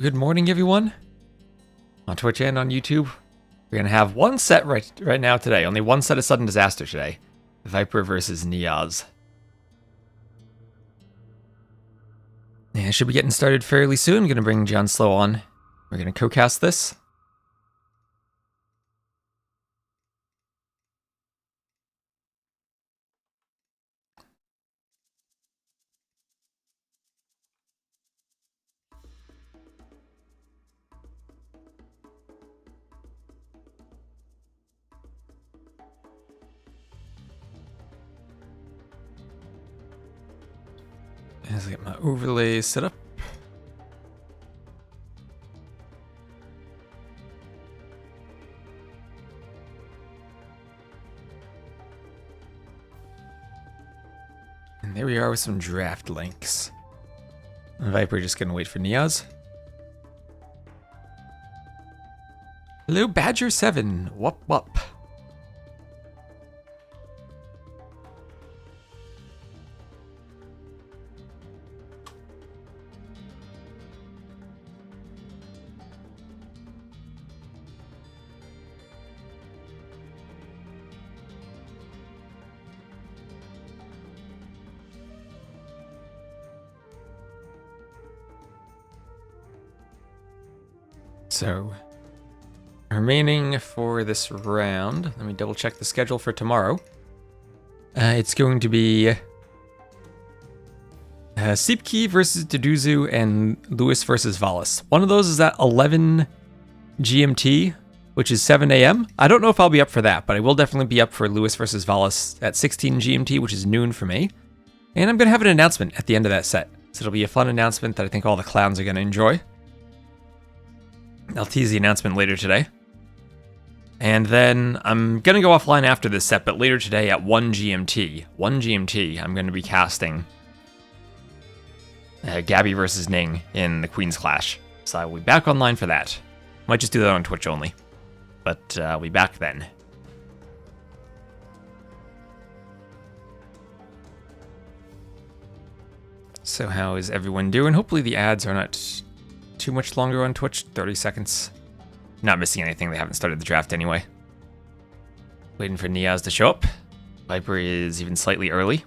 Good morning, everyone. On Twitch and on YouTube, we're gonna have one set right now today. Only one set of Sudden Disaster today. Viper versus Neas. Yeah, I should be getting started fairly soon. I'm gonna bring John Slow on. We're gonna co-cast this. As I get my overlay set up. And there we are with some draft links. Viper just gonna wait for Neas. Hello, Badger7. Wup wup. So, remaining for this round, let me double check the schedule for tomorrow. It's going to be Sipki versus Deduzu and Lewis versus Valis. One of those is at 11 GMT, which is 7 AM. I don't know if I'll be up for that, but I will definitely be up for Lewis versus Valis at 16 GMT, which is noon for me. And I'm going to have an announcement at the end of that set. So it'll be a fun announcement that I think all the clowns are going to enjoy. I'll tease the announcement later today. And then I'm going to go offline after this set, but later today at 1 GMT, I'm going to be casting Gabby versus Ning in the Queen's Clash. So I will be back online for that. Might just do that on Twitch only, but I'll be back then. So how is everyone doing? Hopefully the ads are not too much longer on Twitch. 30 seconds. Not missing anything. They haven't started the draft anyway. Waiting for Neas to show up. Viper is even slightly early.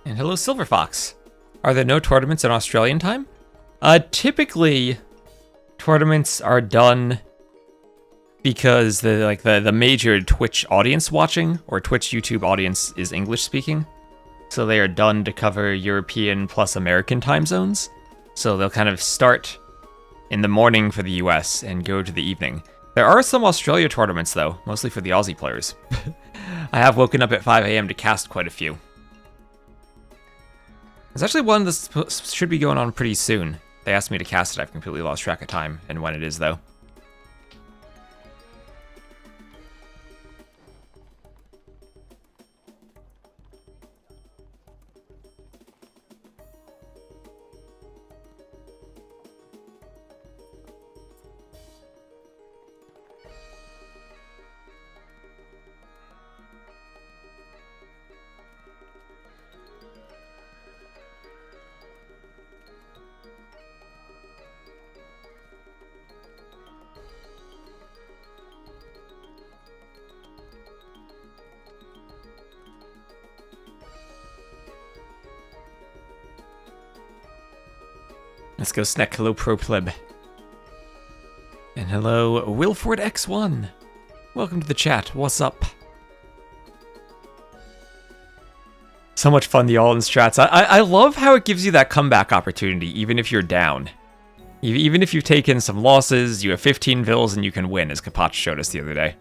And hello, Silver Fox. Are there no tournaments in Australian time? Typically, tournaments are done because the major Twitch audience watching or Twitch YouTube audience is English speaking, so they are done to cover European plus American time zones. So they'll kind of start in the morning for the US and go to the evening. There are some Australia tournaments though, mostly for the Aussie players. I have woken up at 5 AM to cast quite a few. There's actually one that should be going on pretty soon. They asked me to cast it. I've completely lost track of time and when it is, though. Let's go snack. Hello, Pro Pleb. And hello, Wilford X1. Welcome to the chat. What's up? So much fun, the all-in strats. I love how it gives you that comeback opportunity, even if you're down. Even if you've taken some losses, you have 15 vills and you can win, as Kapach showed us the other day.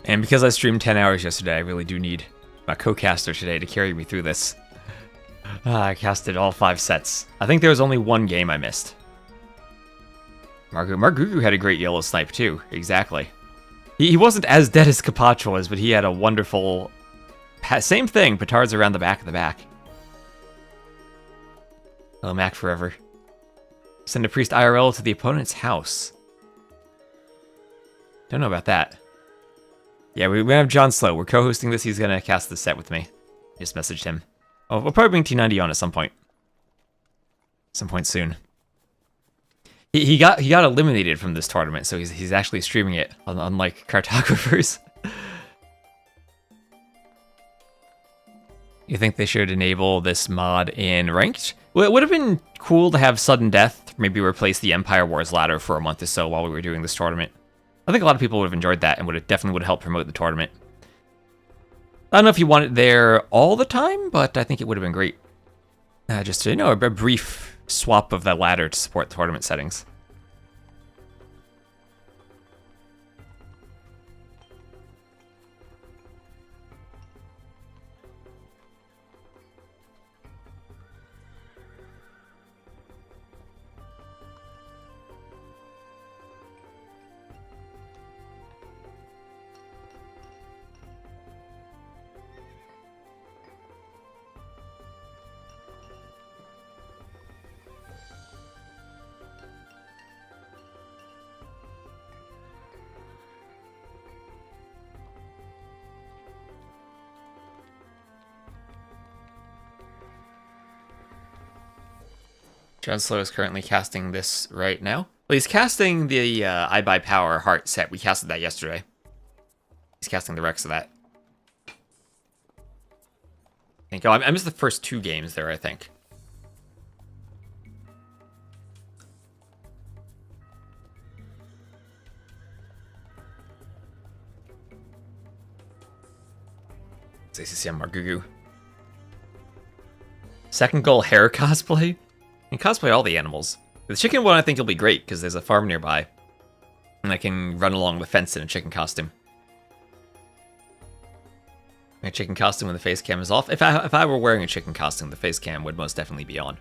And because I streamed 10 hours yesterday, I really do need my co-caster today to carry me through this. I casted all 5 sets. I think there was only one game I missed. Margugu had a great yellow snipe too, exactly. He wasn't as dead as Kapach was, but he had a wonderful... Same thing, petards around the back of the back. Hello, Mac forever. Send a priest IRL to the opponent's house. Don't know about that. Yeah, we have John Slow. We're co-hosting this. He's gonna cast the set with me. Just messaged him. Oh, we'll probably bring T90 on at some point. Some point soon. He got eliminated from this tournament, so he's actually streaming it, unlike Cartographers. You think they should enable this mod in Ranked? Well, it would have been cool to have Sudden Death, maybe replace the Empire Wars ladder for a month or so while we were doing this tournament. I think a lot of people would have enjoyed that and definitely would have helped promote the tournament. I don't know if you want it there all the time, but I think it would have been great. Just, you know, a brief swap of that ladder to support tournament settings. John Slow is currently casting this right now. Well, he's casting the I Buy Power Heart set. We casted that yesterday. He's casting the Rex of that. I missed the first 2 games there, I think. It's ACCM Margugu. Second goal, hair cosplay? You can cosplay all the animals. The chicken one I think will be great, because there's a farm nearby. And I can run along the fence in a chicken costume. My chicken costume when the face cam is off. If I were wearing a chicken costume, the face cam would most definitely be on.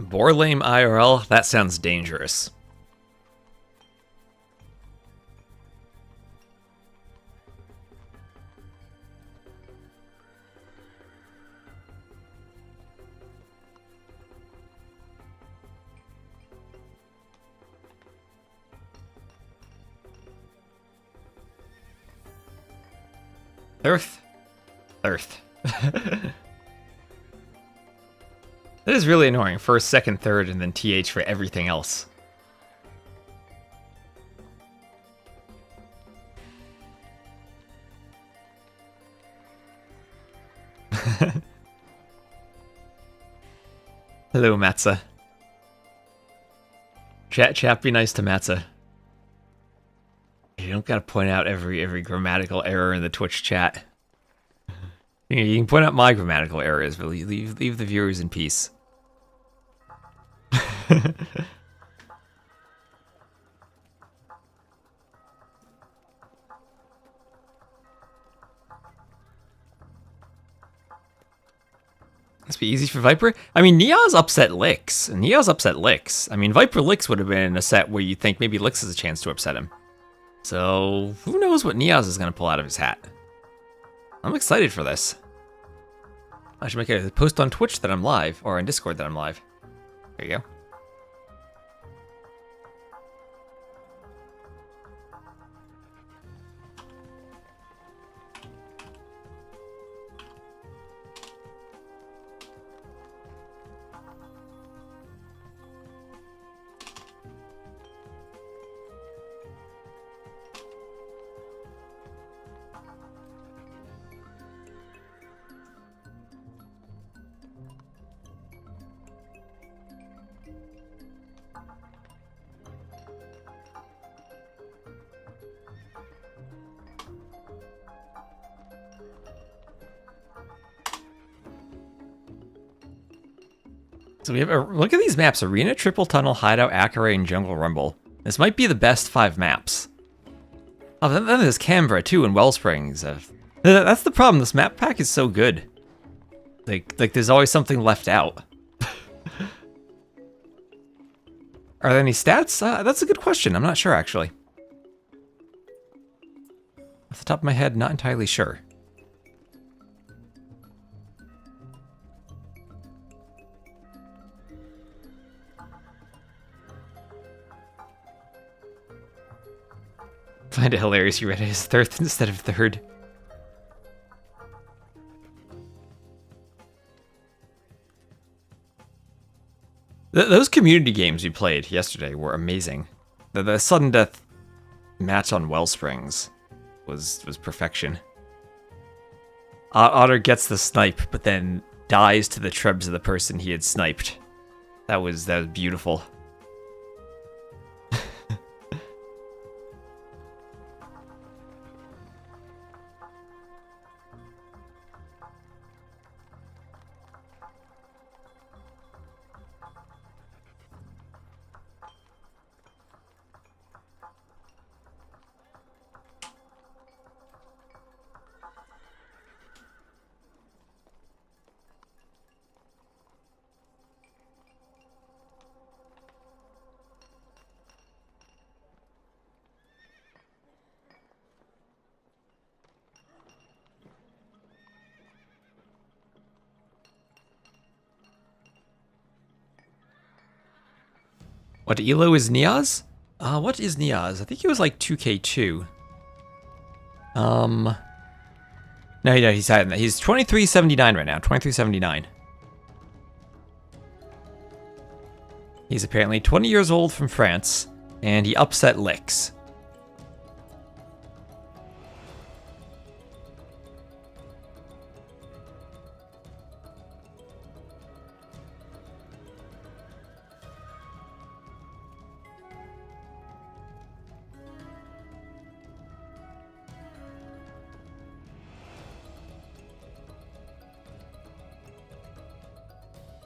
Borlame IRL? That sounds dangerous. Earth. That is really annoying. First, second, third, and then TH for everything else. Hello, Matza. Chat, be nice to Matza. You don't gotta point out every grammatical error in the Twitch chat. You can point out my grammatical errors, but leave the viewers in peace. Must be easy for Viper. I mean, Neas upset Licks. Neas upset Licks. I mean, Viper Licks would have been a set where you think maybe Licks has a chance to upset him. So, who knows what Neas is going to pull out of his hat. I'm excited for this. I should make a post on Twitch that I'm live, or on Discord that I'm live. There you go. So we have look at these maps: Arena, Triple Tunnel, Hideout, Ackeray, and Jungle Rumble. This might be the best 5 maps. Oh, then there's Canberra too, and Wellsprings. That's the problem. This map pack is so good. Like there's always something left out. Are there any stats? That's a good question. I'm not sure actually. Off the top of my head, not entirely sure. Find it hilarious you read it as third instead of third. Those community games we played yesterday were amazing. The sudden death match on Wellsprings was perfection. Otter gets the snipe, but then dies to the trebs of the person he had sniped. That was beautiful. What elo is Neas? What is Neas? I think he was like 2K2. No, he's higher than that. He's 2379 right now. 2379. He's apparently 20 years old from France, and he upset Licks.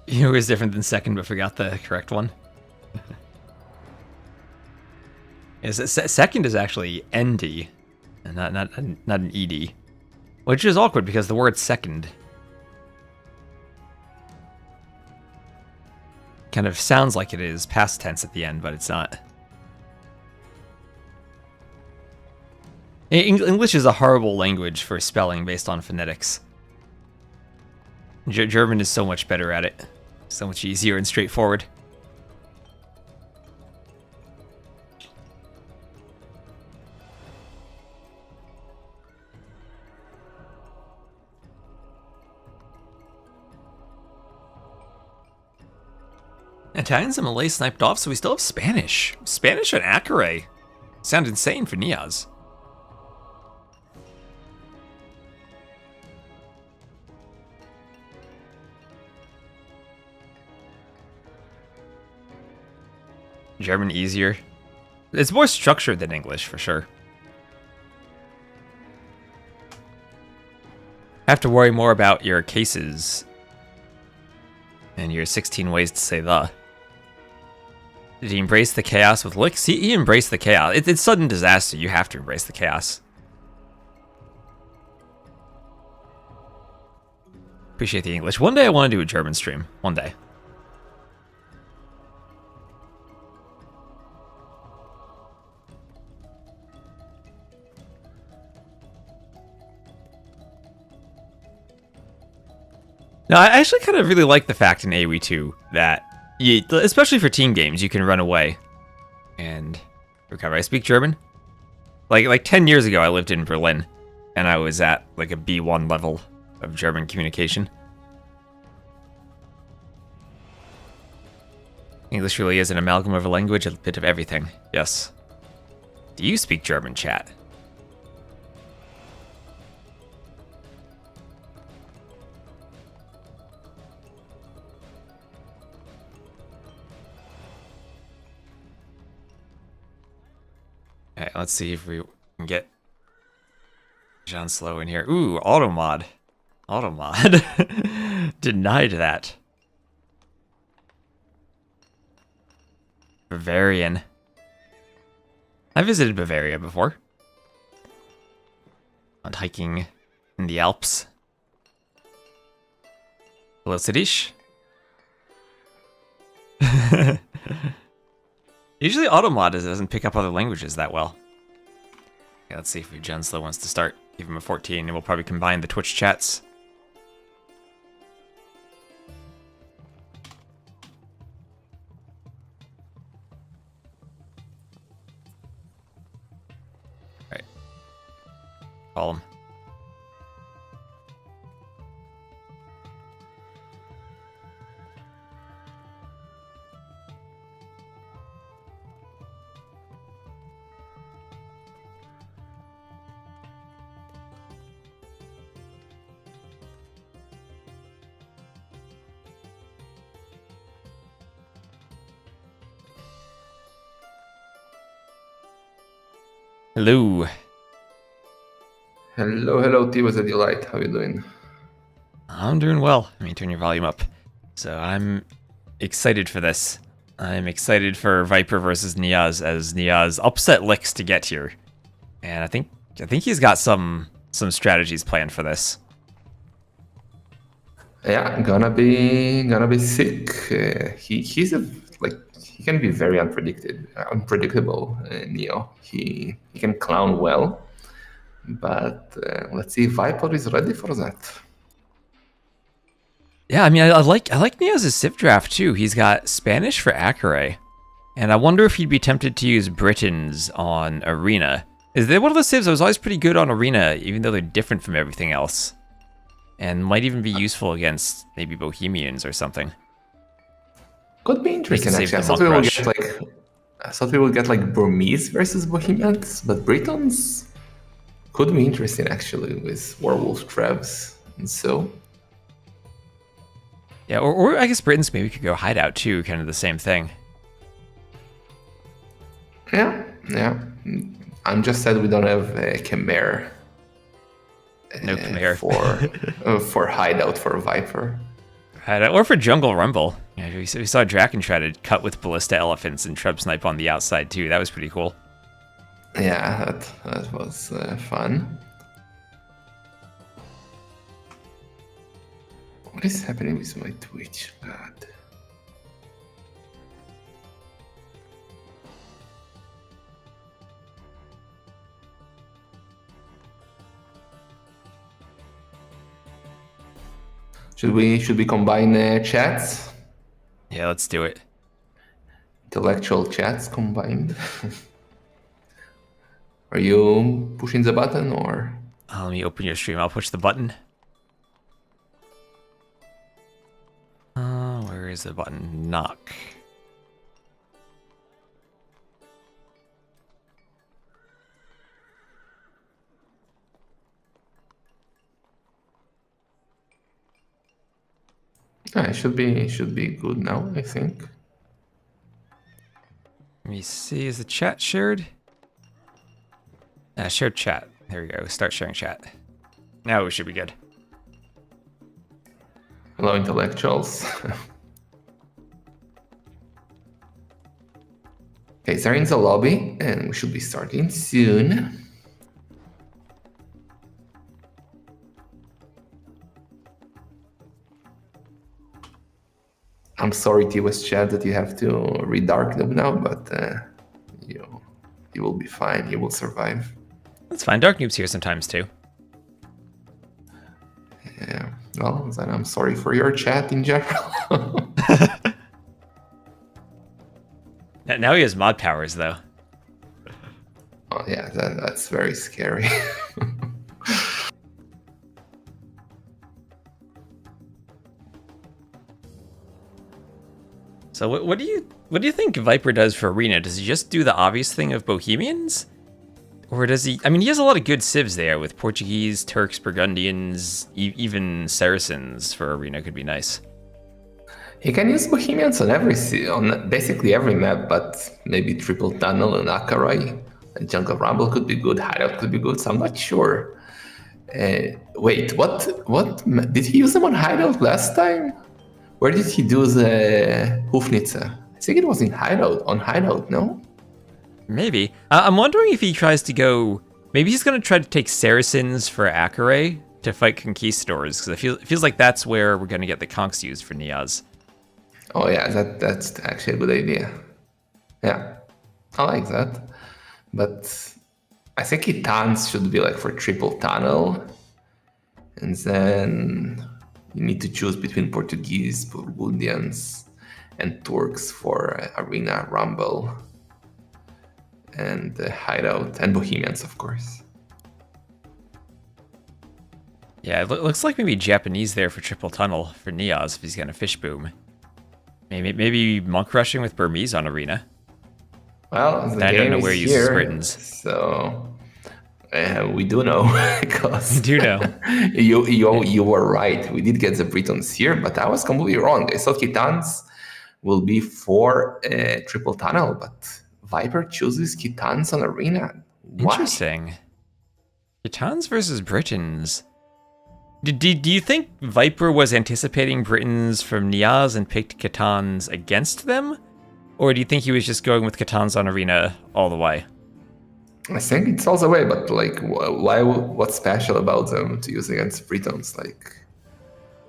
It was different than second, but forgot the correct one. Second is actually ND, and not an ED, which is awkward because the word second kind of sounds like it is past tense at the end, but it's not. English is a horrible language for spelling based on phonetics. German is so much better at it. So much easier and straightforward. Italians and Malay sniped off, so we still have Spanish. Spanish and Ackeray. Sound insane for Neas. German easier. It's more structured than English, for sure. Have to worry more about your cases and your 16 ways to say the. Did he embrace the chaos with Licks? He embraced the chaos. It's sudden disaster. You have to embrace the chaos. Appreciate the English. One day I want to do a German stream. One day. Now, I actually kind of really like the fact in AoE 2 that, especially for team games, you can run away and recover. I speak German. Like 10 years ago, I lived in Berlin, and I was at like a B1 level of German communication. English really is an amalgam of a language, a bit of everything. Yes. Do you speak German, chat? Alright, let's see if we can get John Slow in here. Ooh, automod. Automod. Denied that. Bavarian. I visited Bavaria before. Went hiking in the Alps. Hello, Sadish. Usually automod doesn't pick up other languages that well. Okay, let's see if Jenslow wants to start. Give him a 14, and we'll probably combine the Twitch chats. Alright. Call him. Hello. Hello, T was a delight. How you doing? I'm doing well. Let me turn your volume up. So I'm excited for this. I'm excited for Viper versus Neas, as Neas upset Licks to get here. And I think he's got some strategies planned for this. Yeah, gonna be sick. He can be very unpredictable. Neo. He can clown well, but let's see if Viper is ready for that. Yeah, I mean, I like Neas' Civ draft too. He's got Spanish for Acare, and I wonder if he'd be tempted to use Britons on Arena. Is they one of the civs that was always pretty good on Arena, even though they're different from everything else, and might even be useful against maybe Bohemians or something. Could be interesting actually. I thought we would get like Burmese versus Bohemians, but Britons could be interesting actually with Werewolf Trebs and so. Yeah, or I guess Britons maybe could go Hideout too, kind of the same thing. Yeah. I'm just sad we don't have a Khmer. No Khmer. For Hideout for Viper. Hideout, or for Jungle Rumble. Yeah, we saw Draken try to cut with Ballista Elephants and Treb Snipe on the outside too. That was pretty cool. Yeah, that was fun. What is happening with my Twitch? God. Should we combine chats? Yeah, let's do it. Intellectual chats combined. Are you pushing the button or? Let me open your stream. I'll push the button. Where is the button? Knock. It should be good now, I think. Let me see. Is the chat shared? Shared chat. There we go. Start sharing chat. Now we should be good. Hello, intellectuals. Okay, they're in the lobby, and we should be starting soon. I'm sorry, TOS chat, that you have to redark them now, but you will be fine. You will survive. That's fine. Dark Noob's here sometimes too. Yeah. Well, then I'm sorry for your chat in general. Now he has mod powers though. Oh yeah, that's very scary. So what do you think Viper does for Arena? Does he just do the obvious thing of Bohemians? Or does he... I mean, he has a lot of good civs there with Portuguese, Turks, Burgundians, even Saracens for Arena could be nice. He can use Bohemians on basically every map, but maybe Triple Tunnel and Akarai. And Jungle Rumble could be good, Hideout could be good, so I'm not sure. Wait, what? Did he use them on Hideout last time? Where did he do the Hufnitzer? I think it was on Hideout, no? Maybe. I'm wondering if he tries to go... Maybe he's going to try to take Saracens for Akarai to fight Conquistadors, because it feels like that's where we're going to get the Conks used for Neas. Oh yeah, that's actually a good idea. Yeah, I like that. But I think Gitans should be like for Triple Tunnel. And then you need to choose between Portuguese, Burgundians, and Turks for Arena Rumble. And Hideout, and Bohemians, of course. Yeah, it looks like maybe Japanese there for Triple Tunnel for Neas if he's going to Fish Boom. Maybe Monk Rushing with Burmese on Arena. Well, the I game don't know is where he uses here, Britons. So we do know. Because We do know. you were right. We did get the Britons here, but I was completely wrong. I thought Kitans will be for Triple Tunnel, but Viper chooses Kitans on Arena. Why? Interesting. Kitans versus Britons. Do you think Viper was anticipating Britons from Neas and picked Kitans against them? Or do you think he was just going with Kitans on Arena all the way? I think it's all the way, but like, why? What's special about them to use against Britons? Like,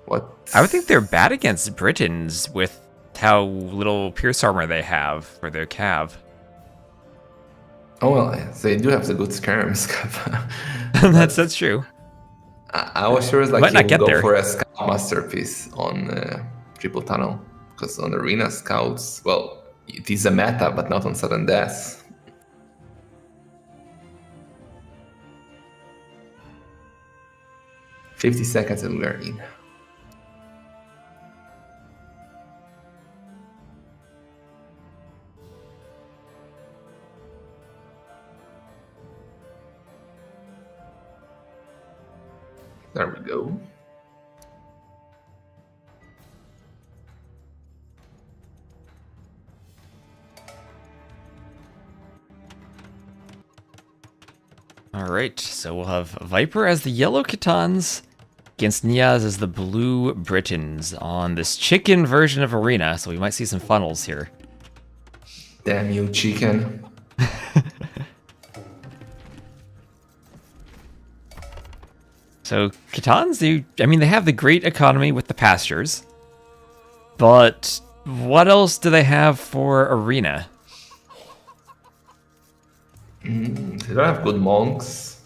what? I would think they're bad against Britons with how little pierce armor they have for their cav. Oh well, they do have the good skirms. That's true. I was sure like Might not he get would go there. for a scout masterpiece on Triple Tunnel, because on Arena scouts, well, it is a meta, but not on Sudden Death. "50 seconds and we're in." There we go. Alright, so we'll have Viper as the yellow Kitans against Neas as the blue Britons on this chicken version of Arena, so we might see some funnels here. Damn you, chicken. So Kitans, they have the great economy with the pastures, but what else do they have for Arena? They don't have good monks.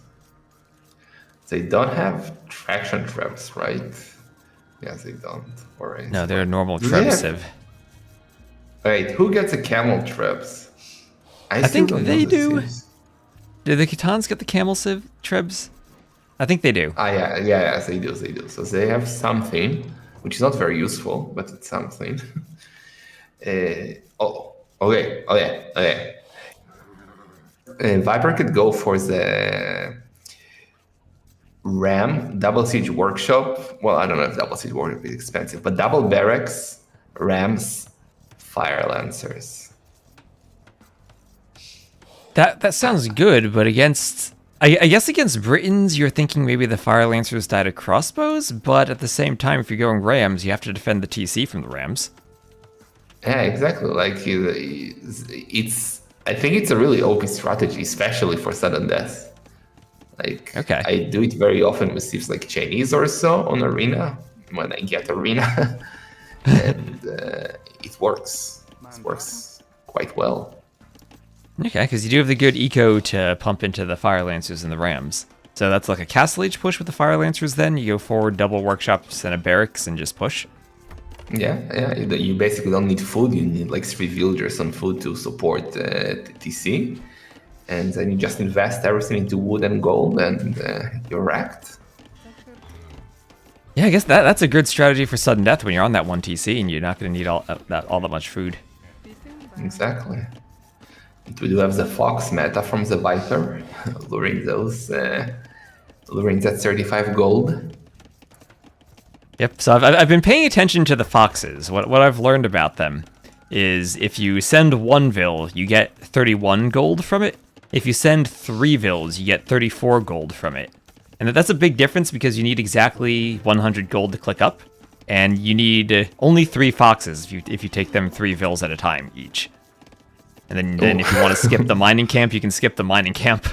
They don't have traction traps, right? Yes, they don't. Alright. No, they're normal Do they Treb have- Civ. Wait, who gets the camel traps? I still think don't know they the do. Civs. Do the Kitans get the Camel Civ Trebs? I think they do. Yeah, they do. So they have something, which is not very useful, but it's something. Okay. Viper could go for the Ram Double Siege Workshop. Well, I don't know if Double Siege Workshop is expensive, but double barracks, Rams, Fire Lancers. That sounds good, but against... I guess against Britons, you're thinking maybe the Fire Lancers died of crossbows, but at the same time, if you're going Rams, you have to defend the TC from the Rams. Yeah, exactly. Like it's, I think it's a really OP strategy, especially for sudden death. Like, Okay. I do it very often with thieves like Chinese or so on Arena when I get Arena. and it works. It works quite well. Okay, because you do have the good eco to pump into the Fire Lancers and the Rams. So that's like a Castle Age push with the Fire Lancers then? You go forward, double workshops and a barracks and just push? Yeah. You basically don't need food. You need like 3 villagers on food to support the TC. And then you just invest everything into wood and gold and you're wrecked. Yeah, I guess that's a good strategy for sudden death when you're on that 1 TC and you're not going to need all that much food. Exactly. We do have the Fox meta from the Viper, luring that 35 gold. Yep, so I've been paying attention to the Foxes. What I've learned about them is if you send 1 Vil, you get 31 gold from it. If you send 3 Vils, you get 34 gold from it. And that's a big difference because you need exactly 100 gold to click up. And you need only 3 Foxes if you take them 3 Vils at a time each. And then if you want to skip the mining camp, you can skip the mining camp.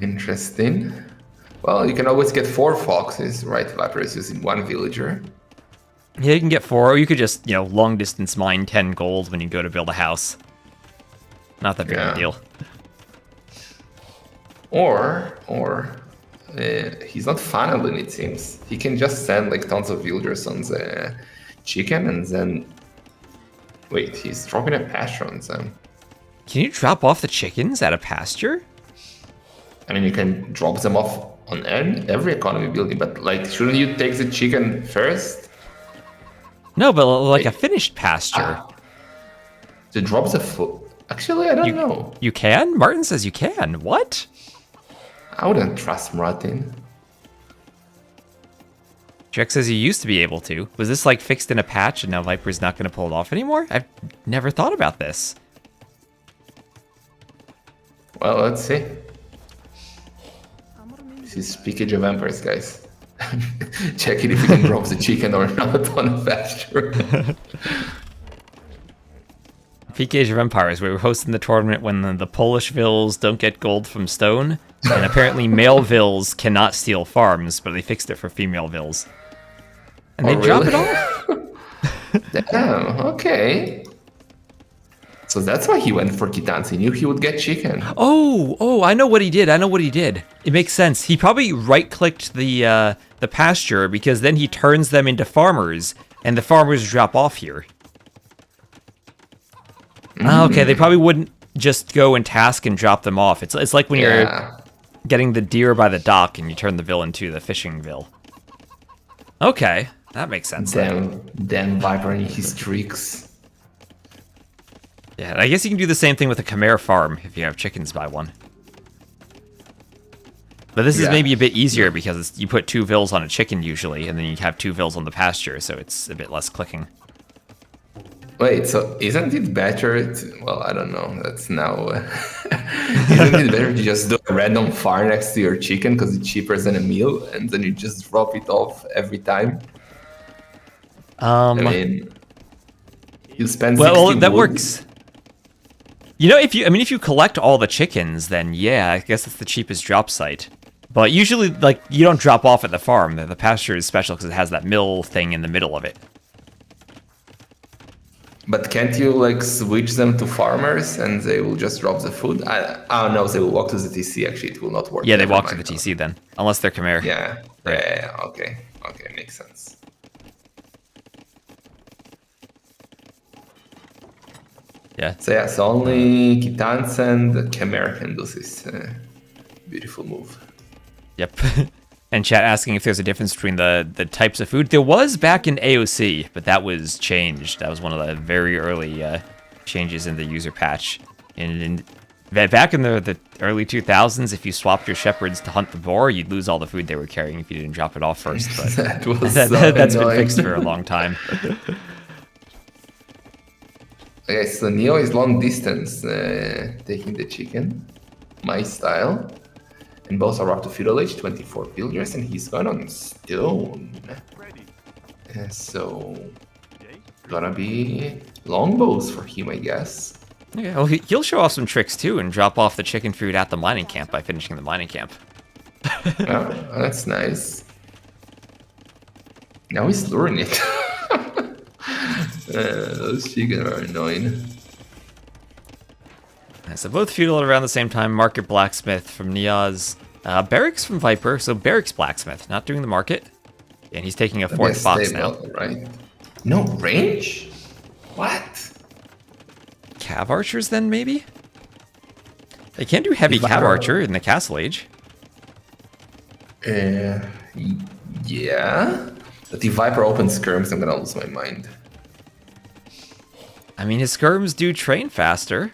Interesting. Well, you can always get 4 Foxes, right? Viper is using 1 villager. Yeah, you can get 4, or you could just, long distance mine 10 gold when you go to build a house. Not that big of a deal. Or he's not funneling, it seems. He can just send like tons of villagers on the chicken and then... Wait, he's dropping a pasture on them. Can you drop off the chickens at a pasture? I mean, you can drop them off on every economy building, but like, shouldn't you take the chicken first? No, but like a finished pasture. To drop the food. Actually, I don't know. You can? Martin says you can. What? I wouldn't trust Martin. Jack says you used to be able to. Was this like fixed in a patch and now Viper's not going to pull it off anymore? I've never thought about this. Well, let's see. This is Peakage of Empires, guys. Check it if you can drop the chicken or not on a pasture. Peak Age of Empires, we were hosting the tournament when the Polish Vils don't get gold from stone, and apparently male Vils cannot steal farms, but they fixed it for female Vils. And they drop it off. Damn, okay. So that's why he went for Kitans. He knew he would get chicken. Oh, I know what he did. It makes sense. He probably right-clicked the pasture because then he turns them into farmers, and the farmers drop off here. Okay, they probably wouldn't just go and task and drop them off. It's like when you're getting the deer by the dock and you turn the Vil into the fishing Vil. Okay, that makes sense. Damn Viper and his tricks. Yeah, I guess you can do the same thing with a Khmer farm if you have chickens by one. But this is maybe a bit easier because you put 2 Vils on a chicken usually, and then you have 2 Vils on the pasture, so it's a bit less clicking. Wait, so isn't it better to, well, I don't know, that's now... isn't it better to just do a random farm next to your chicken because it's cheaper than a meal, and then you just drop it off every time? I mean, you spend 60 that wood. works. If you collect all the chickens, then yeah, I guess it's the cheapest drop site. But usually, like, you don't drop off at the farm. The pasture is special because it has that mill thing in the middle of it. But can't you, like, switch them to farmers and they will just drop the food? I don't know, they will walk to the TC, actually, it will not work. Yeah, they walk to the TC then, unless they're Khmer. Yeah, yeah, okay, makes sense. Yeah. So only Kitans and Khmer can do this beautiful move. Yep. And chat asking if there's a difference between the types of food. There was back in AOC, but that was changed. That was one of the very early changes in the user patch. And back in the early 2000s, if you swapped your shepherds to hunt the boar, you'd lose all the food they were carrying if you didn't drop it off first. But that's been fixed for a long time. Okay, so Neo is long distance taking the chicken, my style. And both are up to feudal age, 24 villagers, and he's gone on stone. So, gonna be longbows for him, I guess. Yeah, well, he'll show off some tricks too and drop off the chicken food at the mining camp by finishing the mining camp. Oh, that's nice. Now he's luring it. Those chicken are annoying. So both feudal around the same time. Market Blacksmith from Neas. Barracks from Viper, so Barracks Blacksmith, not doing the market. And he's taking a fourth fox now. Right? No range? What? Cav archers then, maybe? They can do heavy cav archer in the Castle Age. Yeah. But if Viper opens skirms, I'm gonna lose my mind. I mean, his skirms do train faster.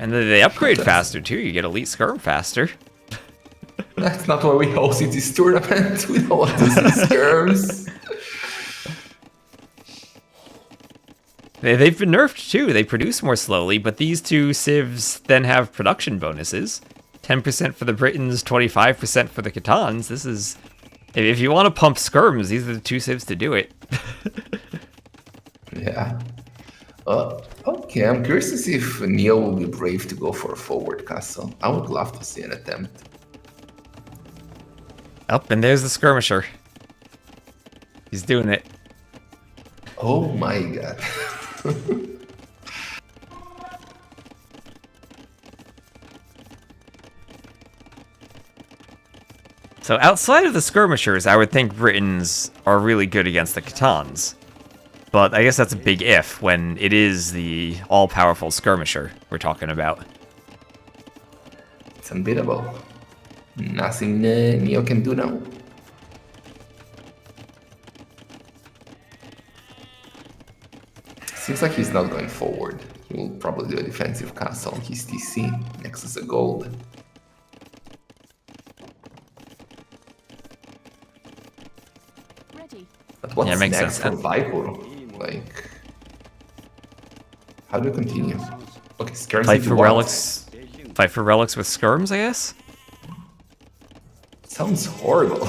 And they upgrade faster, too. You get elite skirm faster. That's not why we hosted this tournament. We don't want to see skirms. They've been nerfed, too. They produce more slowly, but these two civs then have production bonuses. 10% for the Britons, 25% for the Catans. This is... If you want to pump skirms, these are the two civs to do it. Yeah. Okay, I'm curious to see if Neo will be brave to go for a forward castle. I would love to see an attempt. Up, and there's the skirmisher. He's doing it. Oh my god. So outside of the skirmishers, I would think Britons are really good against the Catans. But I guess that's a big if when it is the all-powerful skirmisher we're talking about. It's unbeatable. Nothing Neo can do now. Seems like he's not going forward. He will probably do a defensive castle on his TC next to the gold. But what's makes next sense. for Viper? Like, how do we continue? Okay, skirms. Fight for relics. Fight for relics with skirms, I guess. Sounds horrible.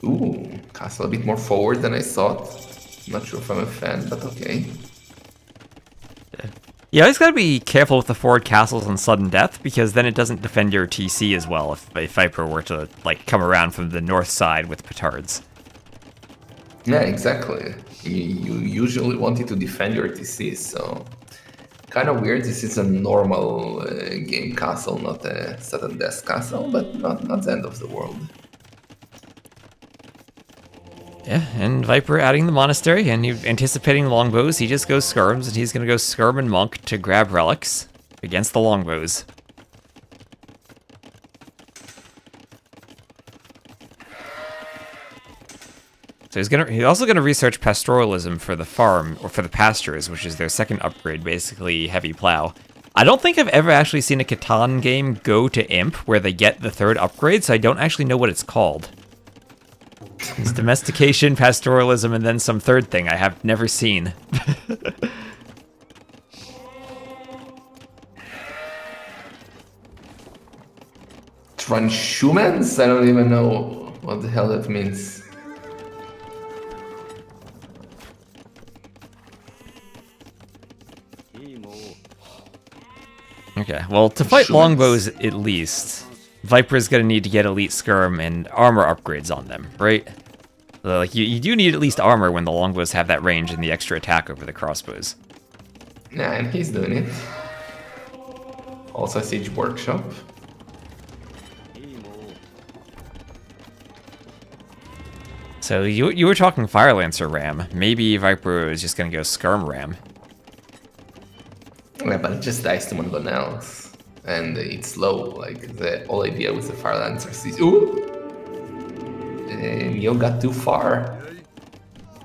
Ooh, castle a bit more forward than I thought. Not sure if I'm a fan, but okay. You always gotta be careful with the forward castles on sudden death, because then it doesn't defend your TC as well if Viper were to, like, come around from the north side with petards. Yeah, exactly. You usually want it to defend your TC, so... Kind of weird, this is a normal game castle, not a sudden death castle, but not the end of the world. Yeah, and Viper adding the monastery, and anticipating longbows, he just goes skirms, and he's gonna go skirm and monk to grab relics against the longbows. So he's also gonna research pastoralism for the farm, or for the pastures, which is their second upgrade, basically heavy plow. I don't think I've ever actually seen a Catan game go to Imp where they get the third upgrade, so I don't actually know what it's called. It's domestication, pastoralism, and then some third thing I have never seen. Transhumans? I don't even know what the hell that means. Okay, well, to fight longbows at least, Viper's gonna need to get elite skirm and armor upgrades on them, right? Like, you do need at least armor when the longbows have that range and the extra attack over the crossbows. Yeah, and he's doing it. Also Siege Workshop. So you were talking Fire Lancer Ram. Maybe Viper is just gonna go Skirm Ram. Yeah, but it just dies to one else. And it's slow, like the whole idea with the Fire Lancer is... Ooh! Neo got too far.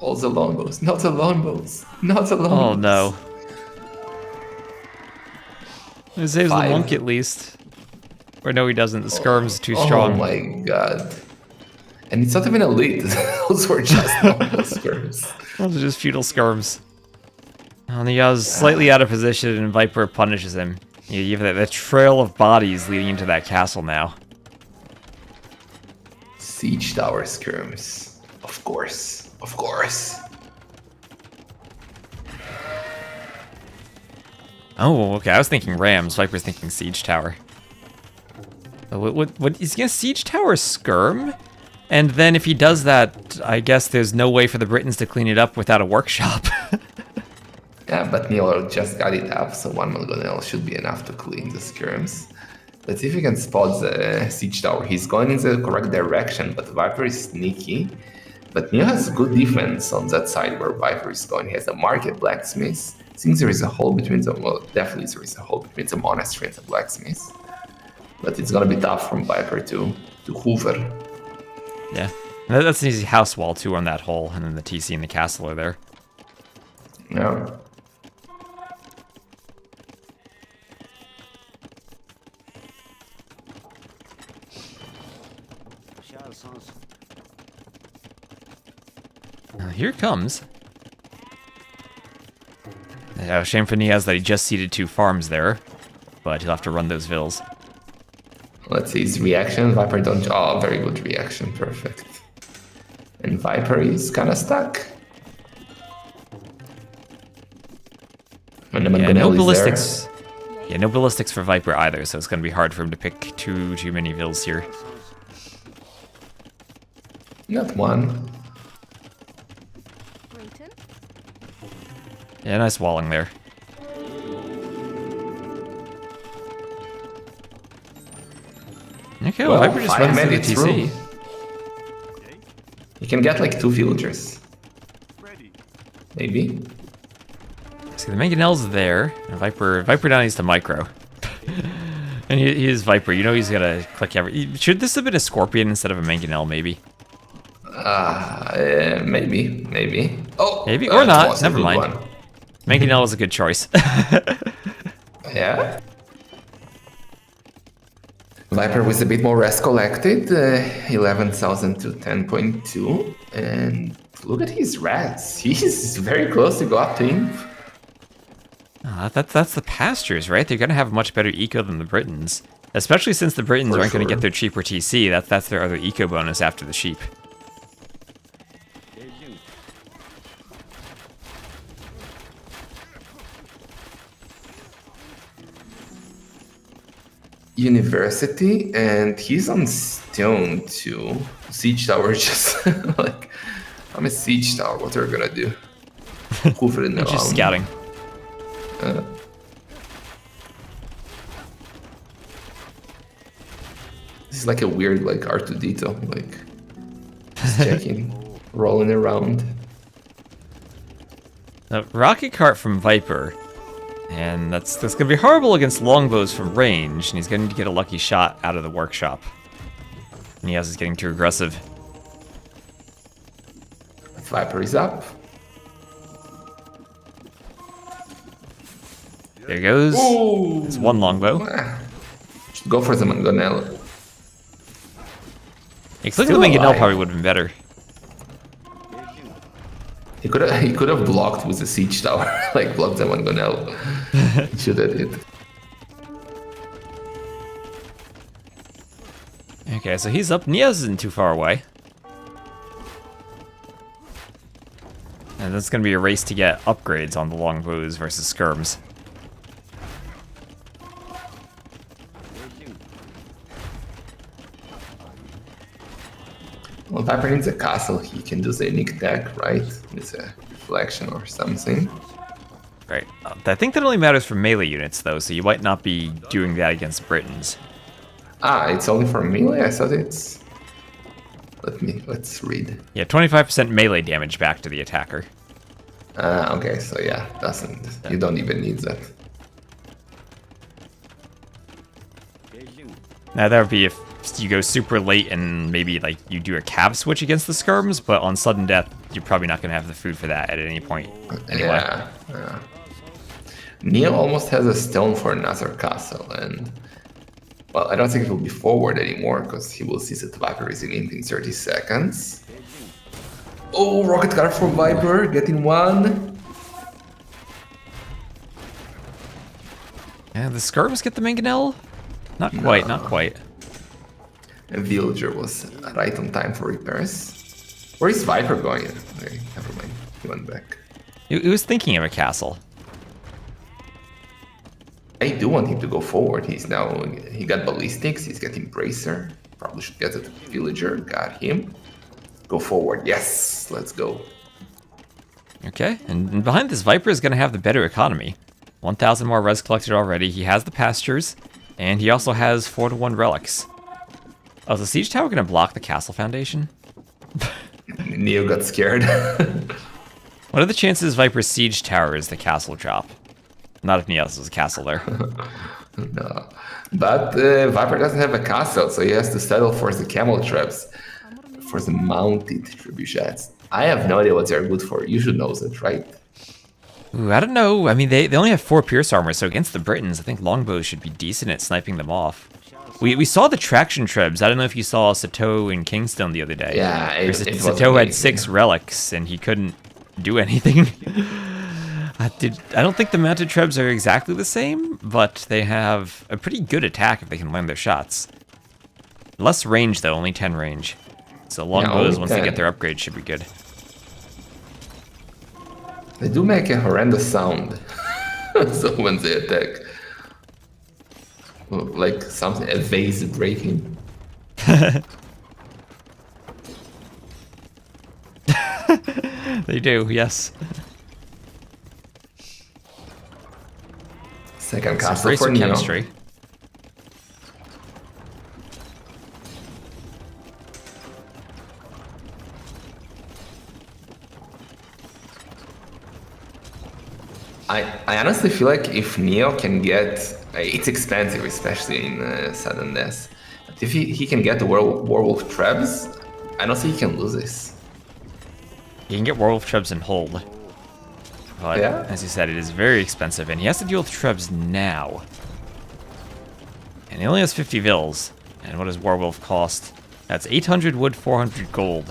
All the longbows, not the longbows, not the longbows. Oh no. It saves the monk at least. Or no, he doesn't. The skirm's too strong. Oh my god. And it's not even elite. Those were just normal skirms. Those are just feudal skirms. Oh, Neas slightly out of position, and Viper punishes him. You have the trail of bodies leading into that castle now. Siege tower skirms. Of course. Of course. Oh, okay. I was thinking Rams. Viper's thinking Siege Tower. What he's gonna Siege Tower Skirm? And then if he does that, I guess there's no way for the Britons to clean it up without a workshop. Yeah, but Neo just got it up, so one Mangonel should be enough to clean the skirms. Let's see if he can spot the Siege Tower. He's going in the correct direction, but Viper is sneaky. But Neo has good defense on that side where Viper is going. He has a market blacksmith. Seems there is a hole between them. Well, definitely there is a hole between the monastery and the blacksmith. But it's gonna be tough from Viper to hoover. Yeah. That's an easy house wall too on that hole, and then the TC and the castle are there. Yeah. Here it comes. Yeah, shame for Neas that he just seeded 2 farms there, but he'll have to run those vills. Let's see his reaction. Viper don't. Oh, very good reaction. Perfect. And Viper is kind of stuck. When the Yeah, no Mangonel is ballistics. Yeah, no ballistics for Viper either, so it's going to be hard for him to pick too many vills here. there. Not one. Yeah, nice walling there. Okay, well, Viper just 5 runs through the minutes TC. through. You can get like 2 villagers. Maybe. See, the Mangonel's there, and Viper now needs to micro. And he is Viper, you know he's gonna click every... Should this have been a Scorpion instead of a Mangonel, maybe? Maybe. Oh! Maybe, or not, was a never good mind. one. Mangonel was a good choice. Yeah. Viper was a bit more rest collected, 11,000 to 10.2, and look at his rats. He's very close to go up to him. That's the pastures, right? They're gonna have much better eco than the Britons. Especially since the Britons aren't gonna get their cheaper TC, that's their other eco bonus after the sheep. University, and he's on stone too. Siege tower just like, I'm a siege tower, what are we gonna do? Just scouting. This is like a weird like R2D2, like just checking, rolling around. Rocket cart from Viper. And that's gonna be horrible against longbows from range, and he's going to get a lucky shot out of the workshop. Neas is getting too aggressive. Viper is up. There he goes. Ooh. It's 1 longbow. Should go for the Mangonel. Clicking the Mangonel probably would have been better. He could have blocked with the siege tower, like blocked the Mangonel. He should have did. Okay, so he's up. Neas isn't too far away. And that's going to be a race to get upgrades on the longbows versus skirms. Well, Viper needs a castle. He can do the unique deck, right? With a reflection or something. Right. I think that only matters for melee units, though, so you might not be doing that against Britons. Ah, it's only for melee? I thought it's... Let's read. Yeah, 25% melee damage back to the attacker. Okay, so yeah, you don't even need that. Now that would be if you go super late and maybe like you do a cav switch against the skirms, but on sudden death, you're probably not going to have the food for that at any point. Anyway. Yeah. Neo almost has a stone for another castle, and well, I don't think it will be forward anymore because he will see that Viper is in 30 seconds. Oh, rocket card from Viper, getting 1. Yeah, the skirms get the Mangonel? Not quite, not quite. A villager was right on time for repairs. Where is Viper going? Okay, never mind, he went back. He was thinking of a castle. I do want him to go forward. He got ballistics. He's getting bracer. Probably should get a villager. Got him. Go forward. Yes, let's go. Okay, and behind this, Viper is going to have the better economy. 1,000 more res collected already. He has the pastures, and he also has 4-to-1 relics. Oh, is the siege tower going to block the castle foundation? Neo got scared. What are the chances Viper's siege tower is the castle drop? Not if Neas was a castle there. No. But Viper doesn't have a castle, so he has to settle for the camel traps. For the mounted trebuchets. I have no idea what they're good for. You should know that, right? Ooh, I don't know. I mean, they only have 4 pierce armor, so against the Britons, I think longbows should be decent at sniping them off. We saw the traction trebs. I don't know if you saw Sato in Kingstone the other day. Yeah, Sato had 6 relics, and he couldn't do anything. I don't think the mounted trebs are exactly the same, but they have a pretty good attack if they can land their shots. Less range, though, only 10 range. So longbows, once they get their upgrade, should be good. They do make a horrendous sound. So when they attack. Like something, a vase breaking. They do, yes. Second castle for Neo. Chemistry. I honestly feel like if Neo can get... It's expensive, especially in Sudden Death. But if he can get the Werewolf Trebs, I don't think he can lose this. He can get Werewolf Trebs and hold. But, yeah. As you said, it is very expensive, and he has to deal with Trebs now. And he only has 50 vills. And what does Werewolf cost? That's 800 wood, 400 gold.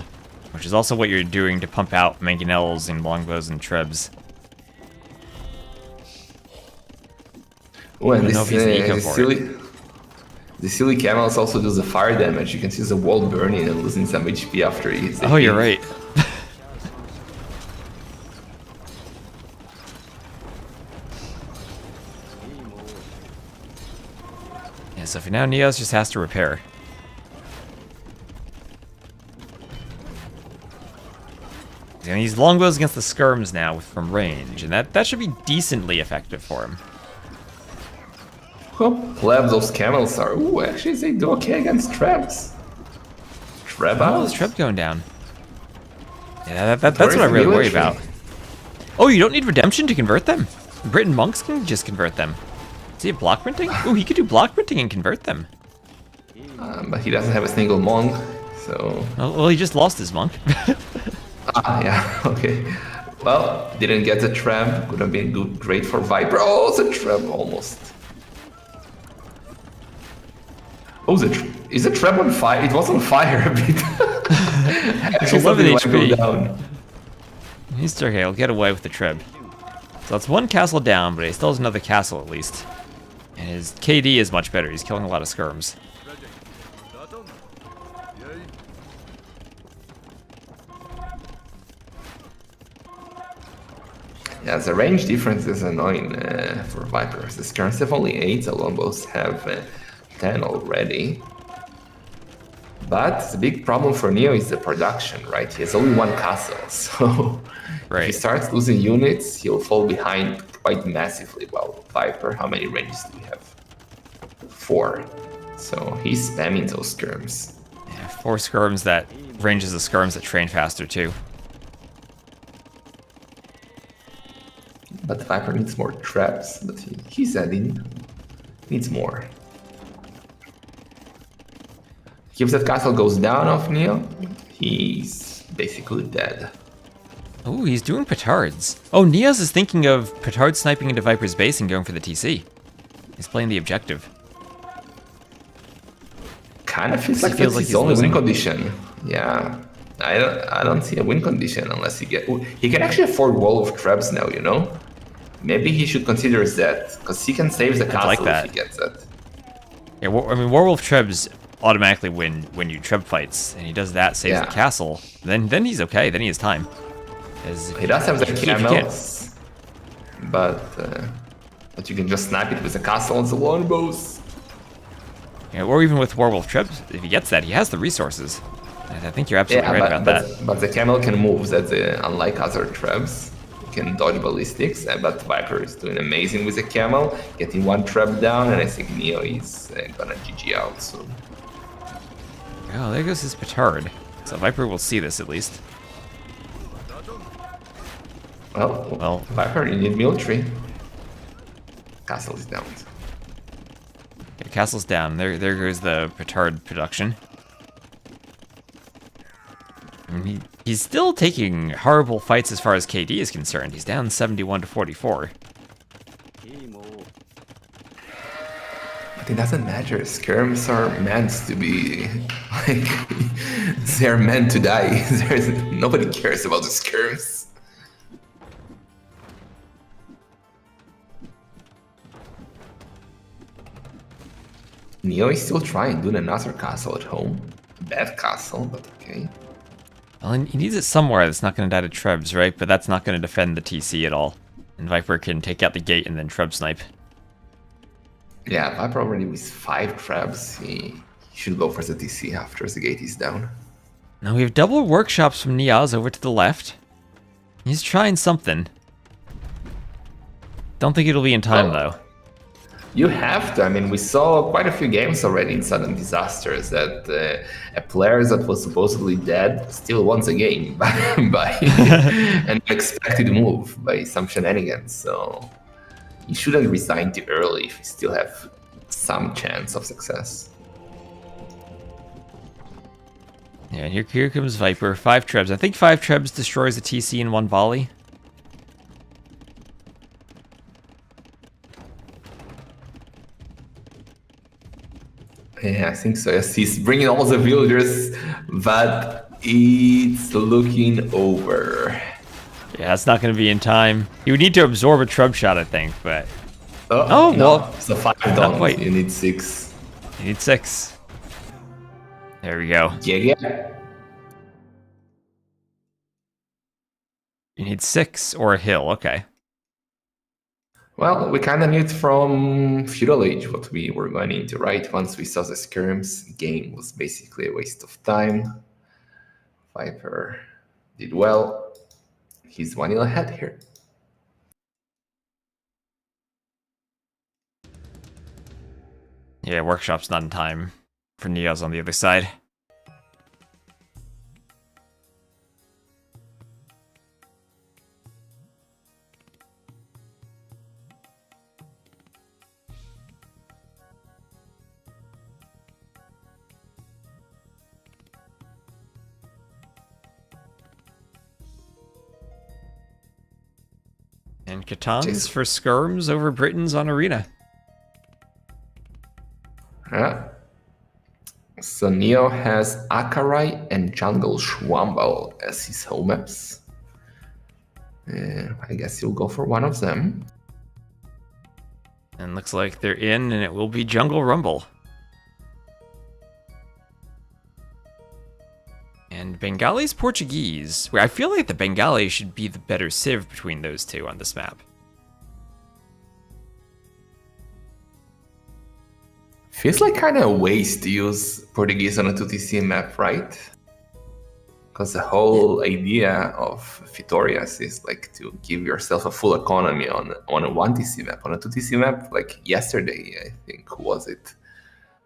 Which is also what you're doing to pump out mangonels and longbows and Trebs. Oh, and the silly camels also do the fire damage. You can see the wall burning and losing some HP after he. Oh, you're right. Yeah, so for now, Neas just has to repair. He's gonna use longbows against the skirms now from range, and that should be decently effective for him. How pleb those camels are. Ooh, actually they do okay against traps. Trap out? Oh, this trap going down. Yeah, that's what I really worry about. Oh, you don't need redemption to convert them? Britain monks can just convert them. Is he a block printing? Ooh, he could do block printing and convert them. But he doesn't have a single monk, so... Oh, well, he just lost his monk. Yeah, okay. Well, didn't get the trap. Could have been great for Viper. Oh, the trap almost. Oh, is the trap on fire? It was on fire a bit. It's 11 HP. He's okay, I'll get away with the trib. So that's one castle down, but he still has another castle at least. And his KD is much better. He's killing a lot of skirms. Yeah, the range difference is annoying for Vipers. The skirms have only 8, the longbows have 10 already. But the big problem for Neo is the production, right? He has only 1 castle, so if he starts losing units, he'll fall behind quite massively. Well, Viper, how many ranges do we have? 4. So he's spamming those skirms. Yeah, 4 skirms that ranges the skirms that train faster too. But Viper needs more traps, but he's adding. Needs more. If that castle goes down off Neo, he's basically dead. Oh, he's doing petards. Oh, Neas is thinking of petard sniping into Viper's base and going for the TC. He's playing the objective. Kind of feels like that's his only win condition. Yeah, I don't see a win condition unless he can actually afford Wall of Traps now, you know? Maybe he should consider that, because he can save the castle if he gets that. Yeah, I mean, Werewolf Trebs automatically win when you Treb fights, and he does that, saves the castle. Then he's okay, then he has time. He does have the camels, but But you can just snap it with a castle and the longbows. Yeah, or even with Werewolf Trebs, if he gets that, he has the resources. And I think you're absolutely right about that. But the camel can move, that's unlike other Trebs. You can dodge ballistics, but Viper is doing amazing with the camel, getting one Treb down, and I think Neo is gonna GG out soon. Oh, there goes his petard. So Viper will see this at least. Well, Viper, you need military. Castle is down. Okay, castle's down. There goes the petard production. And he's still taking horrible fights as far as KD is concerned. He's down 71 to 44. But it doesn't matter. Skirms are meant to be like they're meant to die. Nobody cares about the skirms. Neo is still trying, doing another castle at home. Bad castle, but okay. Well, he needs it somewhere that's not going to die to Trebs, right? But that's not going to defend the TC at all. And Viper can take out the gate and then Treb snipe. Yeah, Viper already with 5 Trebs. He should go for the TC after the gate is down. Now we have double workshops from NeoZz over to the left. He's trying something. Don't think it'll be in time, though. You have to. I mean, we saw quite a few games already in Sudden Disasters that a player that was supposedly dead still won the game by an unexpected move, by some shenanigans. So you shouldn't resign too early if you still have some chance of success. Yeah, here comes Viper. 5 Trebs. I think 5 Trebs destroys the TC in one volley. Yeah, I think so. Yes, he's bringing all the villagers, but it's looking over. Yeah, it's not going to be in time. You would need to absorb a Treb shot, I think, but... Oh, no. Well... So 5 don't. Wait. You need 6. You need 6. There we go. Yeah. You need 6 or a hill, okay. Well, we kind of knew it from Feudal Age what we were going into, right? Once we saw the skirms, game was basically a waste of time. Viper did well. He's 1-0 ahead here. Yeah, workshop's not in time for NeoZz on the other side. And Catans for skirms over Britons on Arena. Yeah. So Neo has Akarai and Jungle Schwamble as his home maps. I guess he'll go for one of them. And looks like they're in, and it will be Jungle Rumble. And Bengali's Portuguese, where I feel like the Bengali should be the better civ between those two on this map. Feels like kind of a waste to use Portuguese on a 2TC map, right? Because the whole idea of Vitorias is like to give yourself a full economy on a 1TC map. On a 2TC map, like yesterday, I think, who was it?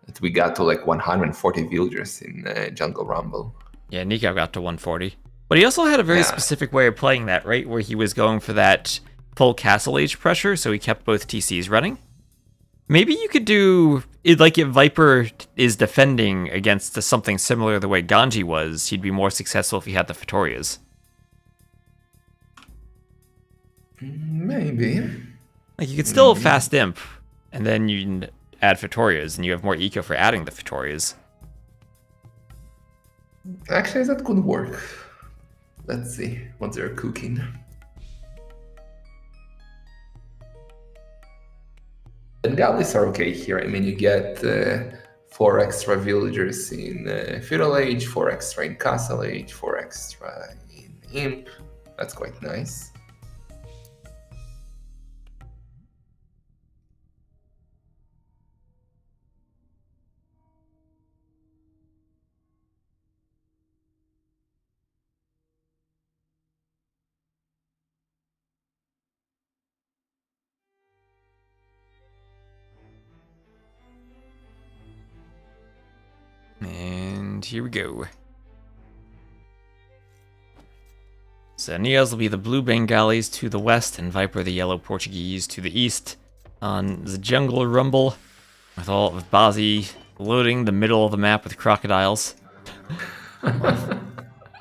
That we got to like 140 villagers in Jungle Rumble. Yeah, Nico got to 140. But he also had a very specific way of playing that, right? Where he was going for that full castle age pressure, so he kept both TCs running. Maybe you could do it like if Viper is defending against something similar the way Ganji was, he'd be more successful if he had the Vitorias. Maybe. Like you could still fast imp, and then you can add Vitorias, and you have more eco for adding the Vitorias. Actually, that could work. Let's see what they're cooking. Bengalis are okay here. I mean, you get 4 extra villagers in Feudal Age, 4 extra in Castle Age, 4 extra in Imp. That's quite nice. And here we go. So Neas will be the blue Bengalis to the west, and Viper the yellow Portuguese to the east. On the jungle rumble, with all of Bazi loading the middle of the map with crocodiles.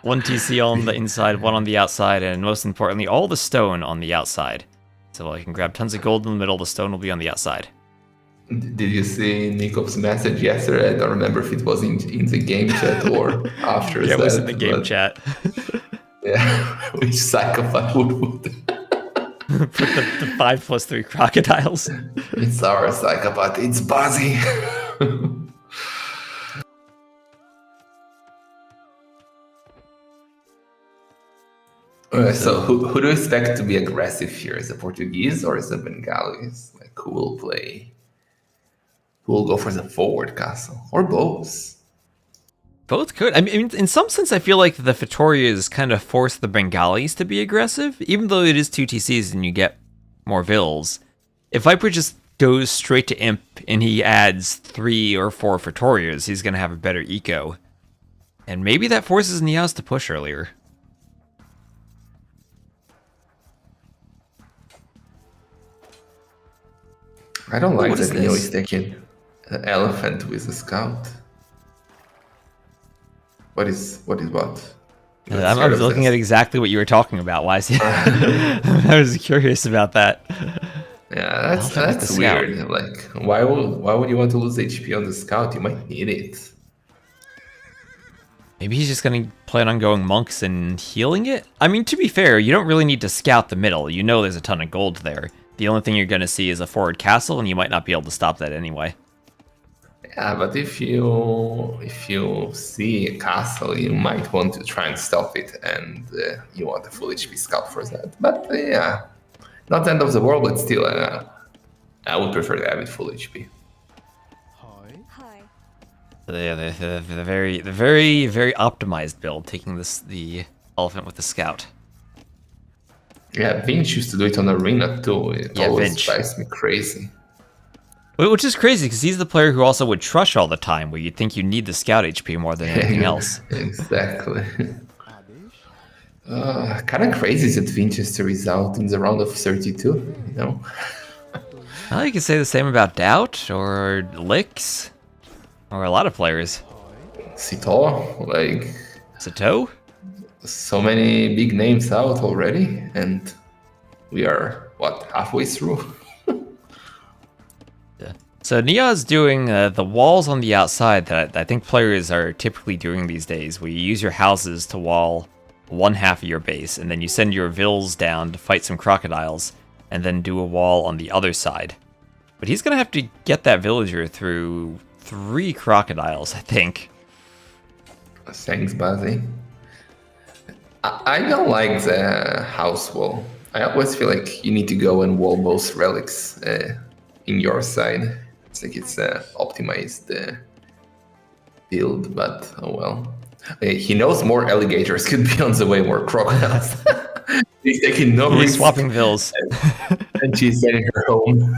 One TC on the inside, one on the outside, and most importantly, all the stone on the outside. So I can grab tons of gold in the middle, the stone will be on the outside. Did you see Nikov's message yesterday? I don't remember if it was in the game chat or after that. Yeah, it was in the game chat. Yeah, which psychopath would put the 5+3 crocodiles. It's our psychopath, it's Bazi. So who do you expect to be aggressive here? Is it Portuguese or is it Bengalis? Like who will play? Who will go for the forward castle? Or both? Both could. I mean, in some sense, I feel like the Vittorias kind of force the Bengalis to be aggressive, even though it is 2 TCs and you get more vills. If Viper just goes straight to Imp and he adds 3 or 4 Vittorias, he's going to have a better eco. And maybe that forces Neas to push earlier. I don't like that Neo is taking an elephant with a scout. What is what? I was looking at exactly what you were talking about. Why is he? I was curious about that. Yeah, that's weird. Like, why would you want to lose HP on the scout? You might need it. Maybe he's just gonna plan on going monks and healing it. I mean, to be fair, you don't really need to scout the middle. You know, there's a ton of gold there. The only thing you're gonna see is a forward castle, and you might not be able to stop that anyway. Yeah, but if you see a castle, you might want to try and stop it, and you want a full HP scout for that. But yeah, not the end of the world, but still, I would prefer to have it full HP. Hi. Yeah, the very optimized build, taking the elephant with the scout. Yeah, Vinch used to do it on Arena too. It always drives me crazy. Which is crazy, because he's the player who also would trush all the time, where you'd think you need the scout HP more than anything else. Exactly. Kind of crazy that Winchester is out in the round of 32, you know? Well, you could say the same about Doubt, or Lix, or a lot of players. Sito, like... Sito? So many big names out already, and we are, what, halfway through? So Nea's doing the walls on the outside that I think players are typically doing these days, where you use your houses to wall one half of your base, and then you send your vills down to fight some crocodiles, and then do a wall on the other side. But he's going to have to get that villager through 3 crocodiles, I think. Thanks, Bazi. I don't like the house wall. I always feel like you need to go and wall both relics in your side. It's like it's optimized build, but oh well. He knows more alligators could be on the way, more crocodiles. He's taking no risk. He's swapping vills. And she's sending her home.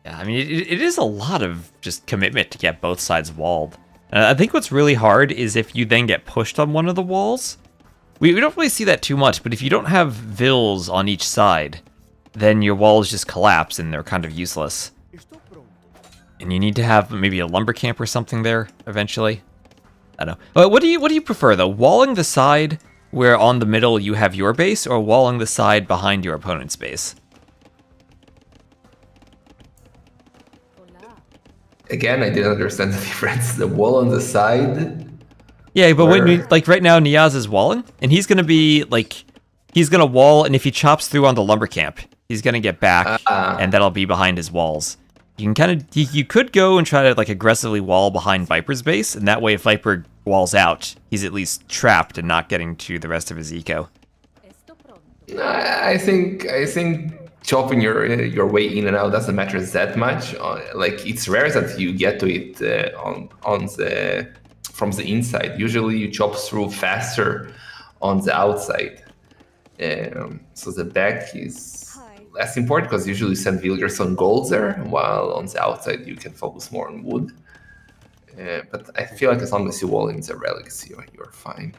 Yeah, I mean, it is a lot of just commitment to get both sides walled. I think what's really hard is if you then get pushed on one of the walls. We don't really see that too much, but if you don't have vills on each side, then your walls just collapse and they're kind of useless. And you need to have maybe a lumber camp or something there eventually. I don't know. But what do you prefer though? Walling the side where on the middle you have your base, or walling the side behind your opponent's base? Again, I didn't understand the difference. The wall on the side. Yeah, but when you, like right now, Neas is walling, and he's gonna be like, he's gonna wall, and if he chops through on the lumber camp, he's gonna get back, and that'll be behind his walls. You can kind of, you could go and try to like aggressively wall behind Viper's base, and that way, if Viper walls out, he's at least trapped and not getting to the rest of his eco. I think chopping your way in and out doesn't matter that much. Like it's rare that you get to it from the inside. Usually you chop through faster on the outside. So the back is less important because usually you send villagers on golds there, while on the outside you can focus more on wood. But I feel like as long as you wall in the relics, you're fine.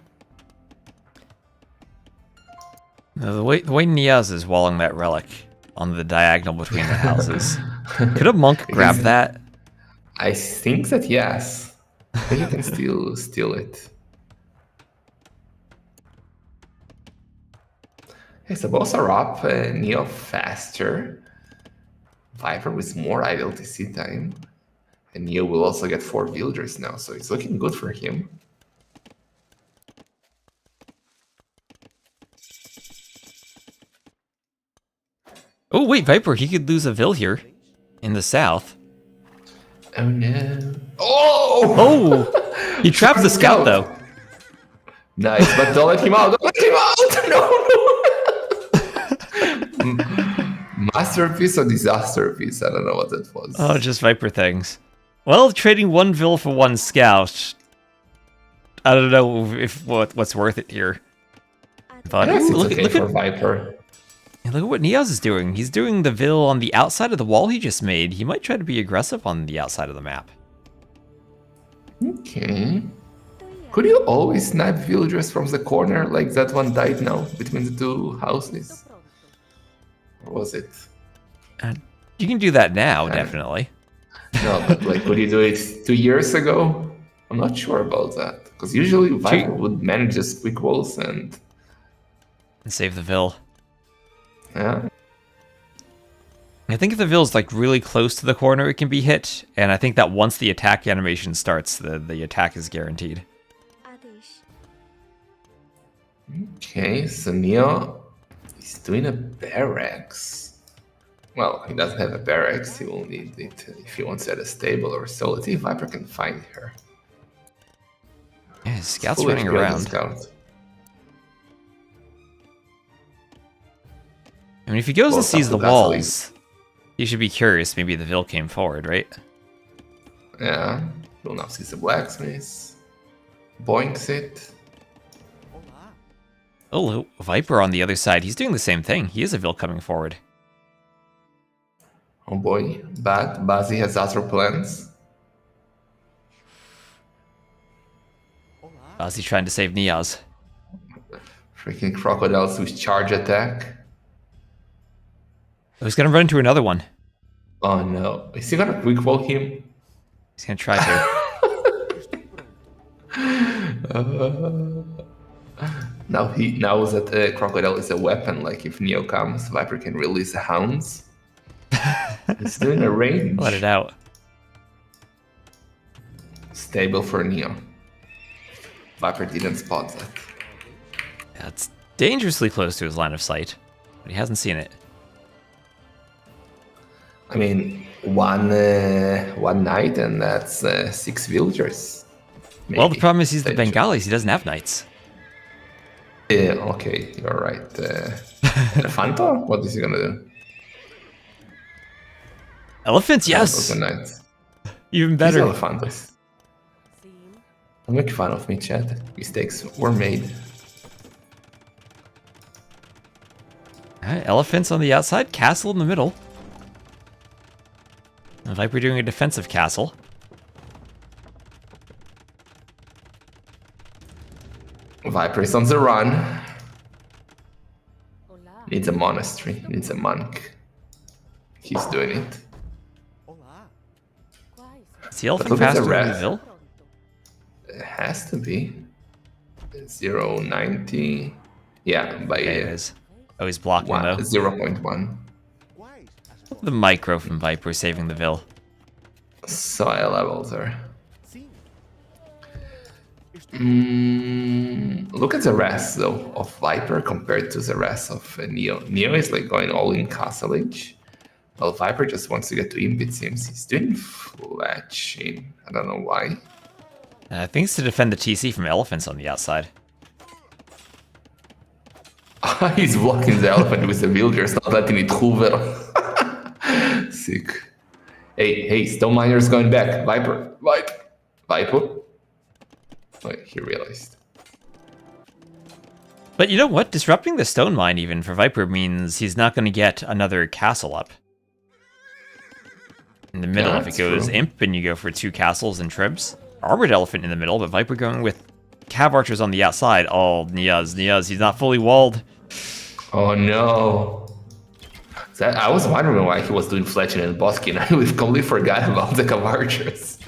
Now, the way Neas is walling that relic on the diagonal between the houses, could a monk grab that? I think that yes, but you can still steal it. Okay, so both are up. Neo faster. Viper with more idle TC time. And Neo will also get 4 villagers now, so it's looking good for him. Oh wait, Viper, he could lose a vill here in the south. Oh no. Oh! Oh! He trapped the scout though. Nice, but don't let him out! Don't let him out! No! Masterpiece or disaster piece? I don't know what that was. Oh, just Viper things. Well, trading 1 vill for 1 scout. I don't know if what's worth it here. But I guess it's look, okay look for at Viper. look at what Neas is doing. He's doing the vill on the outside of the wall he just made. He might try to be aggressive on the outside of the map. Okay. Could you always snipe villagers from the corner like that one died now between the 2 houses? Or was it? You can do that now, definitely. No, but like, could you do it 2 years ago? I'm not sure about that. Because usually Viper would manage just quick walls and save the vill. yeah. I think if the vill's like really close to the corner, it can be hit. And I think that once the attack animation starts, the attack is guaranteed. Okay, so Neo is doing a barracks. Well, he doesn't have a barracks. He will need it if he wants to add a stable or so. Let's see if Viper can find her. Yeah, his scout's Full running HP on the around. Scout. I mean, if he goes and Close up sees to the Gasoline. walls, he should be curious. Maybe the vill came forward, right? Yeah, we'll now see the blacksmith. Boinks it. Oh, Viper on the other side. He's doing the same thing. He is a vill coming forward. Oh boy, bad. Bazi has other plans. Ozzy trying to save Neas. Freaking crocodiles with charge attack. Oh, he's gonna run into another one. Oh no. Is he gonna quick wall him? He's gonna try to. Now that crocodile is a weapon, like if Neo comes, Viper can release the hounds. He's doing a range. Let it out. Stable for Neo. Viper didn't spot that. Yeah, it's dangerously close to his line of sight, but he hasn't seen it. I mean, one knight and that's 6 villagers. Maybe. Well, the problem is he's the Bengalis. He doesn't have knights. Yeah, okay, you're right. Elefanto? What is he gonna do? Elephants, yes. Knights. Even He's better. Elephantos. Don't make fun of me, Chad. Mistakes were made. Alright, elephants on the outside, castle in the middle. And Viper doing a defensive castle. Viper is on the run. Needs a monastery, needs a monk. He's doing it. Is the elephant look at the faster than the rest. vill? It has to be. 0.90. Yeah, by Okay, it is. Oh, he's blocking though. 0.1. The micro from Viper saving the vill. So I levels her. Look at the rest though of Viper compared to the rest of Neo. Neo is like going all in castle age. Well, Viper just wants to get to imp, it seems. He's doing fletching. I don't know why. I think it's to defend the TC from elephants on the outside. He's blocking the elephant with the villagers, not letting it hoover. Sick. Hey, Stone Miner's going back. Viper. Viper. Wait, he realized. But you know what? Disrupting the stone mine even for Viper means he's not going to get another castle up. In the middle, if it goes true. Imp and you go for 2 castles and Tribs. Armored Elephant in the middle, but Viper going with Cav Archers on the outside. Oh, Neas, he's not fully walled. Oh no. I was wondering why he was doing Fletching and Boskin. I completely forgot about the Cav Archers.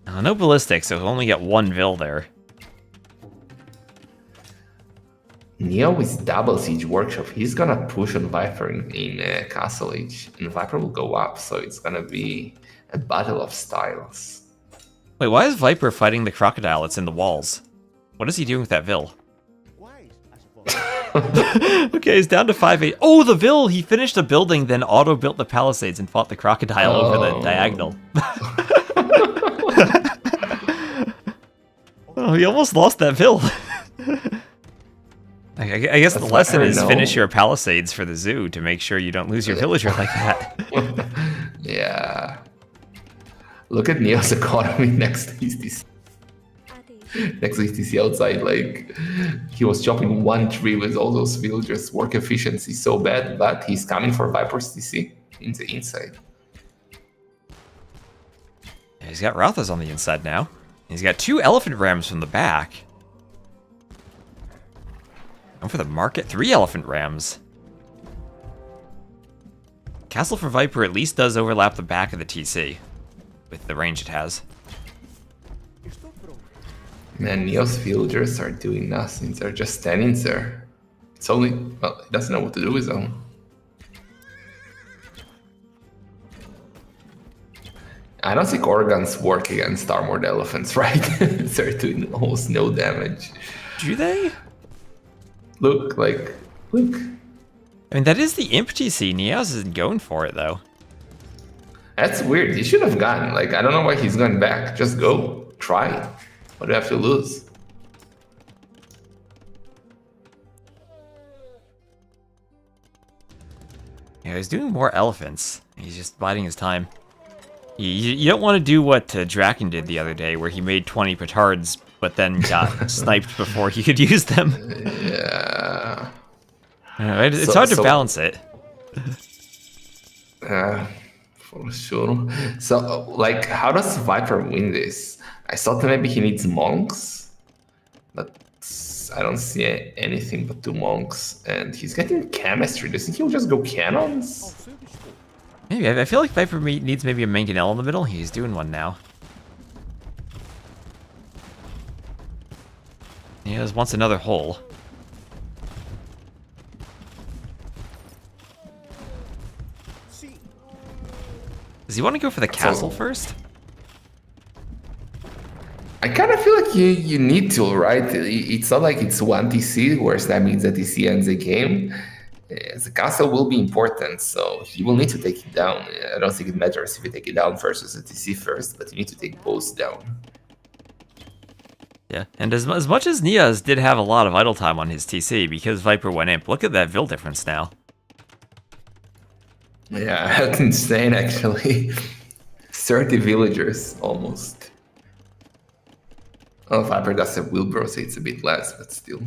No ballistics, so he'll only get 1 Vil there. Neo with double Siege Workshop, he's gonna push on Viper in Castle Age, and Viper will go up, so it's gonna be a battle of styles. Wait, why is Viper fighting the crocodile that's in the walls? What is he doing with that Vil? Okay, he's down to 5-8. Oh, the Vil! He finished a building, then auto-built the palisades and fought the crocodile over the diagonal. Oh, he almost lost that Vil. I guess the lesson is finish your palisades for the zoo to make sure you don't lose your villager like that. Yeah. Look at Neo's economy next to his TC. Next to his TC outside, like, he was chopping 1 tree with all those villagers. Work efficiency so bad, but he's coming for Viper's TC in the inside. Yeah, he's got Rathas on the inside now. He's got 2 elephant rams from the back. And for the market, 3 elephant rams. Castle for Viper at least does overlap the back of the TC with the range it has. Man, Neo's villagers are doing nothing. They're just standing there. It's only, well, he doesn't know what to do with them. I don't think organs work against armored elephants, right? They're doing almost no damage. Do they? Look. I mean, that is the Imp TC. Neas isn't going for it, though. That's weird. He should have gone. Like, I don't know why he's going back. Just go. Try. What do you have to lose? Yeah, he's doing more elephants. He's just biding his time. You don't want to do what Draken did the other day, where he made 20 petards, but then got sniped before he could use them. Yeah. It's hard to balance it. For sure. So, like, how does Viper win this? I thought that maybe he needs monks, but I don't see anything but 2 monks, and he's getting chemistry. Does he just go cannons? Maybe. I feel like Viper needs maybe a mangonel in the middle. He's doing one now. He just wants another hole. Does he want to go for the castle first? I kind of feel like you need to, right? It's not like it's 1 TC, whereas that means that TC ends the game. The castle will be important, so you will need to take it down. I don't think it matters if you take it down versus the TC first, but you need to take both down. Yeah, and as much as Neas did have a lot of idle time on his TC because Viper went imp, look at that Vil difference now. Yeah, that's insane actually. 30 villagers almost. Oh, Viper does have Wilbur, so it's a bit less, but still.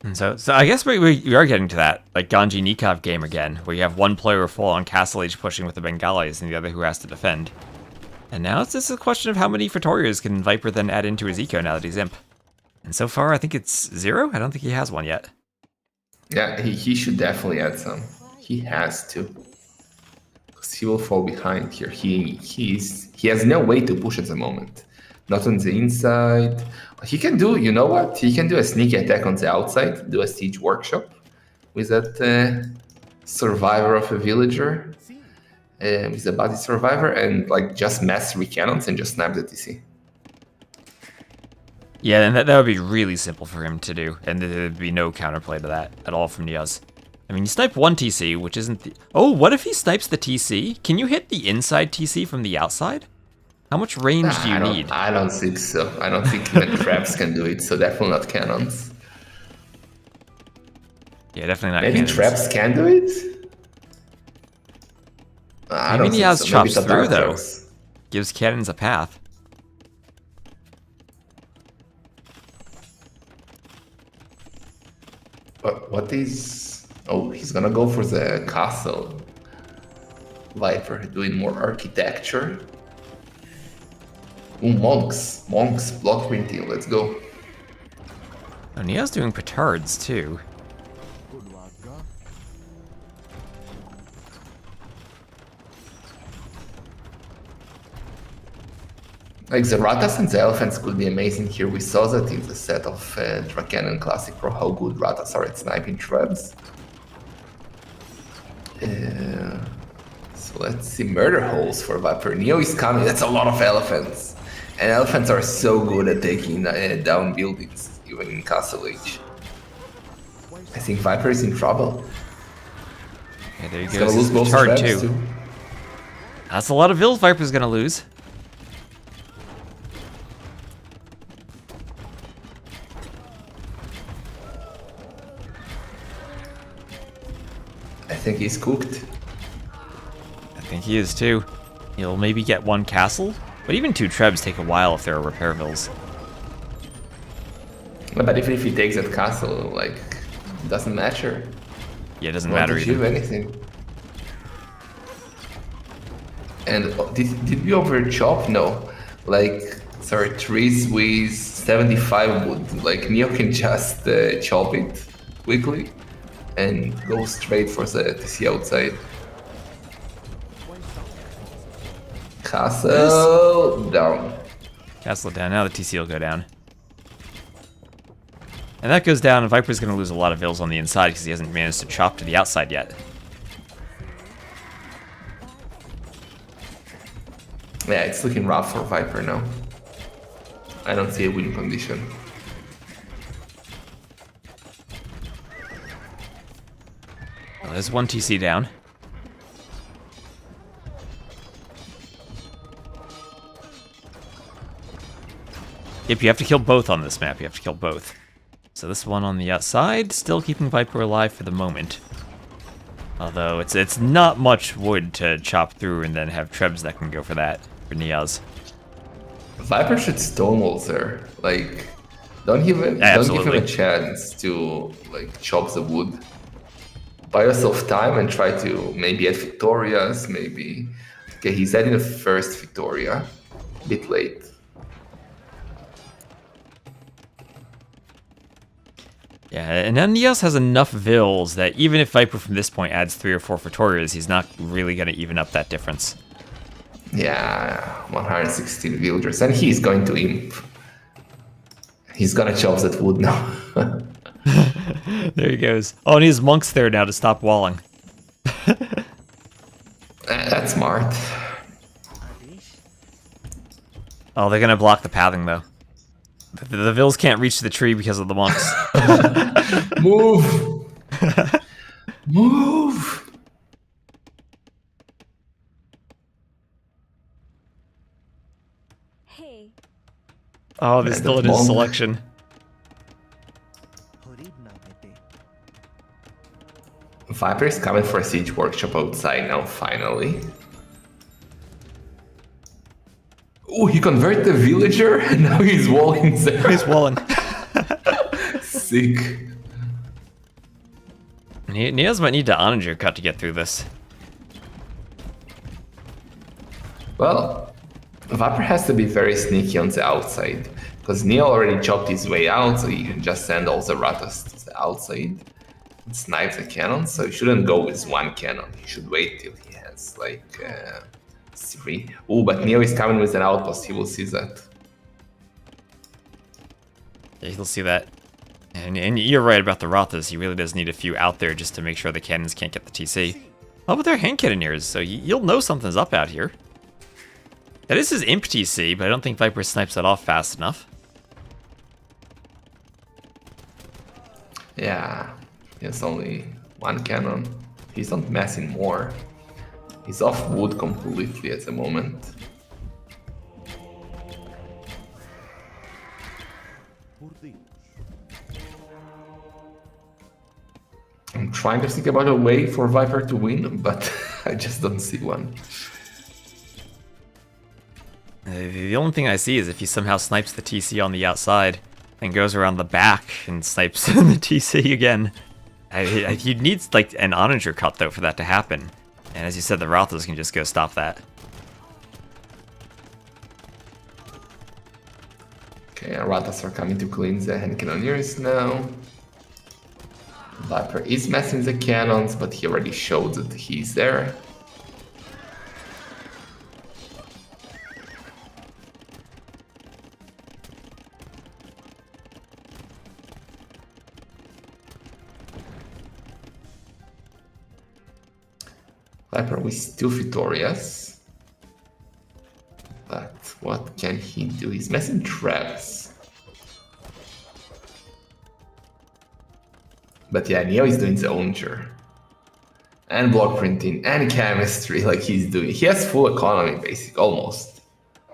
And so I guess we are getting to that, like Ganji Nikov game again, where you have one player full on Castle Age pushing with the Bengalis and the other who has to defend. And now it's just a question of how many Praetorias can Viper then add into his eco now that he's imp. And so far, I think it's 0? I don't think he has one yet. Yeah, he should definitely add some. He has to. Because he will fall behind here. He has no way to push at the moment. Not on the inside. He can do, you know what? He can do a sneaky attack on the outside, do a siege workshop with that survivor of a villager, with a body survivor, and like just mass 3 cannons and just snap the TC. Yeah, and that would be really simple for him to do, and there'd be no counterplay to that at all from NeoZz. I mean, you snipe 1 TC, which isn't the... Oh, what if he snipes the TC? Can you hit the inside TC from the outside? How much range do you need? I don't think so. I don't think even traps can do it, so definitely not cannons. Yeah, definitely not Maybe cannons. traps can do it? I Maybe don't Neas think so. chops Maybe through, though. traps. Gives cannons a path. What is... Oh, he's gonna go for the castle. Viper doing more architecture. Ooh, monks. Monks, block printing, let's go. Oh, Nea's doing petards too. Like the Ratas and the Elephants could be amazing here. We saw that in the set of Draken Classic Pro, how good Ratas are at sniping trebs. So let's see, murder holes for Viper. Neo is coming, that's a lot of elephants. And elephants are so good at taking down buildings, even in Castle Age. I think Viper is in trouble. Yeah, there he He's goes. gonna lose both Petard trebs too. too. That's a lot of vills Viper's gonna lose. I think he's cooked. I think he is too. He'll maybe get one castle, but even 2 trebs take a while if there are repair vills. But even if he takes that castle, like, it doesn't matter. Yeah, it doesn't Won't matter achieve either. anything. And did we over chop? No. Like, sorry, trees with 75 wood. Like, Neo can just chop it quickly and go straight for the TC outside. Castle down. Castle down. Now the TC will go down. And that goes down, and Viper's going to lose a lot of vills on the inside because he hasn't managed to chop to the outside yet. Yeah, it's looking rough for Viper now. I don't see a win condition. Well, there's one TC down. Yep, you have to kill both on this map. You have to kill both. So this one on the outside, still keeping Viper alive for the moment. Although it's not much wood to chop through and then have trebs that can go for that, for NeoZz. Viper should stonewall there. Like, don't give him a chance to like chop the wood. Buy yourself time and try to maybe add Victorias, maybe. Okay, he's adding the first Victoria. A bit late. Yeah, and then NeoZz has enough vills that even if Viper from this point adds 3 or 4 Victorias, he's not really going to even up that difference. Yeah, 116 villagers, and he's going to imp. He's gonna chop that wood now. There he goes. Oh, and he has monks there now to stop walling. That's smart. Oh, they're going to block the pathing, though. The vills can't reach the tree because of the monks. Move! Move! Hey. Oh, there's still in his selection. Viper is coming for a siege workshop outside now, finally. Oh, he converted the villager and now he's walling there. He's walling. Sick. NeoZz might need to Onager cut to get through this. Well, Viper has to be very sneaky on the outside, because Neo already chopped his way out, so he can just send all the Ratas to the outside and snipe the cannon. So he shouldn't go with one cannon. He should wait till he has like 3. Oh, but Neo is coming with an outpost. He will see that. Yeah, he'll see that. And you're right about the Rathas. He really does need a few out there just to make sure the cannons can't get the TC. Oh, but they're hand cannoneers, so you'll know something's up out here. That is his imp TC, but I don't think Viper snipes that off fast enough. Yeah, he has only one cannon. He's not massing more. He's off wood completely at the moment. I'm trying to think about a way for Viper to win, but I just don't see one. The only thing I see is if he somehow snipes the TC on the outside and goes around the back and snipes the TC again. He needs like an onager cut though for that to happen. And as you said, the Rothos can just go stop that. Okay, Ratas are coming to cleanse the hand cannoneers now. Viper is messing the cannons, but he already showed that he's there. Viper was still victorious. But what can he do? He's messing traps. But yeah, Neo is doing the onager. And block printing and chemistry like he's doing. He has full economy, basically, almost.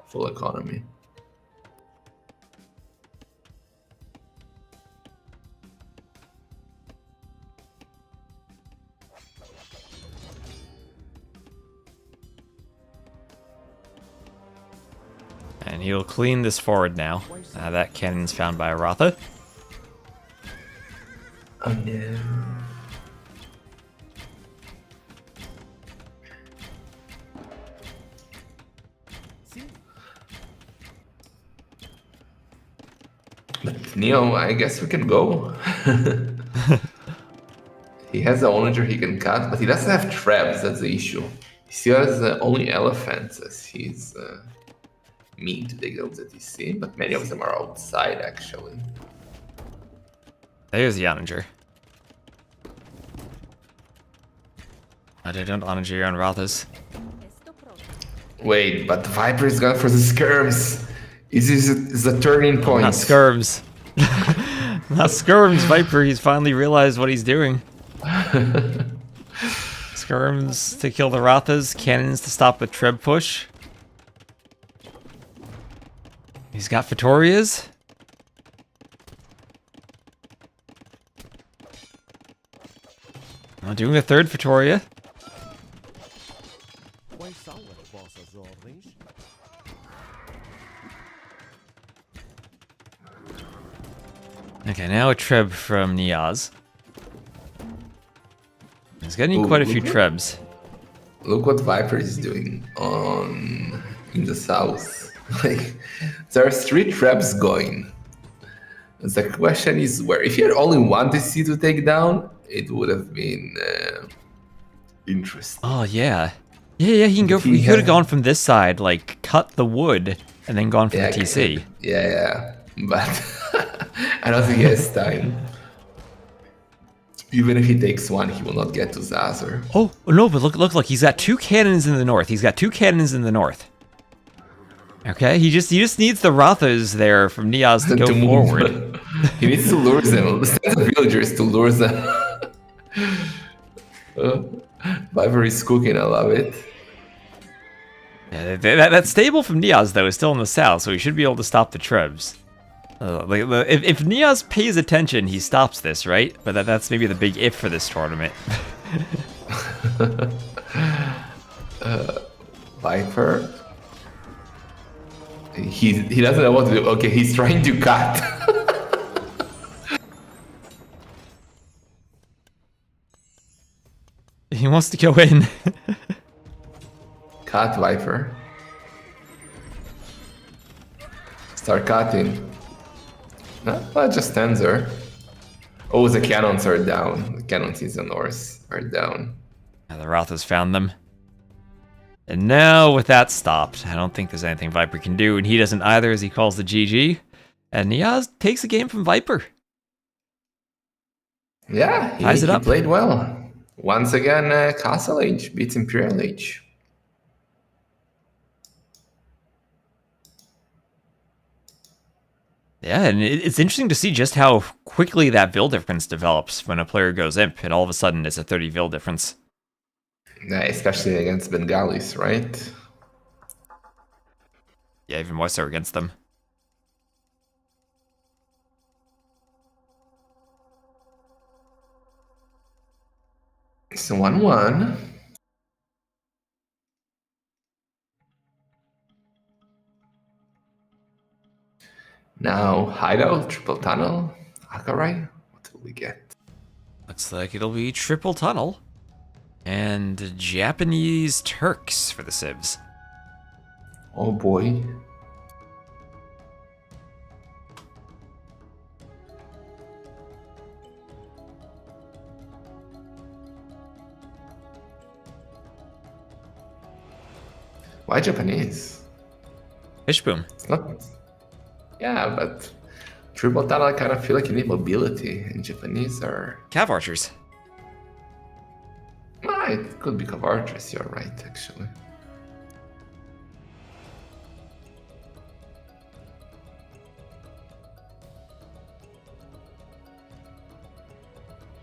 Full economy. And he'll clean this forward now. That cannon's found by Aratha. Oh no. But Neo, I guess we can go. He has the onager he can cut, but he doesn't have traps, that's the issue. He still has only elephants as his mean to the guilds that he's seen, but many of them are outside actually. There's the onager. I don't onager your own Rothos. Wait, but Viper is gone for the skirms. Is a turning point. Not skirms. Not skirms, Viper. He's finally realized what he's doing. Skirms to kill the Rothas, cannons to stop the Treb push. He's got Vittorias. I'm doing the third Vittoria. Okay, now a Treb from NeoZz. He's getting quite a few Trebs. Look what Viper is doing in the south. Like, there are 3 traps going. The question is where. If he had only one DC to take down, it would have been interesting. Oh yeah, yeah. He can go. He could have gone from this side, like cut the wood, and then gone for the TC. Yeah. But I don't think he has time. Even if he takes one, he will not get to Zazer. Oh no! But look! He's got 2 cannons in the north. Okay, he just needs the Rothas there from NeoZz to go forward. He needs to lure them. Send the villagers to lure them. Viper is cooking. I love it. Yeah, that stable from NeoZz though is still in the south, so he should be able to stop the Trebs. If NeoZz pays attention, he stops this, right? But that's maybe the big if for this tournament. Viper. He doesn't know what to do. Okay, he's trying to cut. He wants to go in. Cut, Viper. Start cutting. No, it just stands there. Oh, the cannons are down. The cannons in the north are down. The Rothas found them. And now, with that stopped, I don't think there's anything Viper can do, and he doesn't either as he calls the GG. And NeoZz takes the game from Viper. Yeah, he played well. Once again, Castle Age beats Imperial Age. Yeah, and it's interesting to see just how quickly that Vil difference develops when a player goes Imp, and all of a sudden it's a 30 Vil difference. Yeah, especially against Bengalis, right? Yeah, even more so against them. It's 1-1. Now, Hideout, Triple Tunnel, Akarai. What will we get? Looks like it'll be triple tunnel. And Japanese Turks for the civs. Oh boy. Why Japanese? Fishboom. It's not. Yeah, but triple tunnel, I kind of feel like you need mobility, and Japanese are. Cav archers. Ah, it could be Cartographers, you're right, actually.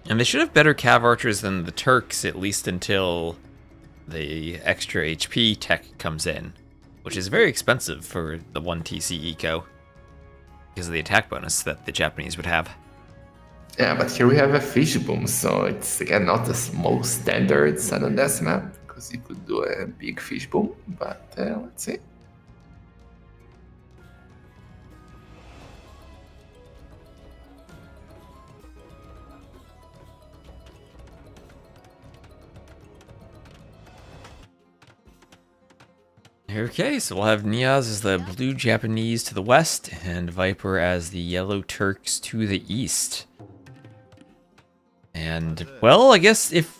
And they should have better cav archers than the Turks, at least until the extra HP tech comes in, which is very expensive for the 1 TC eco because of the attack bonus that the Japanese would have. Yeah, but here we have a fish boom, so it's again not the most standard Sun and Death map, because you could do a big fish boom, but let's see. Okay, so we'll have Neas as the blue Japanese to the west, and Viper as the yellow Turks to the east. And, well, I guess if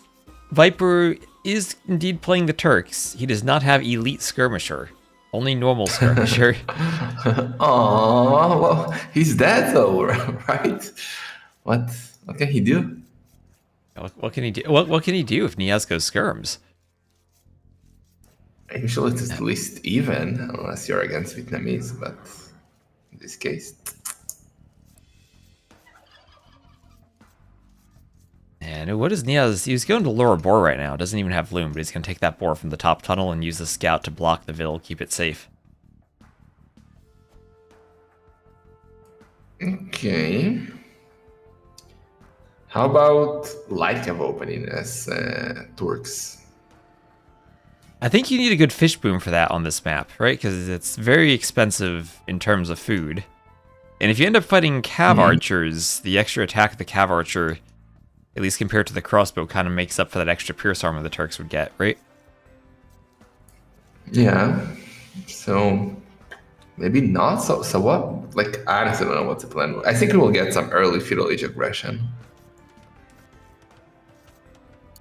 Viper is indeed playing the Turks, he does not have elite skirmisher, only normal skirmisher. Oh, well, he's dead though, right? What can he do? What can he do? What can he do if Neas goes skirms? Usually it's at least even, unless you're against Vietnamese, but in this case. And what is Neas? He's going to lower boar right now. Doesn't even have loom, but he's going to take that boar from the top tunnel and use the scout to block the Vil, keep it safe. Okay. How about light cav opening as Turks? I think you need a good fish boom for that on this map, right? Because it's very expensive in terms of food. And if you end up fighting cav archers, the extra attack of the cav archer, at least compared to the crossbow, kind of makes up for that extra pierce armor the Turks would get, right? Yeah. So maybe not. So what? Like, I honestly don't know what to plan. I think we will get some early feudal age aggression.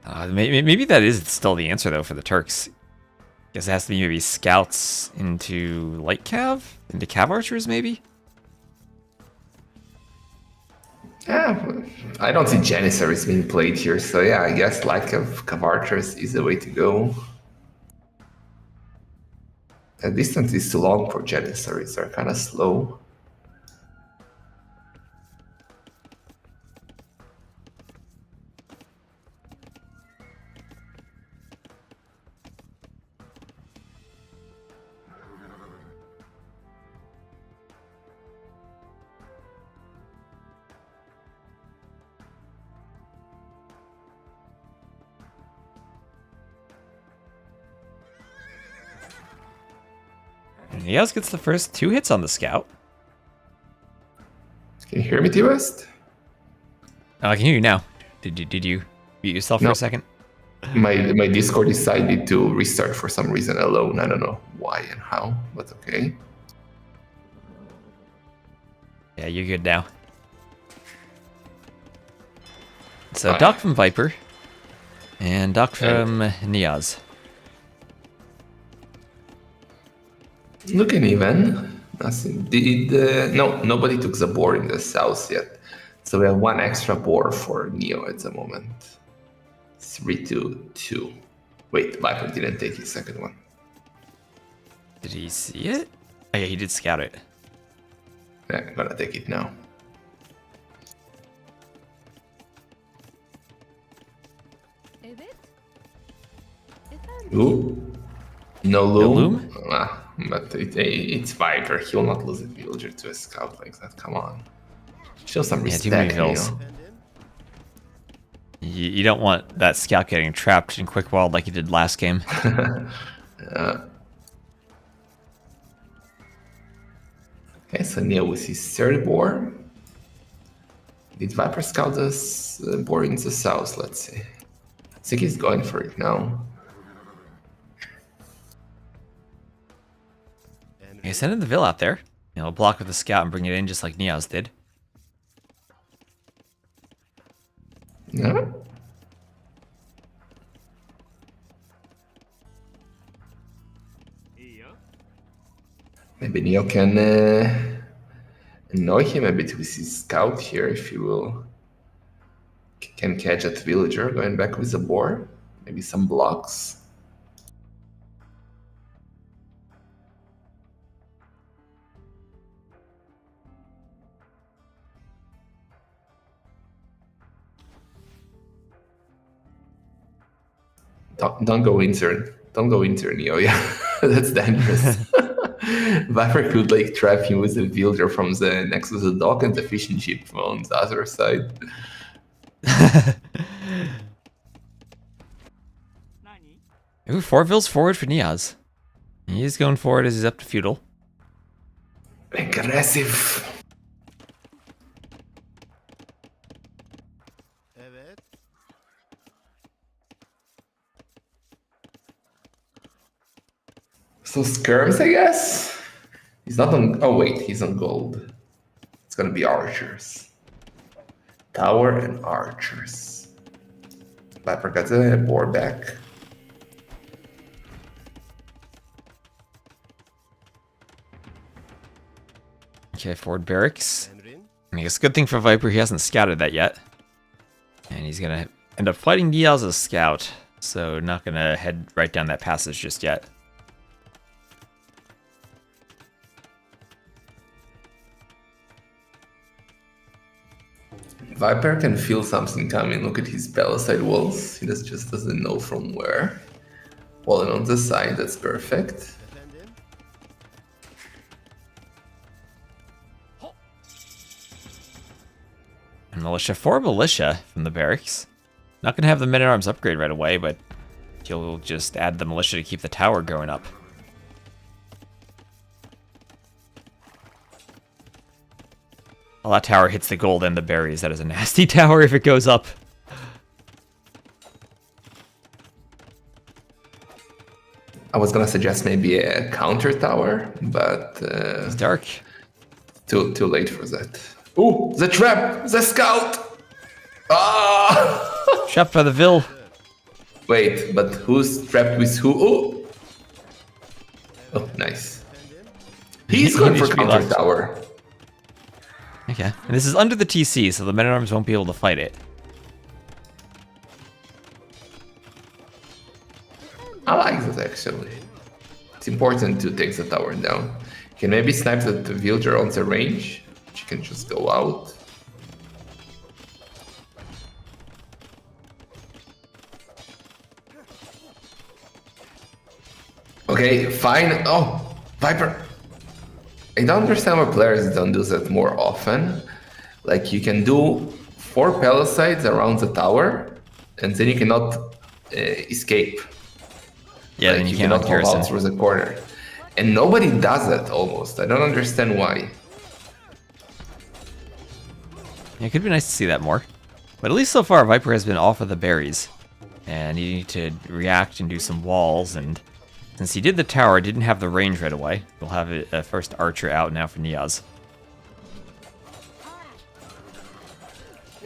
Maybe that is still the answer, though, for the Turks. Guess it has to be maybe scouts into light cav? Into cav archers, maybe? Yeah, I don't see Janissaries being played here, so yeah, I guess light cav archers is the way to go. The distance is too long for Janissaries, they're kind of slow. Neas gets the first 2 hits on the scout. Can you hear me, T-West? I can hear you now. Did you mute yourself for a second? My Discord decided to restart for some reason alone. I don't know why and how, but okay. Yeah, you're good now. So Doc from Viper and Doc from Neas. Looking even. Nothing did. No, nobody took the boar in the south yet. So we have 1 extra boar for Neo at the moment. 3-2-2. Wait, Viper didn't take his second one. Did he see it? Oh yeah, he did scout it. Yeah, I'm gonna take it now. Ooh. No loom? No loom? But it's Viper. He will not lose a villager to a scout like that. Come on. Show some respect, too many vills. Neo. You don't want that scout getting trapped in quick wild like he did last game. Okay, so Neo with his third boar. Did Viper scout this board into the south? Let's see. I think he's going for it now. Okay, send in the Vil out there. You know, block with the scout and bring it in just like NeoZz did. Yeah. Maybe Neo can annoy him a bit with his scout here, if you will. Can catch that villager going back with the boar. Maybe some blocks. Don't go into Neo, yeah. That's dangerous. Viper could like trap him with a villager from the next to the dock and the fishing ship on the other side. Ooh, 4 Vils forward for NeoZz. He's going forward as he's up to feudal. Aggressive. Evet. So skirms, I guess? He's not on... Oh wait, he's on gold. It's gonna be archers. Tower and archers. Viper got the board back. Okay, forward barracks. Emrin. I guess good thing for Viper, he hasn't scouted that yet. And he's gonna end up fighting NeoZz as a scout. So not gonna head right down that passage just yet. Viper can feel something coming. Look at his palisade walls. He just doesn't know from where. Walling on the side, that's perfect. Efendim. And militia for militia from the barracks. Not gonna have the men-at-arms upgrade right away, but he'll just add the militia to keep the tower going up. Well, that tower hits the gold and the berries. That is a nasty tower if it goes up. I was gonna suggest maybe a counter tower, but It's dark. too late for that. Ooh, the trap! The scout! Ah! Trapped by the Vil. Wait, but who's trapped with who? Ooh! Oh, nice. He's He going needs for to be counter left. tower. Okay. And this is under the TC, so the men-at-arms won't be able to fight it. I like that actually. It's important to take the tower down. You can maybe snipe the villager on the range. She can just go out. Okay, fine. Oh, Viper. I don't understand why players don't do that more often. Like you can do 4 palisades around the tower, and then you cannot escape. Yeah, Like then you can't cannot on hop out Garrison. through the corner. And nobody does that almost. I don't understand why. Yeah, it could be nice to see that more. But at least so far, Viper has been off of the berries. And you need to react and do some walls, and since he did the tower, didn't have the range right away. We'll have a first archer out now for NeoZz.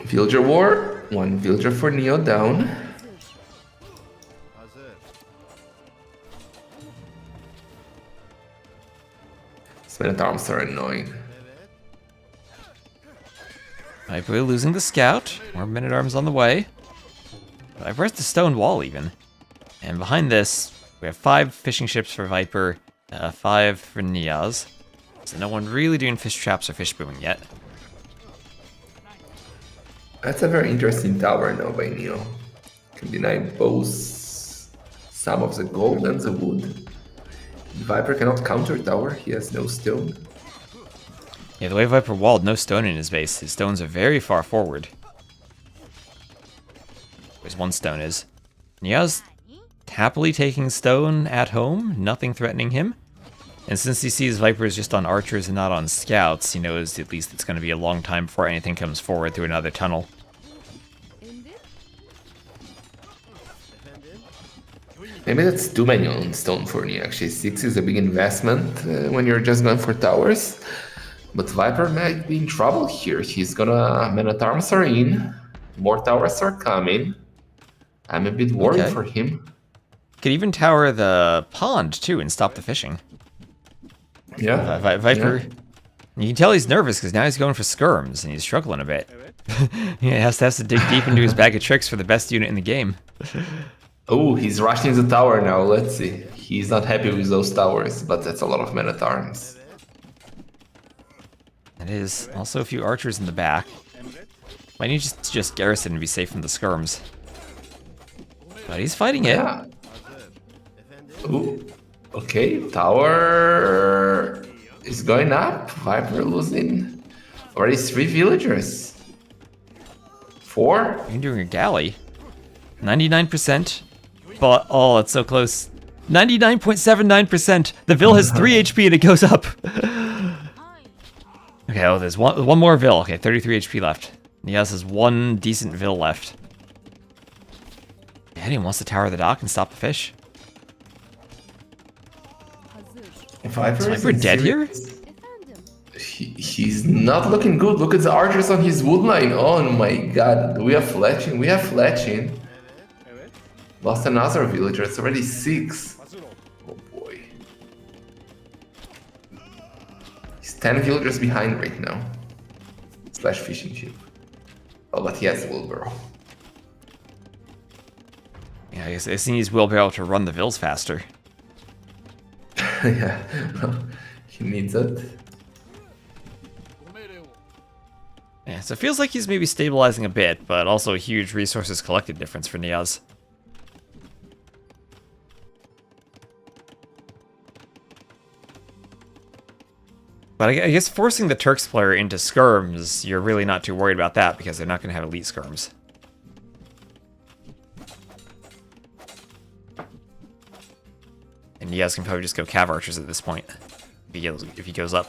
Villager war. 1 villager for Neo down. Hazır. Men-at-arms are annoying. Evet. Viper losing the scout. More men-at-arms on the way. Viper has the stone wall even. And behind this, we have 5 fishing ships for Viper, 5 for NeoZz. So no one really doing fish traps or fish booming yet. That's a very interesting tower now by Neo. Can deny both some of the gold and the wood. Viper cannot counter tower, he has no stone. Yeah, the way Viper walled, no stone in his base. His stones are very far forward. Where's 1 stone is. NeoZz happily taking stone at home, nothing threatening him. And since he sees Vipers just on archers and not on scouts, he knows at least it's going to be a long time before anything comes forward through another tunnel. Maybe that's too many on stone for me, actually. 6 is a big investment when you're just going for towers. But Viper might be in trouble here. He's gonna... Men at Arms are in. More towers are coming. I'm a bit worried Okay. for him. Could even tower the pond, too, and stop the fishing. Yeah. Viper... You can tell he's nervous, because now he's going for skirms, and he's struggling a bit. He has to dig deep into his bag of tricks for the best unit in the game. Oh, he's rushing the tower now. Let's see. He's not happy with those towers, but that's a lot of men at arms. It is. Also a few archers in the back. Why don't you just garrison and be safe from the skirms? But he's fighting it. Yeah. Ooh. Okay, tower is going up. Viper losing already 3 villagers. 4. You're doing a galley. 99%. But, oh, it's so close. 99.79%. The Vil has 3 HP and it goes up. Okay, oh, there's one more Vil. Okay, 33 HP left. Neas has 1 decent Vil left. Yeah, he wants to tower the dock and stop the fish. Is Viper dead here? He's not looking good. Look at the archers on his wood line. Oh my god. We are fletching. We are fletching. Lost another villager. It's already 6. Oh boy. He's 10 villagers behind right now. Slash fishing ship. Oh, but he has wheelbarrow. Yeah, I guess he needs wheelbarrow to run the Vils faster. Yeah, well, he needs it. Yeah, so it feels like he's maybe stabilizing a bit, but also a huge resources collected difference for Neas. But I guess forcing the Turks player into skirms, you're really not too worried about that because they're not going to have elite skirms. And Neas can probably just go cav archers at this point if he goes up.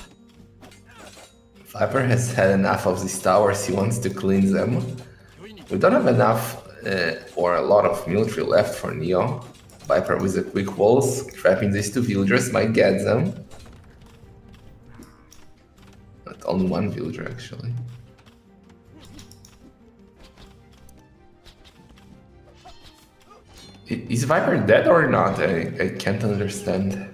Viper has had enough of these towers. He wants to clean them. We don't have enough or a lot of military left for Neo. Viper with the quick walls, trapping these 2 villagers might get them. But only 1 villager actually. Is Viper dead or not? I can't understand.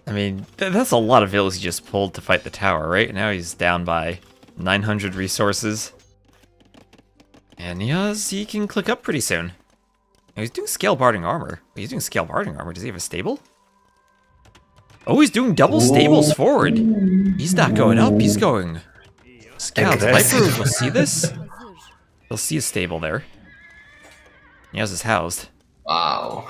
I mean, that's a lot of vills he just pulled to fight the tower, right? Now he's down by 900 resources. And Neas, he can click up pretty soon. He's doing scale barding armor. He's doing scale barding armor. Does he have a stable? Oh, he's doing double stables forward. He's not going up, he's going... Scouts. Viper will see this? He'll see a stable there. Neas is housed. Wow.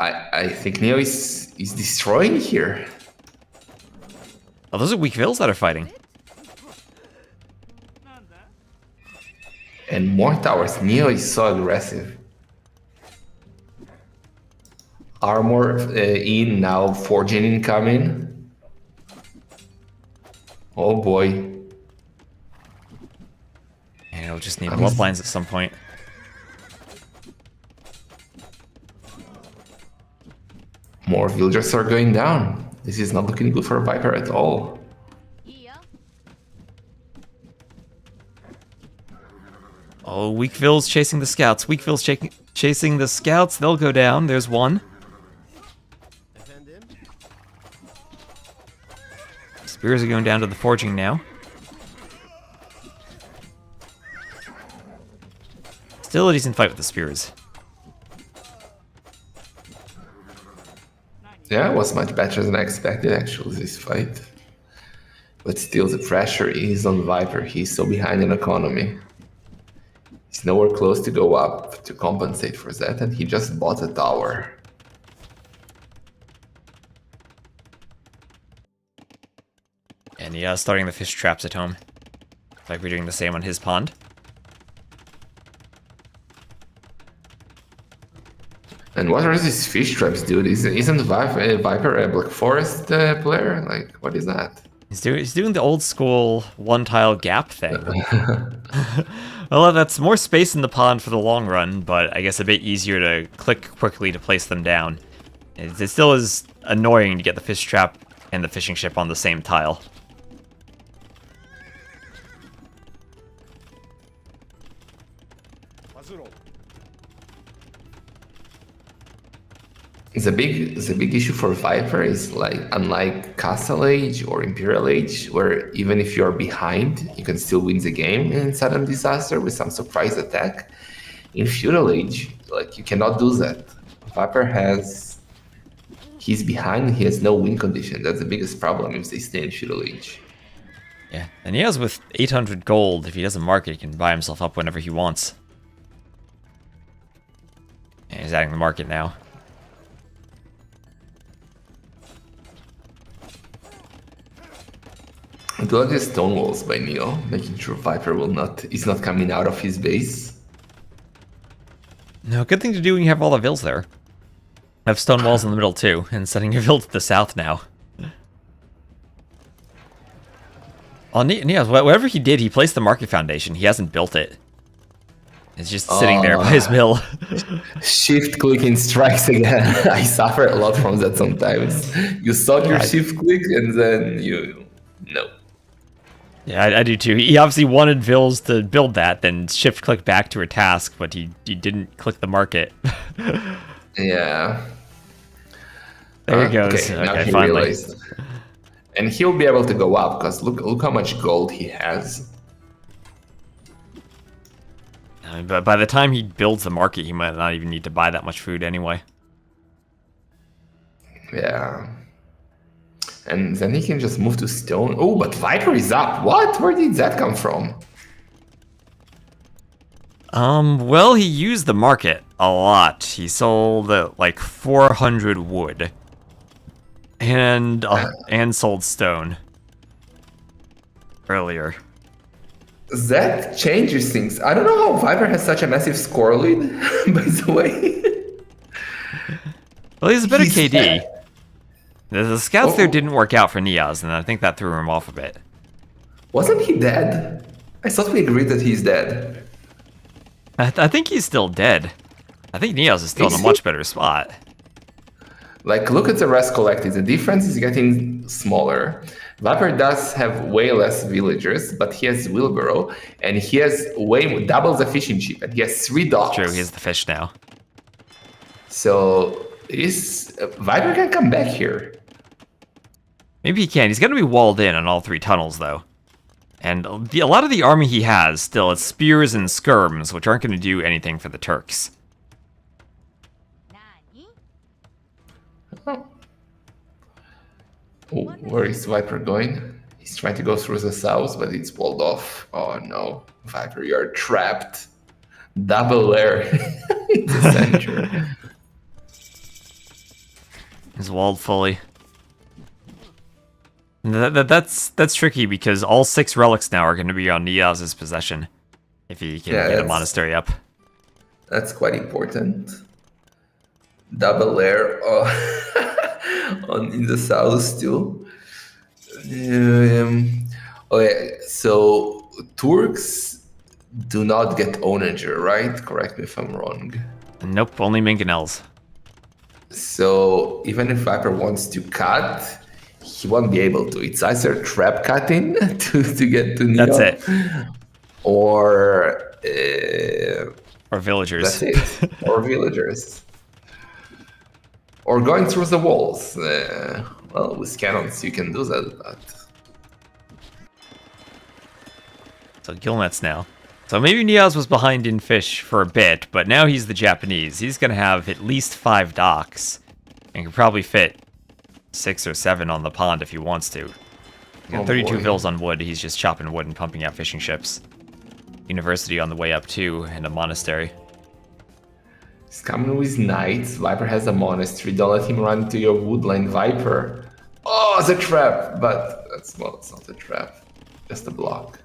I think Neo is destroying here. Oh, those are weak vills that are fighting. And more towers. Neo is so aggressive. Armor in now, forging incoming. Oh boy. And he'll just need bloodlines at some point. More villagers are going down. This is not looking good for Viper at all. Oh, weak vills chasing the scouts. Weak vills chasing the scouts. They'll go down. There's one. Spears are going down to the forging now. Still a decent fight with the spears. Yeah, it was much better than I expected actually, this fight. But still the pressure is on Viper. He's so behind in economy. He's nowhere close to go up to compensate for that, and he just bought a tower. And yeah, starting the fish traps at home. Like we're doing the same on his pond. And what are these fish traps, dude? Isn't Viper a Black Forest player? Like, what is that? He's doing the old school one tile gap thing. Well, that's more space in the pond for the long run, but I guess a bit easier to click quickly to place them down. It still is annoying to get the fish trap and the fishing ship on the same tile. The big issue for Viper is like unlike Castle Age or Imperial Age, where even if you're behind, you can still win the game in sudden disaster with some surprise attack. In Feudal Age, like you cannot do that. Viper he's behind, he has no win condition. That's the biggest problem if they stay in Feudal Age. Yeah, and he has with 800 gold, if he doesn't market, he can buy himself up whenever he wants. And he's adding the market now. I do like the stone walls by Neo, making sure Viper is not coming out of his base. No, good thing to do when you have all the vills there. Have stone walls in the middle too, and setting your vill to the south now. Oh, Neas, whatever he did, he placed the market foundation. He hasn't built it. It's just sitting there by his mill. Shift clicking strikes again. I suffer a lot from that sometimes. You start your shift click and then no. Yeah, I do too. He obviously wanted Vills to build that, then shift click back to her task, but he didn't click the market. Yeah. There he goes. Okay, finally. Realized. And he'll be able to go up because look how much gold he has. But by the time he builds the market, he might not even need to buy that much food anyway. Yeah. And then he can just move to stone. Oh, but Viper is up. What? Where did that come from? Well, he used the market a lot. He sold like 400 wood. And sold stone. Earlier. That changes things. I don't know how Viper has such a massive score lead, by the way. Well, he's a better KD. The scouts there didn't work out for Neas, and I think that threw him off a bit. Wasn't he dead? I thought we agreed that he's dead. I think he's still dead. I think Neas is still in a much better spot. Like, look at the rest collected. The difference is getting smaller. Viper does have way less villagers, but he has wheelbarrow, and he has double the fishing ship, and he has 3 docks. True, he has the fish now. So Viper can come back here. Maybe he can. He's going to be walled in on all 3 tunnels, though. And a lot of the army he has still is spears and skirms, which aren't going to do anything for the Turks. Oh, where is Viper going? He's trying to go through the south, but it's walled off. Oh no, Viper, you're trapped. Double lair in the center. He's walled fully. That's tricky because all 6 relics now are going to be on Neas's possession if he can get a monastery up. That's quite important. Double lair in the south too. Okay, so Turks do not get onager, right? Correct me if I'm wrong. Nope, only Minganels. So even if Viper wants to cut, he won't be able to. It's either trap cutting to get to Neo. That's it. Or villagers. That's it. Or villagers. Or going through the walls. Well, with cannons you can do that, but... So Gilnet's now. So maybe Neas was behind in fish for a bit, but now he's the Japanese. He's going to have at least 5 docks. And can probably fit 6 or 7 on the pond if he wants to. He's got 32 vills on wood. He's just chopping wood and pumping out fishing ships. University on the way up too, and a monastery. He's coming with knights. Viper has a monastery. Don't let him run into your woodland, Viper. Oh, the trap! But it's not a trap. Just a block.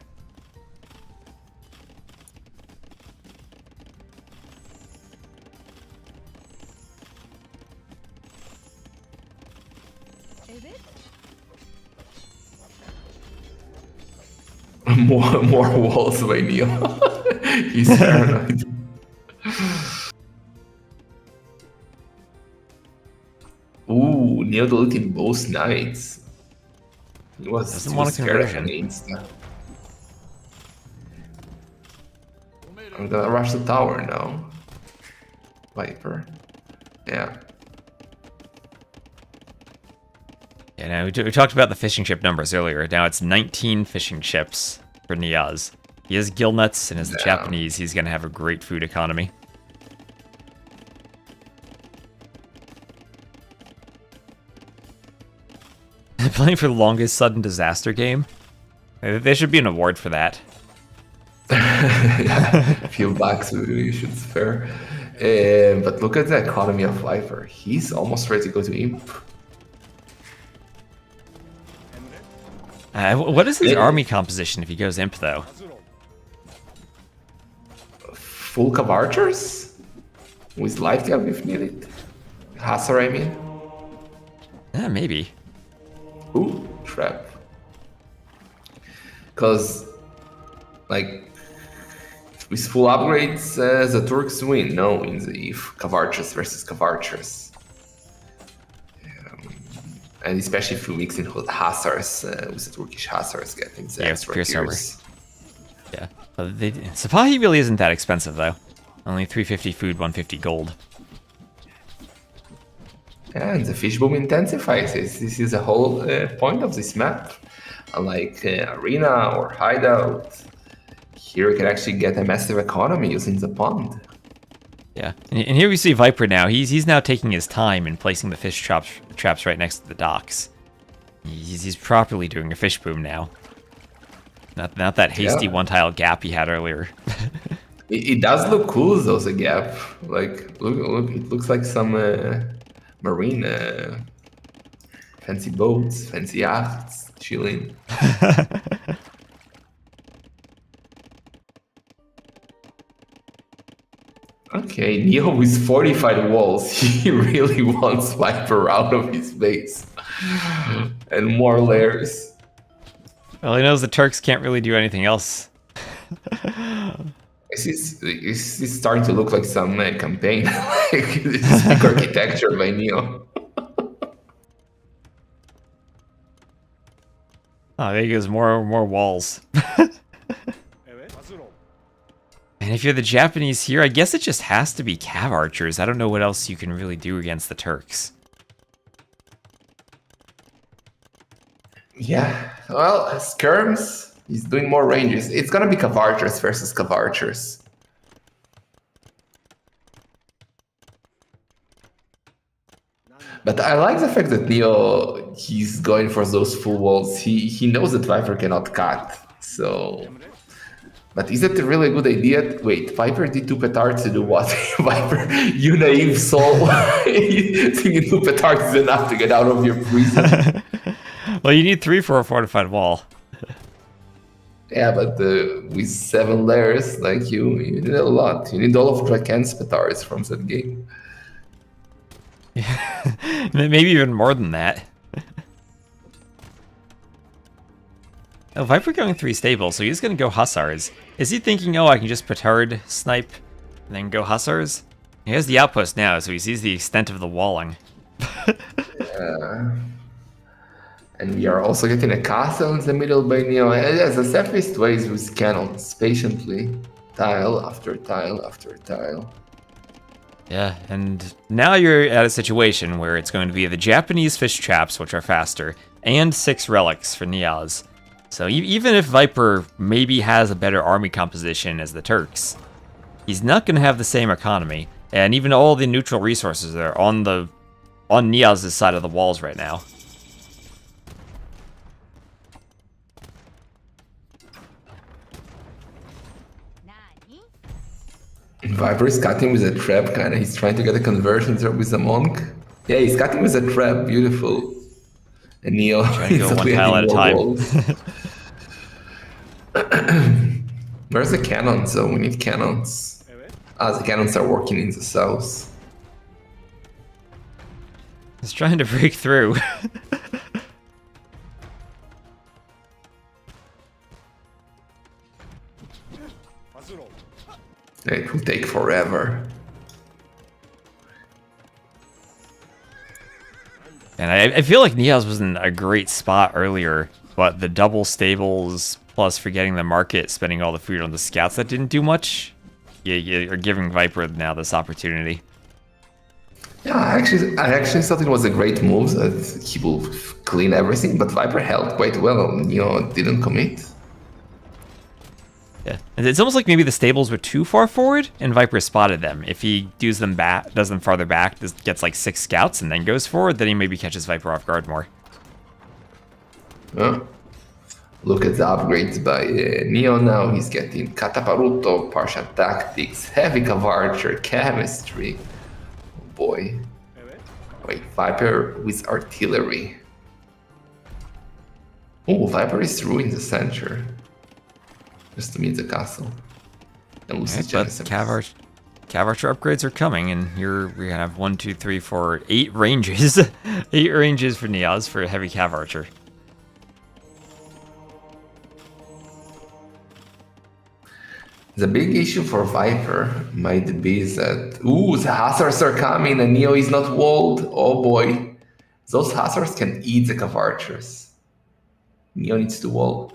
More walls by Neo. He's paranoid. Ooh, Neo deleting both knights. He was Doesn't too want a scared of conversion. an insta. I'm gonna rush the tower now. Viper. Yeah. Yeah, now we talked about the fishing ship numbers earlier. Now it's 19 fishing ships for NeoZz. He has gill nuts, and as the Yeah. Japanese, he's going to have a great food economy. Playing for the longest sudden disaster game? There should be an award for that. Yeah, a few bucks we should spare. But look at the economy of Viper. He's almost ready to go to Imp. What is his Yeah. army composition if he goes imp, though? Full Cav Archers? With light gap if needed. Hussar, I mean. Yeah, maybe. Ooh, trap. Because, like, with full upgrades, the Turks win. No wins if Cav Archers versus Cav Archers. And especially if you mix in with Hussars, with the Turkish Hussars getting the Yeah, extra Pierce armor. pierce. Yeah. Sipahi really isn't that expensive, though. Only 350 food, 150 gold. Yeah, and the fish boom intensifies. This is the whole point of this map. Unlike Arena or Hideout, here you can actually get a massive economy using the pond. Yeah, and here we see Viper now. He's now taking his time in placing the fish traps right next to the docks. He's properly doing a fish boom now. Not that hasty Yeah. one-tile gap he had earlier. It does look cool though, the gap. Like, look, it looks like some marine fancy boats, fancy yachts, chilling. Okay, Neo with fortified walls. He really wants Viper out of his base. And more layers. Well, he knows the Turks can't really do anything else. This is starting to look like some campaign. Like, this is big architecture by Neo. Oh, there goes more walls. And if you're the Japanese here, I guess it just has to be Cav Archers. I don't know what else you can really do against the Turks. Yeah, well, Skirms, he's doing more ranges. It's gonna be Cav Archers versus Cav Archers. But I like the fact that Neo, he's going for those full walls. He knows that Viper cannot cut, so... But is it a really good idea? Wait, Viper did 2 petards to do what? Viper, you naive soul. Thinking 2 petards is enough to get out of your prison. Well, you need 3 for a fortified wall. Yeah, but with 7 layers, like you need a lot. You need all of Draken's petards from that game. Maybe even more than that. Oh, Viper going 3 stable, so he's going to go Hussars. Is he thinking, oh, I can just petard, snipe, and then go Hussars? He has the outpost now, so he sees the extent of the walling. And we are also getting a castle in the middle by Neo. Yes, the safest way is with cannons, patiently, tile after tile after tile. Yeah, and now you're at a situation where it's going to be the Japanese fish traps, which are faster, and 6 relics for NeoZz. So even if Viper maybe has a better army composition as the Turks, he's not going to have the same economy, and even all the neutral resources are on NeoZ's side of the walls right now. Viper is cutting with a trap, kinda. He's trying to get a conversion there with a monk. Yeah, he's cutting with a trap, beautiful. And Neo Trying to go one instantly tile at a adding time. more walls. Where's the cannons though? We need cannons. The cannons are working in the south. He's trying to break through. It will take forever. And I feel like Neas was in a great spot earlier, but the double stables plus forgetting the market, spending all the food on the scouts that didn't do much. You're giving Viper now this opportunity. Yeah, I actually thought it was a great move that he will clean everything, but Viper held quite well. Neo didn't commit. Yeah, and it's almost like maybe the stables were too far forward, and Viper spotted them. If he does them farther back, gets like 6 scouts, and then goes forward, then he maybe catches Viper off guard more. Look at the upgrades by Neo now. He's getting Cataparuto, Partial Tactics, Heavy Cavarcher, Chemistry. Oh boy. Wait, Viper with Artillery. Oh, Viper is through in the center. Just to meet the castle. And lose his But Genesis. Cavarcher upgrades are coming, and we're gonna have 1, 2, 3, 4, 8 ranges. 8 ranges for Neas for heavy Cavarcher. The big issue for Viper might be that, ooh, the Hussars are coming and Neo is not walled. Oh boy. Those Hussars can eat the Cavarchers. Neo needs to wall.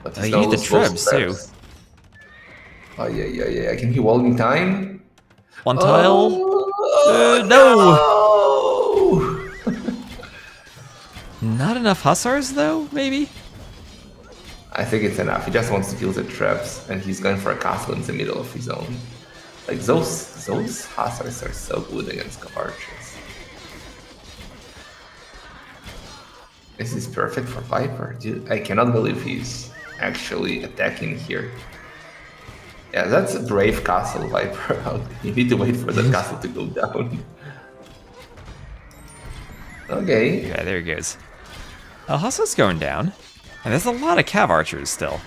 But You need the trebs too. Oh, yeah. Can he wall in time? One tile. No! Not enough Hussars, though, maybe? I think it's enough. He just wants to kill the traps, and he's going for a castle in the middle of his own. Like, those Hussars are so good against Cavarchers. This is perfect for Viper. Dude, I cannot believe he's actually attacking here. Yeah, that's a brave castle, Viper. You need to wait for the castle to go down. Okay. Yeah, there he goes. Hussar's going down. And there's a lot of Cav archers still.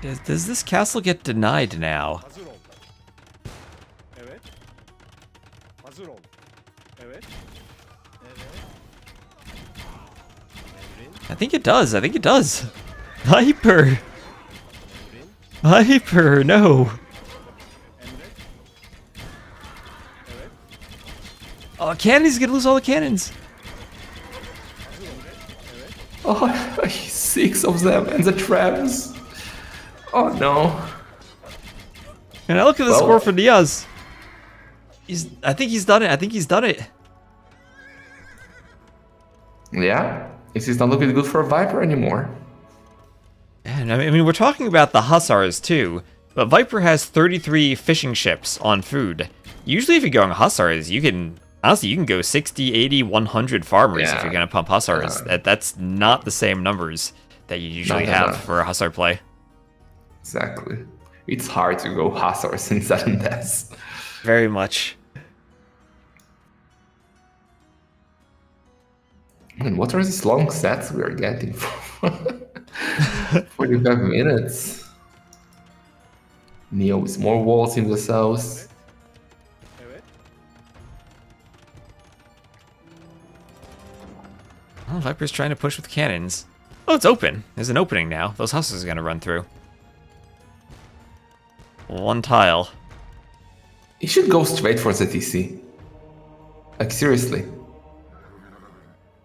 Does this castle get denied now? I think it does. Viper! Viper, no! Oh, cannons! He's gonna lose all the cannons! Oh, 6 of them and the traps. Oh no. And I look at the score for Neas. I think he's done it. Yeah, this is not looking good for Viper anymore. And I mean, we're talking about the Hussars too, but Viper has 33 fishing ships on food. Usually if you're going Hussars, you can go 60, 80, 100 farmers if you're going to pump Hussars. That's not the same numbers that you usually have for a Hussar play. Exactly. It's hard to go Hussars in sudden death. Very much. And what are these long sets we are getting for 45 minutes? Neo with more walls in the south. Oh, Viper's trying to push with cannons. Oh, it's open. There's an opening now. Those Hussars are going to run through. One tile. He should go straight for the TC. Like, seriously.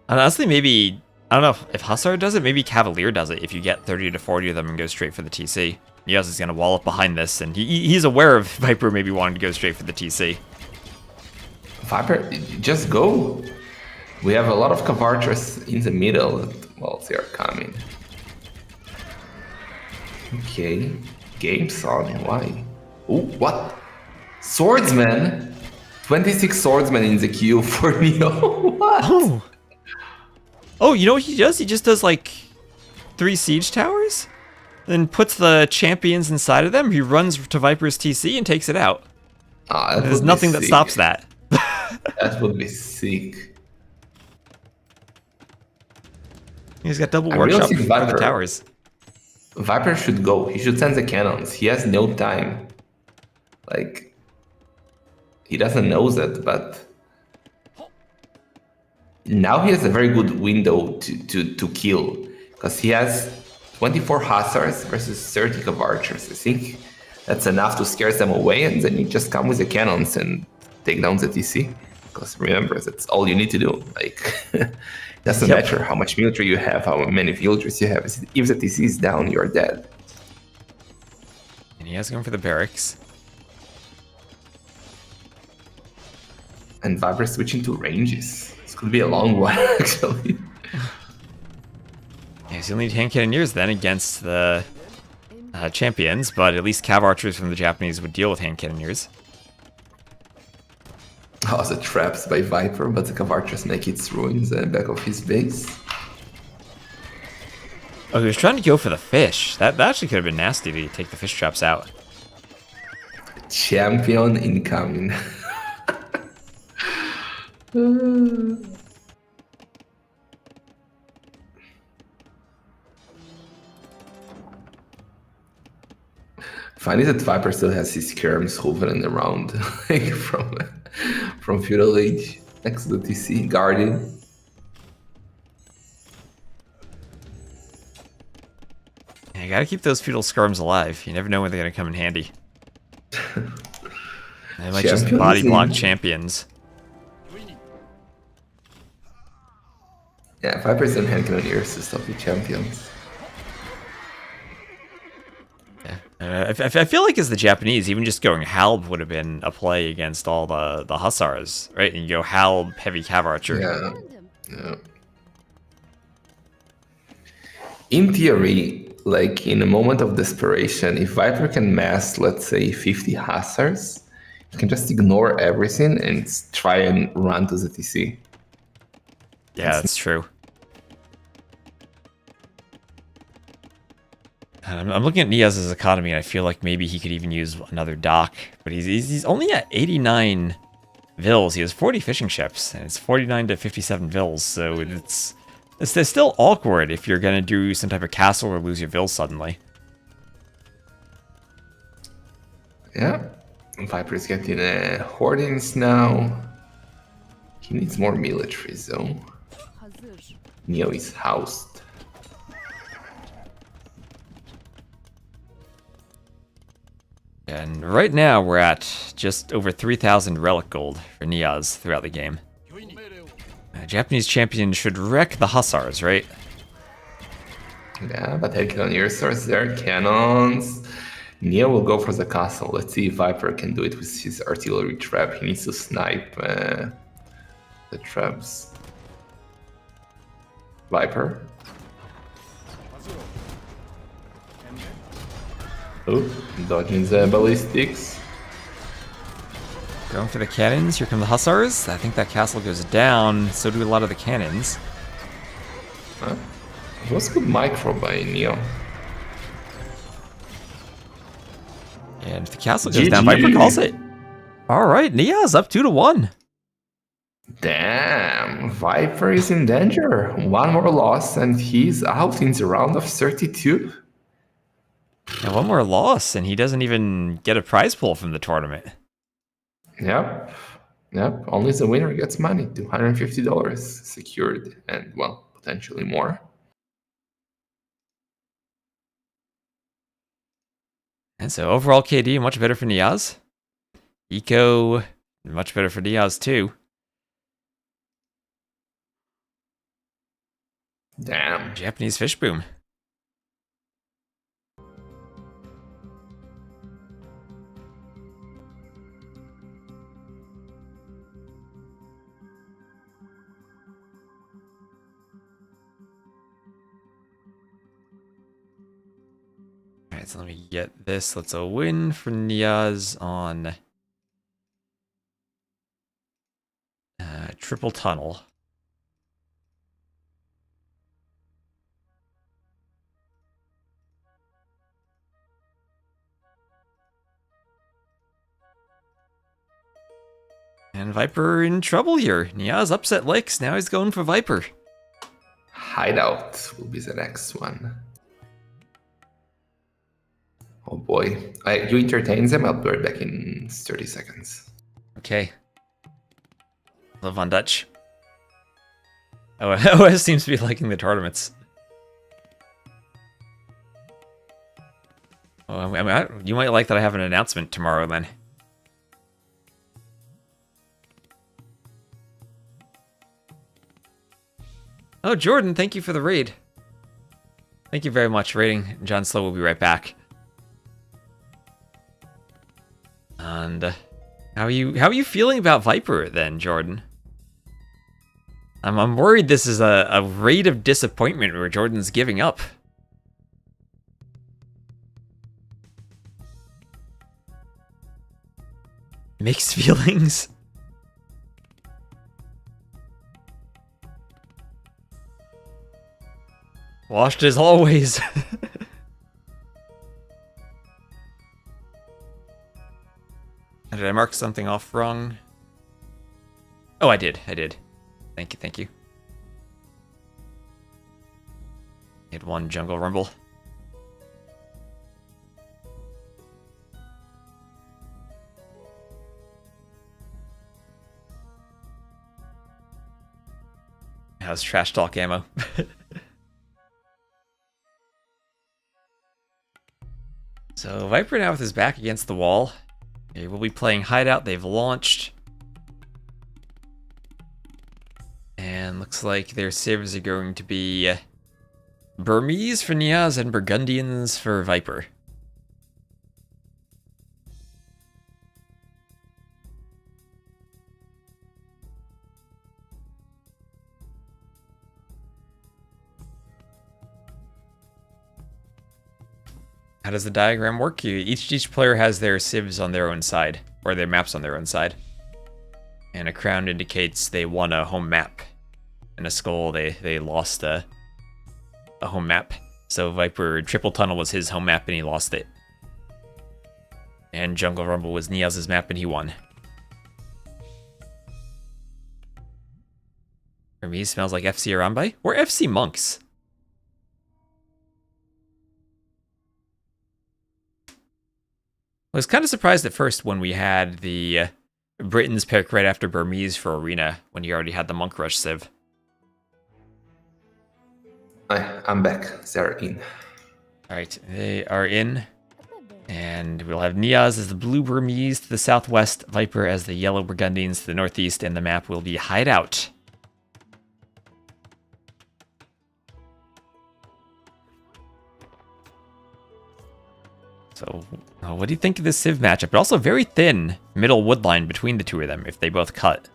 And honestly, maybe... I don't know if Hussar does it. Maybe Cavalier does it if you get 30 to 40 of them and go straight for the TC. NeoZz is going to wall up behind this, and he's aware of Viper maybe wanting to go straight for the TC. Viper, just go. We have a lot of Cavarchers in the middle that, well, they are coming. Okay. Game's on. Why? Oh, what? Swordsman? 26 swordsmen in the queue for Neo. What? Oh, you know what he does? He just does like 3 siege towers, then puts the champions inside of them. He runs to Viper's TC and takes it out. There's nothing that stops that. That would be sick. He's got double workshop for the towers. Viper should go. He should send the cannons. He has no time. Like, he doesn't know that, but now he has a very good window to kill. Because he has 24 Hussars versus 30 of archers. I think that's enough to scare them away, and then you just come with the cannons and take down the TC. Because remember, that's all you need to do. Like, it doesn't matter how much military you have, how many villagers you have. If the TC is down, you're dead. And he has going for the barracks. And Viper switching to ranges. This could be a long one, actually. Yeah, so you'll need hand cannoneers then against the champions, but at least cav archers from the Japanese would deal with hand cannoneers. Oh, the traps by Viper, but the cav archers make it through in the back of his base. Oh, he was trying to go for the fish. That actually could have been nasty to take the fish traps out. Champion incoming. Funny that Viper still has his skirms hovering around, like from Feudal Age next to the TC Guardian. Yeah, you gotta keep those feudal skirms alive. You never know when they're gonna come in handy. They might just body block champions. Yeah, 5% hand cannoneers to stop the champions. Yeah. I feel like as the Japanese, even just going Halb would have been a play against all the Hussars, right? And you go Halb, heavy cav archer. Yeah. Yeah. In theory, like in a moment of desperation, if Viper can mass, let's say, 50 Hussars, you can just ignore everything and try and run to the TC. Yeah, that's true. I'm looking at Neas' economy, and I feel like maybe he could even use another dock. But he's only at 89 vills. He has 40 fishing ships, and it's 49 to 57 vills. So it's still awkward if you're going to do some type of castle or lose your vills suddenly. Yeah. Viper's getting hoardings now. He needs more military though. Neo is housed. And right now we're at just over 3,000 relic gold for NeoZz throughout the game. Japanese champion should wreck the Hussars, right? Yeah, but head cannoneers are there, cannons. Neo will go for the castle. Let's see if Viper can do it with his artillery trap. He needs to snipe the traps. Viper. Oh, dodging the ballistics. Going for the cannons. Here come the Hussars. I think that castle goes down. So do a lot of the cannons. Huh? It was good micro by Neo. And if the castle goes down, Viper calls it. All right, Neas up 2-1. Damn, Viper is in danger. One more loss and he's out in the round of 32. And one more loss, and he doesn't even get a prize pool from the tournament. Yep. Only the winner gets money, $250 secured, and well, potentially more. And so overall KD much better for Neas. Eco much better for Neas too. Damn. Japanese fish boom. Alright, so let me get this. That's a win for Neas on triple tunnel. And Viper in trouble here. Neas upset Licks. Now he's going for Viper. Hideout will be the next one. Oh boy. You entertain them, I'll be right back in 30 seconds. Okay. Love on Dutch. Oh, OS seems to be liking the tournaments. Well, I mean, you might like that I have an announcement tomorrow then. Oh, Jordan, thank you for the raid. Thank you very much for raiding. John Slow will be right back. And how are you feeling about Viper then, Jordan? I'm worried this is a raid of disappointment where Jordan's giving up. Mixed feelings. Washed as always. Did I mark something off wrong? Oh, I did. Thank you. Hit one jungle rumble. How's trash talk ammo? So Viper now with his back against the wall. Okay, we'll be playing Hideout. They've launched. And looks like their civs are going to be Burmese for Neas and Burgundians for Viper. How does the diagram work? Each player has their civs on their own side, or their maps on their own side. And a crown indicates they won a home map. And a skull, they lost a home map. So Viper Triple Tunnel was his home map and he lost it. And Jungle Rumble was Neas' map and he won. For me, smells like FC Arambai or FC Monks. I was kind of surprised at first when we had the Britons pick right after Burmese for Arena when you already had the Monk Rush Civ. I'm back. They're in. Alright, they are in. And we'll have Neas as the blue Burmese to the southwest, Viper as the yellow Burgundians to the northeast, and the map will be Hideout. So, what do you think of this Civ matchup? But also very thin middle wood line between the two of them if they both cut.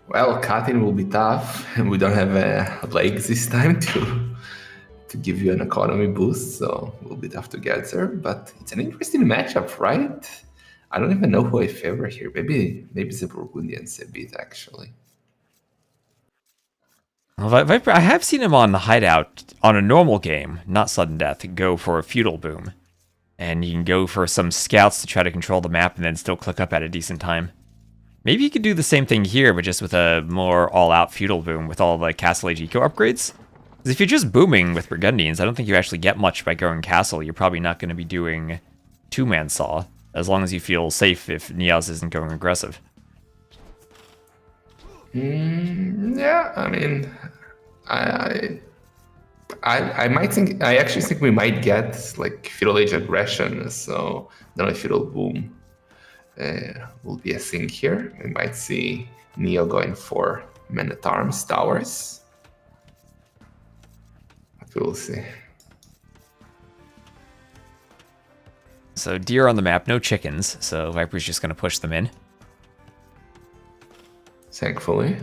Well, cutting will be tough, and we don't have legs this time to give you an economy boost, so it will be tough to get there. But it's an interesting matchup, right? I don't even know who I favor here. Maybe the Burgundians a bit, actually. Well, Viper, I have seen him on the Hideout on a normal game, not sudden death, go for a feudal boom. And you can go for some scouts to try to control the map and then still click up at a decent time. Maybe you could do the same thing here, but just with a more all-out feudal boom with all the Castle Age eco upgrades. Because if you're just booming with Burgundians, I don't think you actually get much by going Castle. You're probably not going to be doing two-man saw, as long as you feel safe if Neas isn't going aggressive. Yeah, I mean, I might think, I actually think we might get like feudal age aggression, so not a feudal boom will be a thing here. We might see Neo going for men-at-arms towers, but we'll see. So deer on the map, no chickens, so Viper's just going to push them in. Thankfully.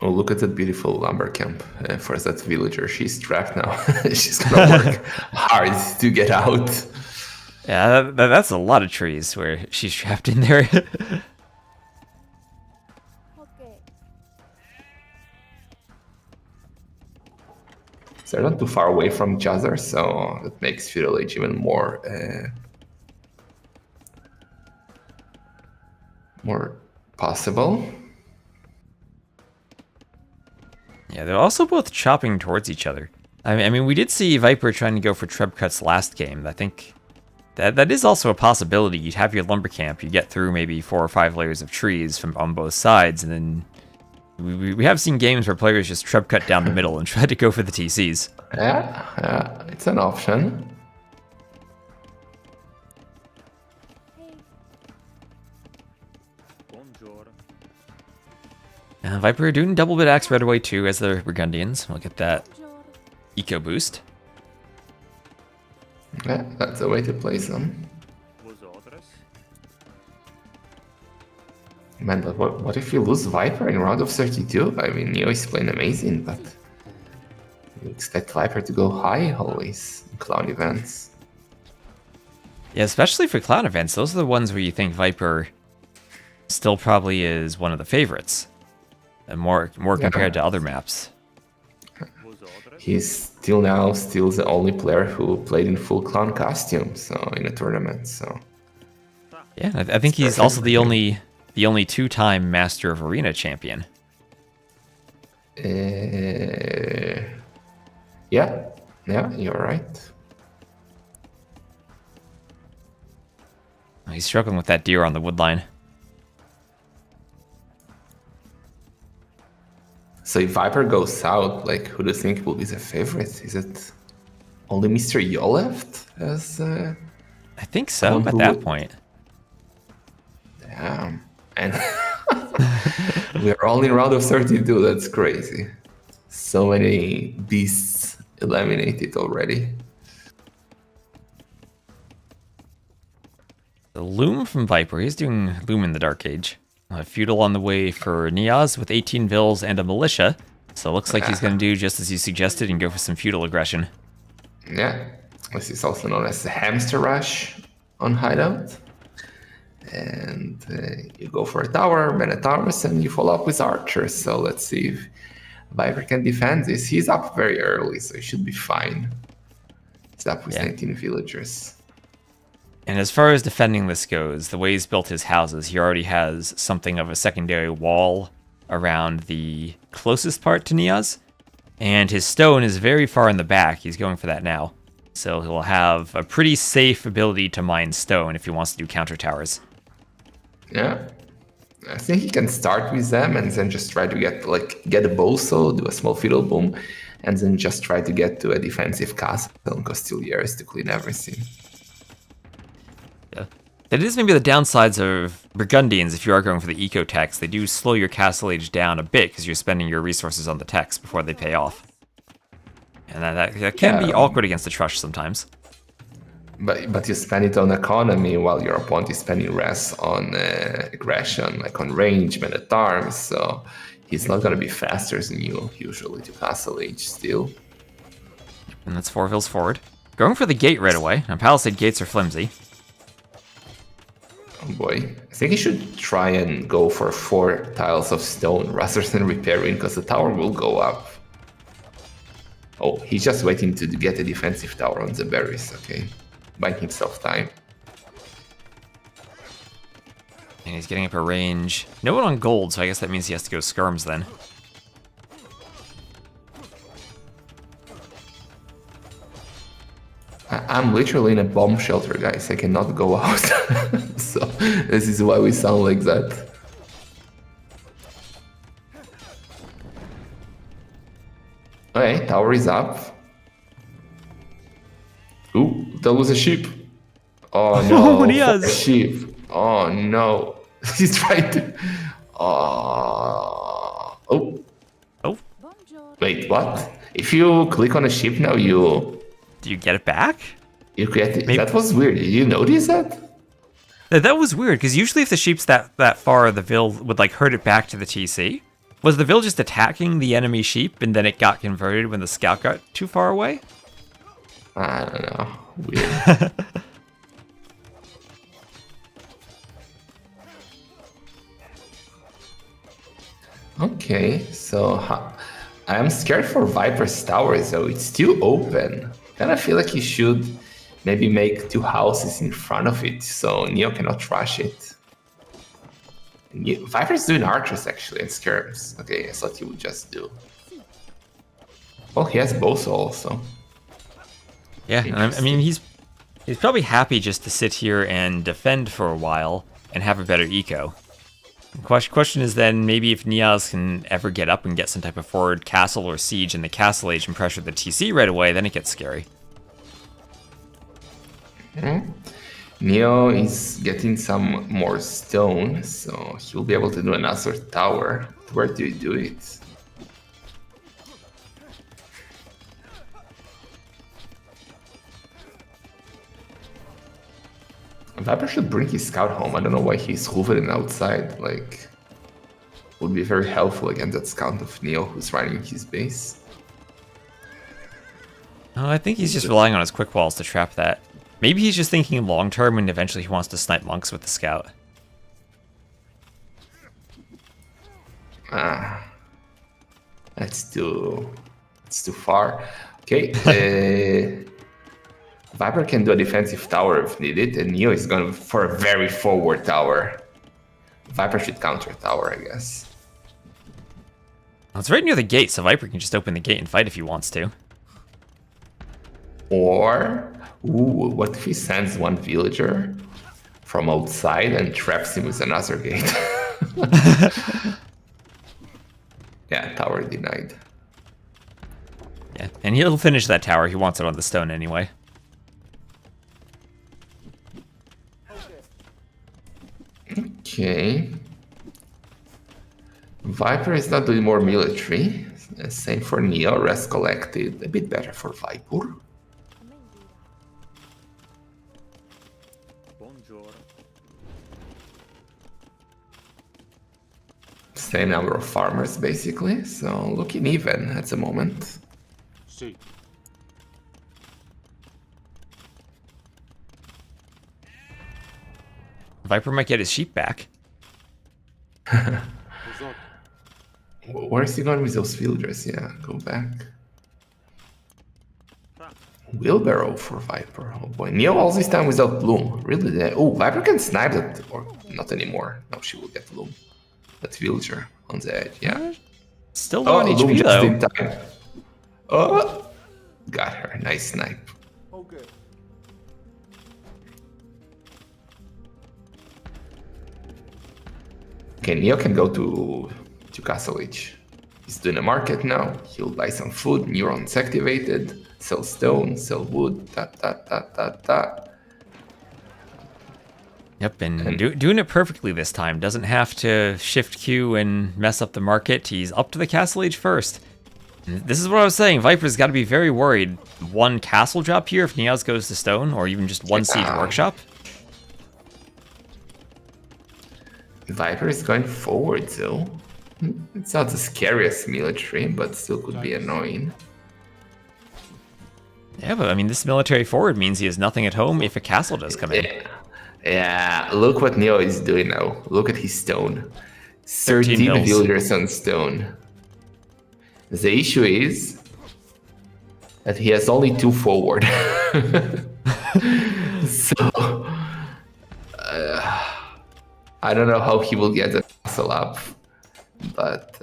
Oh, look at that beautiful lumber camp for that villager. She's trapped now. She's gonna work hard to get out. Yeah, that's a lot of trees where she's trapped in there. So they're not too far away from each other, so that makes feudal age even more possible. Yeah, they're also both chopping towards each other. I mean, we did see Viper trying to go for treb cuts last game. I think That is also a possibility. You'd have your lumber camp, you get through maybe 4 or 5 layers of trees from on both sides, and then we have seen games where players just treb cut down the middle and try to go for the TCs. Yeah, it's an option. Viper doing double bit axe right away too as the Burgundians. We'll get that eco boost. Yeah, that's a way to play some. Man, but what if you lose Viper in round of 32? I mean, Neo is playing amazing, but you expect Viper to go high always in clown events. Yeah, especially for clown events, those are the ones where you think Viper still probably is one of the favorites, and more compared to other maps. He's still the only player who played in full clown costume, so in a tournament. So yeah, I think he's also the only 2-time Master of Arena champion. Yeah, you're right. He's struggling with that deer on the wood line. So if Viper goes south, like, who do you think will be the favorite? Is it only Mr. Yo left as? I think so at that point. Damn, and we are all in round of 32. That's crazy. So many beasts eliminated already. The Loom from Viper, he's doing Loom in the Dark Age. Feudal on the way for Neas with 18 Vills and a Militia. So it looks like he's going to do just as you suggested and go for some Feudal aggression. Yeah, this is also known as the Hamster Rush on Hideout. And you go for a tower, Men at Arms, and you follow up with Archers. So let's see if Viper can defend this. He's up very early, so he should be fine. He's up with 19 villagers. And as far as defending this goes, the way he's built his houses, he already has something of a secondary wall around the closest part to Neas. And his stone is very far in the back. He's going for that now. So he'll have a pretty safe ability to mine stone if he wants to do counter towers. Yeah. I think he can start with them and then just try to get a boso, do a small fiddle boom, and then just try to get to a defensive castle and Costiliers to clean everything. Yeah. That is maybe the downsides of Burgundians if you are going for the eco tax. They do slow your castle age down a bit because you're spending your resources on the tax before they pay off. And that can be awkward against the Trush sometimes. But you spend it on economy while your opponent is spending res on aggression, like on range, men at arms. So he's not going to be faster than you usually to castle age still. And that's 4 Vills forward. Going for the gate right away. Now Palisade gates are flimsy. Oh boy. I think he should try and go for 4 tiles of stone rather than repairing, because the tower will go up. Oh, he's just waiting to get a defensive tower on the berries, okay. Buying himself time. And he's getting up a range. No one on gold, so I guess that means he has to go skirms then. I'm literally in a bomb shelter, guys. I cannot go out. So this is why we sound like that. Okay, tower is up. Ooh, that was a sheep. Oh no, Neas. sheep. Oh no. He's trying to... Oh. Oh, Wait, what? If you click on a sheep now, you do you get it back? get it. That was weird. Did you notice that? That was weird, because usually if the sheep's that far, the Vill would like herd it back to the TC. Was the Vill just attacking the enemy sheep and then it got converted when the scout got too far away? I don't know. Weird. Okay, so I am scared for Viper's tower, though. It's still open. Kind of feel like he should maybe make 2 houses in front of it so Neo cannot rush it. Viper's doing archers actually and skirms. Okay, I thought he would just do. Well, he has both also. Yeah, I mean He's probably happy just to sit here and defend for a while and have a better eco. Question is then, maybe if Neas can ever get up and get some type of forward castle or siege in the castle age and pressure the TC right away, then it gets scary. Neo is getting some more stone, so he'll be able to do another tower. Where do you do it? Viper should bring his scout home. I don't know why he's hovering outside. Like, would be very helpful against that scout of Neo who's running his base. Oh, I think he's just relying on his quick walls to trap that. Maybe he's just thinking long term and eventually he wants to snipe monks with the scout. That's too far. Okay. Viper can do a defensive tower if needed, and Neo is going for a very forward tower. Viper should counter tower, I guess. Well, it's right near the gate, so Viper can just open the gate and fight if he wants to. Or, what if he sends one villager from outside and traps him with another gate? Yeah, tower denied. Yeah, and he'll finish that tower. He wants it on the stone anyway. Okay. Viper is not doing more military. Same for Neo. Rest collected. A bit better for Viper. Same number of farmers, basically. So looking even at the moment. Viper might get his sheep back. Where is he going with those villagers? Yeah, go back. Wheelbarrow for Viper. Oh boy. Neo all this time without Bloom. Really? Oh, Viper can snipe that. Or not anymore. No, she will get Bloom. That villager on the edge. Yeah. Still low on Bloom HP just in though. time. Oh, got her. Nice snipe. Okay. Okay, Neo can go to Castle H. He's doing a market now. He'll buy some food. Neurons activated. Sell stone. Sell wood. Yep, and doing it perfectly this time. Doesn't have to shift Q and mess up the market. He's up to the Castle Age first. And this is what I was saying. Viper's got to be very worried. One castle drop here if Neas goes to stone, or even just one siege workshop. Viper is going forward though. It's not the scariest military, but still could be annoying. Yeah, but I mean, this military forward means he has nothing at home if a castle does come in. Yeah, look what Neo is doing now. Look at his stone. 13 villagers on stone. The issue is that he has only 2 forward. So I don't know how he will get the castle up, but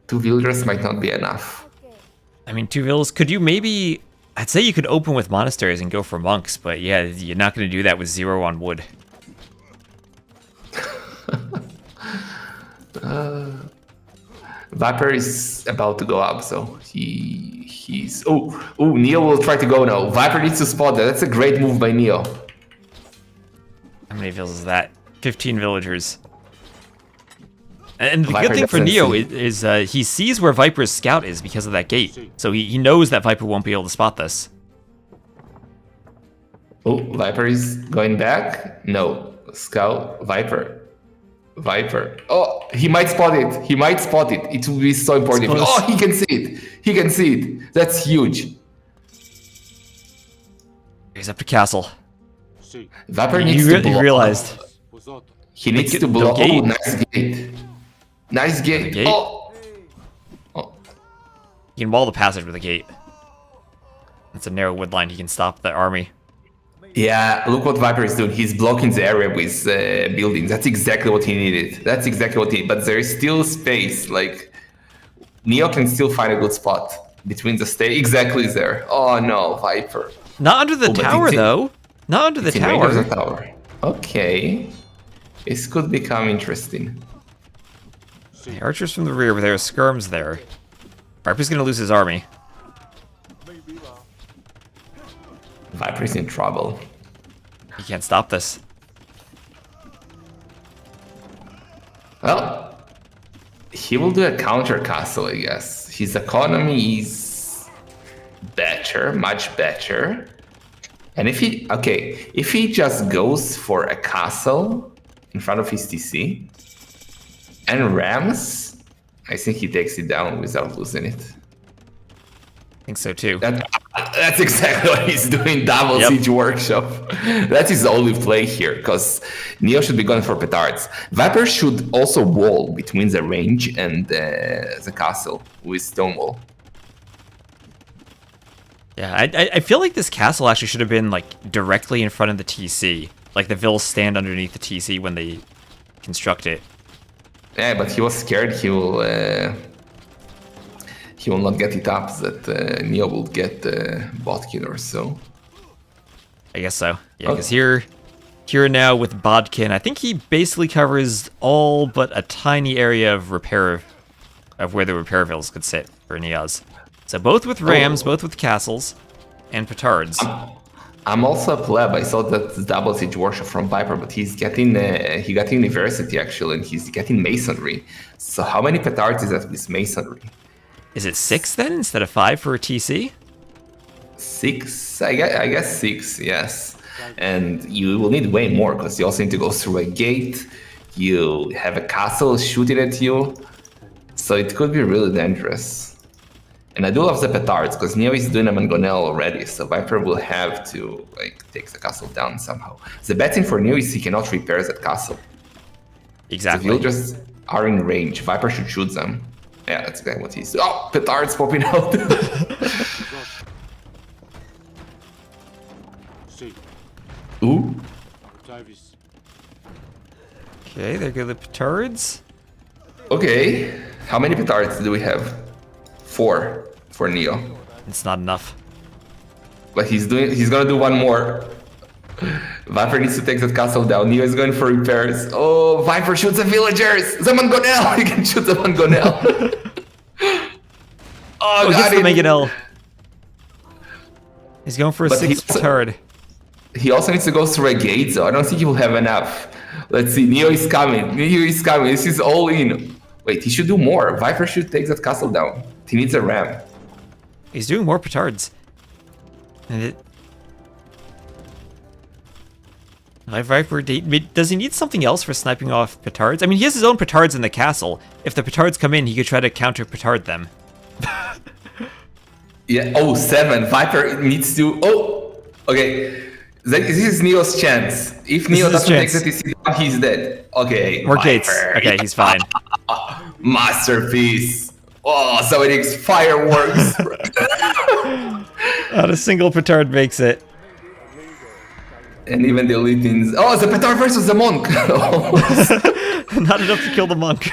2 villagers might not be enough. I mean, 2 villas. Could you maybe... I'd say you could open with monasteries and go for monks, but yeah, you're not going to do that with 0 on wood. Viper is about to go up, so he's... Oh, Neo will try to go now. Viper needs to spot that. That's a great move by Neo. How many villas is that? 15 villagers. And the Viper good thing for doesn't Neo see. is he sees where Viper's scout is because of that gate. So he knows that Viper won't be able to spot this. Oh, Viper is going back. No. Scout. Viper. Oh, he might spot it. He might spot it. It will be so important. Oh, he can see it. He can see it. That's huge. He's up to castle. Viper needs to block. He realized. He needs to block. Oh, nice gate. Nice gate. Gate? Oh. He can wall the passage with a gate. That's a narrow wood line. He can stop the army. Yeah, look what Viper is doing. He's blocking the area with buildings. That's exactly what he needed. That's exactly what he... But there is still space. Like, Neo can still find a good spot between the stay. Exactly there. Oh no, Viper. Not under the Oh, but tower, though. Not under the It's in range of tower. the tower. Okay. This could become interesting. The archers from the rear, but there are skirms there. Viper's gonna lose his army. Viper's in trouble. He can't stop this. Well, he will do a counter castle, I guess. His economy is better, much better. And if he just goes for a castle in front of his TC and rams, I think he takes it down without losing it. I think so too. That's exactly what he's doing, double siege workshop. That's his only play here, because Neo should be going for petards. Viper should also wall between the range and the castle with Stonewall. Yeah, I feel like this castle actually should have been like directly in front of the TC. Like the vills stand underneath the TC when they construct it. Yeah, but he was scared he will not get it up, that Neo will get Botkin or so. I guess so. Yeah, because here now with Bodkin, I think he basically covers all but a tiny area of repair, of where the repair vills could sit for Neas. So both with rams, both with castles, and petards. I'm also a pleb. I saw that double siege workshop from Viper, but he's getting he got university actually, and he's getting masonry. So how many petards is that with masonry? Is it 6 then instead of 5 for a TC? 6, I guess 6, yes. And you will need way more because you also need to go through a gate. You have a castle shooting at you, so it could be really dangerous. And I do love the petards because Neo is doing a mangonel already, so Viper will have to take the castle down somehow. The bad thing for Neo is he cannot repair that castle. Exactly. So if you just are in range, Viper should shoot them. Yeah, that's exactly what he's doing. Oh, petards popping out. Ooh. Okay, there go the petards. Okay, how many petards do we have? 4 for Neo. It's not enough. But he's gonna do one more. Viper needs to take that castle down. Neo is going for repairs. Oh, Viper shoots the villagers! The mangonel! He can shoot the mangonel. Oh, gets the mangonel. He's going for a But 6th petard. He also needs to go through a gate, so I don't think he will have enough. Let's see, Neo is coming. Neo is coming. This is all in. Wait, he should do more. Viper should take that castle down. He needs a ram. He's doing more petards. And Viper, does he need something else for sniping off petards? I mean, he has his own petards in the castle. If the petards come in, he could try to counter petard them. Yeah, oh, 7. Viper needs to... Oh, okay. This is Neo's chance. If Neo doesn't take the TC down, he's dead. Okay, More Viper. gates. Okay, he's fine. Masterpiece. Oh, so it is fireworks. Not a single petard makes it. And even the elitins. Oh, the petard versus the monk. Not enough to kill the monk.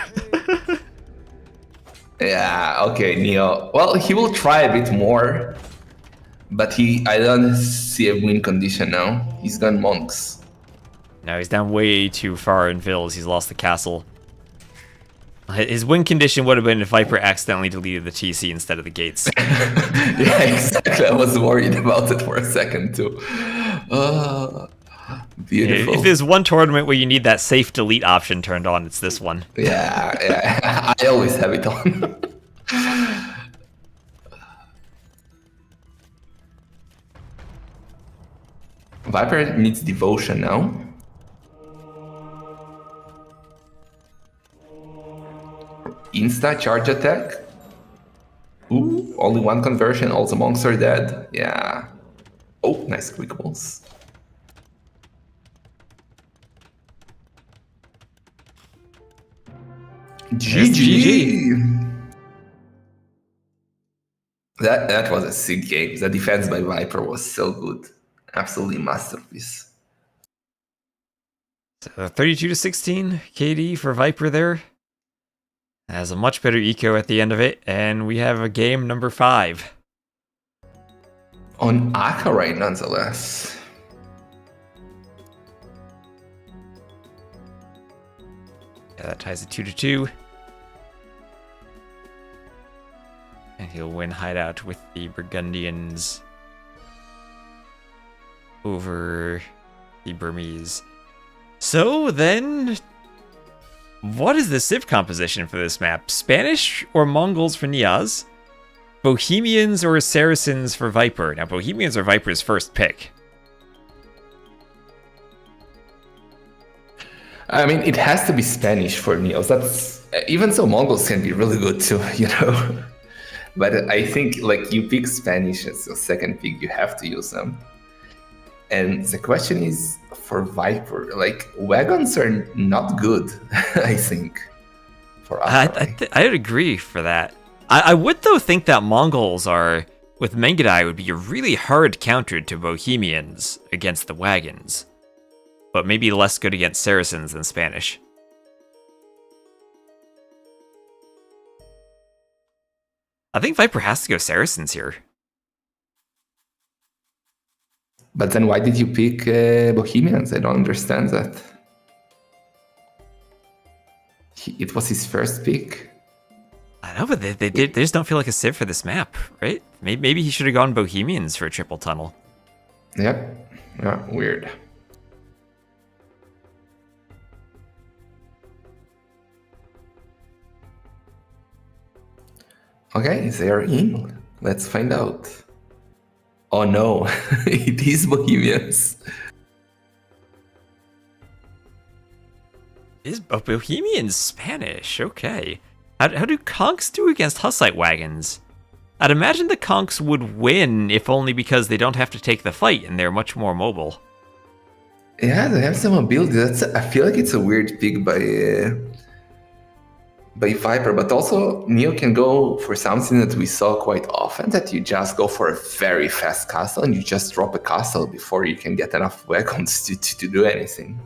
Yeah, okay, Neo. Well, he will try a bit more. But I don't see a win condition now. He's gone monks. No, he's down way too far in vills. He's lost the castle. His win condition would have been if Viper accidentally deleted the TC instead of the gates. Yeah, exactly. I was worried about it for a second too. Beautiful. If there's one tournament where you need that safe delete option turned on, it's this one. Yeah. I always have it on. Viper needs devotion now. Insta charge attack. Ooh, only 1 conversion, all the monks are dead. Yeah. Oh, nice quick balls. GG. That was a sick game. The defense by Viper was so good. Absolutely masterpiece. So 32-16 KD for Viper there. Has a much better eco at the end of it, and we have a game number 5. On Acaray, nonetheless. Yeah, that ties it 2-2. And he'll win Hideout with the Burgundians over the Burmese. So then, what is the civ composition for this map? Spanish or Mongols for Neas? Bohemians or Saracens for Viper? Now, Bohemians are Viper's first pick. I mean, it has to be Spanish for Neos. That's even so. Mongols can be really good too, you know. But I think like you pick Spanish as your second pick, you have to use them. And the question is for Viper, like wagons are not good. I think for Acaray. I would agree for that. I would, though, think that Mongols are, with Mengadai, would be a really hard counter to Bohemians against the wagons. But maybe less good against Saracens than Spanish. I think Viper has to go Saracens here. But then why did you pick Bohemians? I don't understand that. It was his first pick. I know, but they just don't feel like a civ for this map, right? Maybe he should have gone Bohemians for a triple tunnel. Yep. Yeah, weird. Okay, they are in. Let's find out. Oh no, it is Bohemians. Is Bohemians Spanish? Okay. How do conks do against Hussite wagons? I'd imagine the conks would win, if only because they don't have to take the fight and they're much more mobile. Yeah, they have some ability. I feel like it's a weird pick by Viper, but also Neo can go for something that we saw quite often, that you just go for a very fast castle and you just drop a castle before you can get enough wagons to do anything.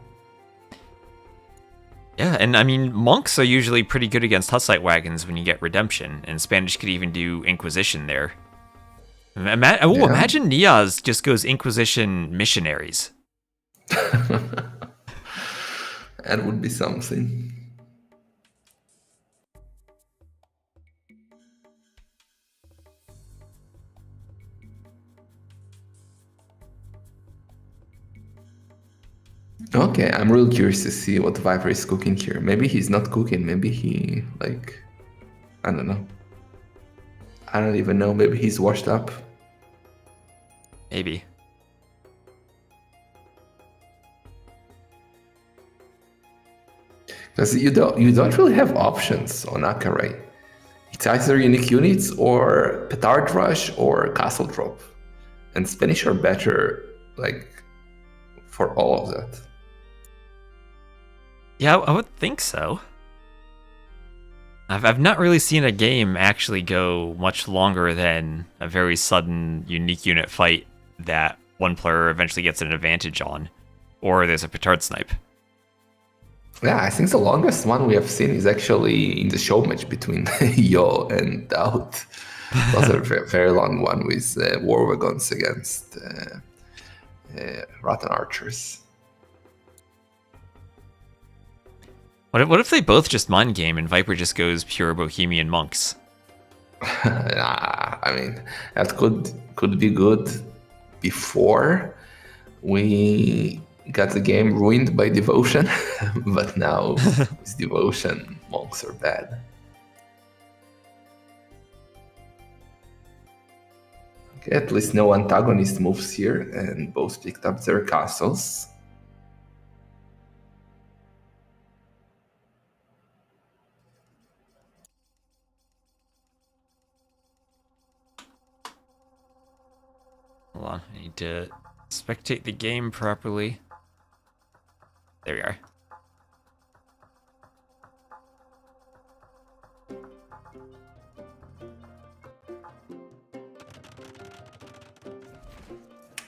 Yeah, and I mean, monks are usually pretty good against Hussite wagons when you get Redemption, and Spanish could even do Inquisition there. Imagine Neas just goes Inquisition missionaries. That would be something. Okay, I'm real curious to see what Viper is cooking here. Maybe he's not cooking, maybe he, like, I don't know. I don't even know, maybe he's washed up. Maybe. Because you don't really have options on Acaray. It's either unique units or petard rush or castle drop. And Spanish are better, like, for all of that. Yeah, I would think so. I've not really seen a game actually go much longer than a very sudden unique unit fight that one player eventually gets an advantage on, or there's a petard snipe. Yeah, I think the longest one we have seen is actually in the show match between Yo and Doubt. It was a very long one with war wagons against Rotten Archers. What if they both just mind game and Viper just goes pure Bohemian monks? I mean, that could be good before we got the game ruined by devotion, but now with devotion, monks are bad. Okay, at least no antagonist moves here, and both picked up their castles. Hold on, I need to spectate the game properly. There we are.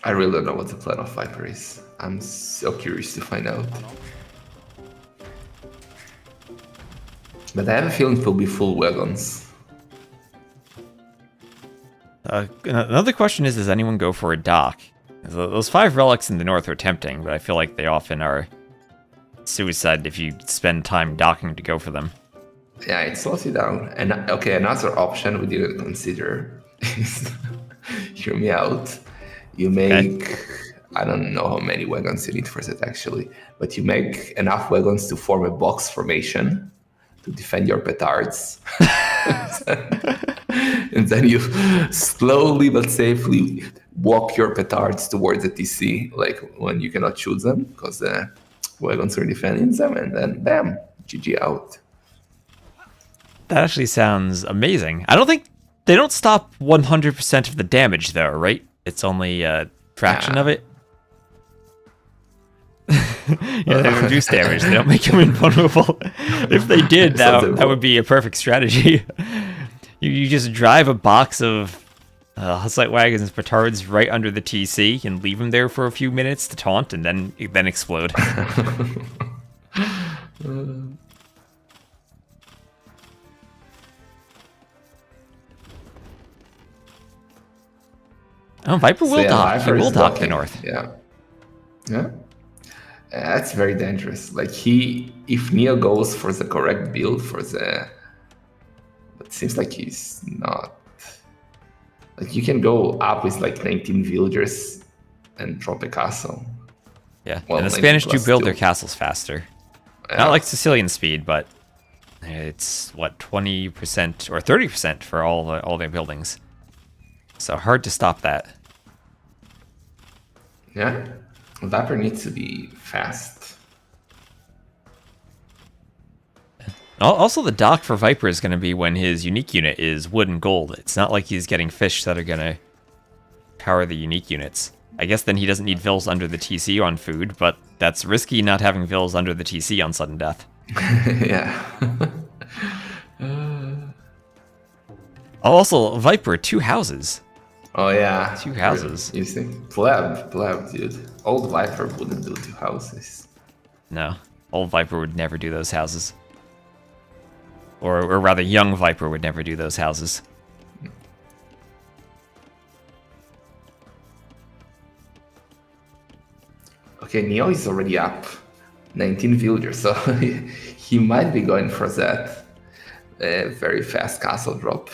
I really don't know what the plan of Viper is. I'm so curious to find out. But I have a feeling it will be full wagons. Another question is, does anyone go for a dock? Those 5 relics in the north are tempting, but I feel like they often are suicide if you spend time docking to go for them. Yeah, it slows you down. And okay, another option we didn't consider is, hear me out. You make, I don't know how many wagons you need for that actually, but you make enough wagons to form a box formation to defend your petards. And then you slowly but safely walk your petards towards the TC, like when you cannot shoot them because the wagons are defending them, and then bam, GG out. That actually sounds amazing. I don't think they don't stop 100% of the damage though, right? It's only a fraction of it. Yeah, they reduce damage. They don't make them invulnerable. If they did, that would be a perfect strategy. You just drive a box of Hussite wagons and petards right under the TC and leave them there for a few minutes to taunt, and then explode. Oh, Viper will dock. He will dock the north. Yeah. Yeah. That's very dangerous. Like if Neo goes for the correct build for the, but it seems like he's not. Like you can go up with like 19 villagers and drop a castle. Yeah, well, and the Spanish do build their two. castles faster. Yeah. Not like Sicilian speed, but it's what 20% or 30% for all their buildings. So hard to stop that. Yeah, Viper needs to be fast. Also, the dock for Viper is going to be when his unique unit is wood and gold. It's not like he's getting fish that are going to power the unique units. I guess then he doesn't need Vils under the TC on food, but that's risky not having Vils under the TC on sudden death. Yeah. Also, Viper, 2 houses. Oh yeah. 2 houses. You see? Pleb, dude. Old Viper wouldn't do 2 houses. No, old Viper would never do those houses. Or rather, young Viper would never do those houses. Okay, Neo is already up 19 villagers, so he might be going for that very fast castle drop.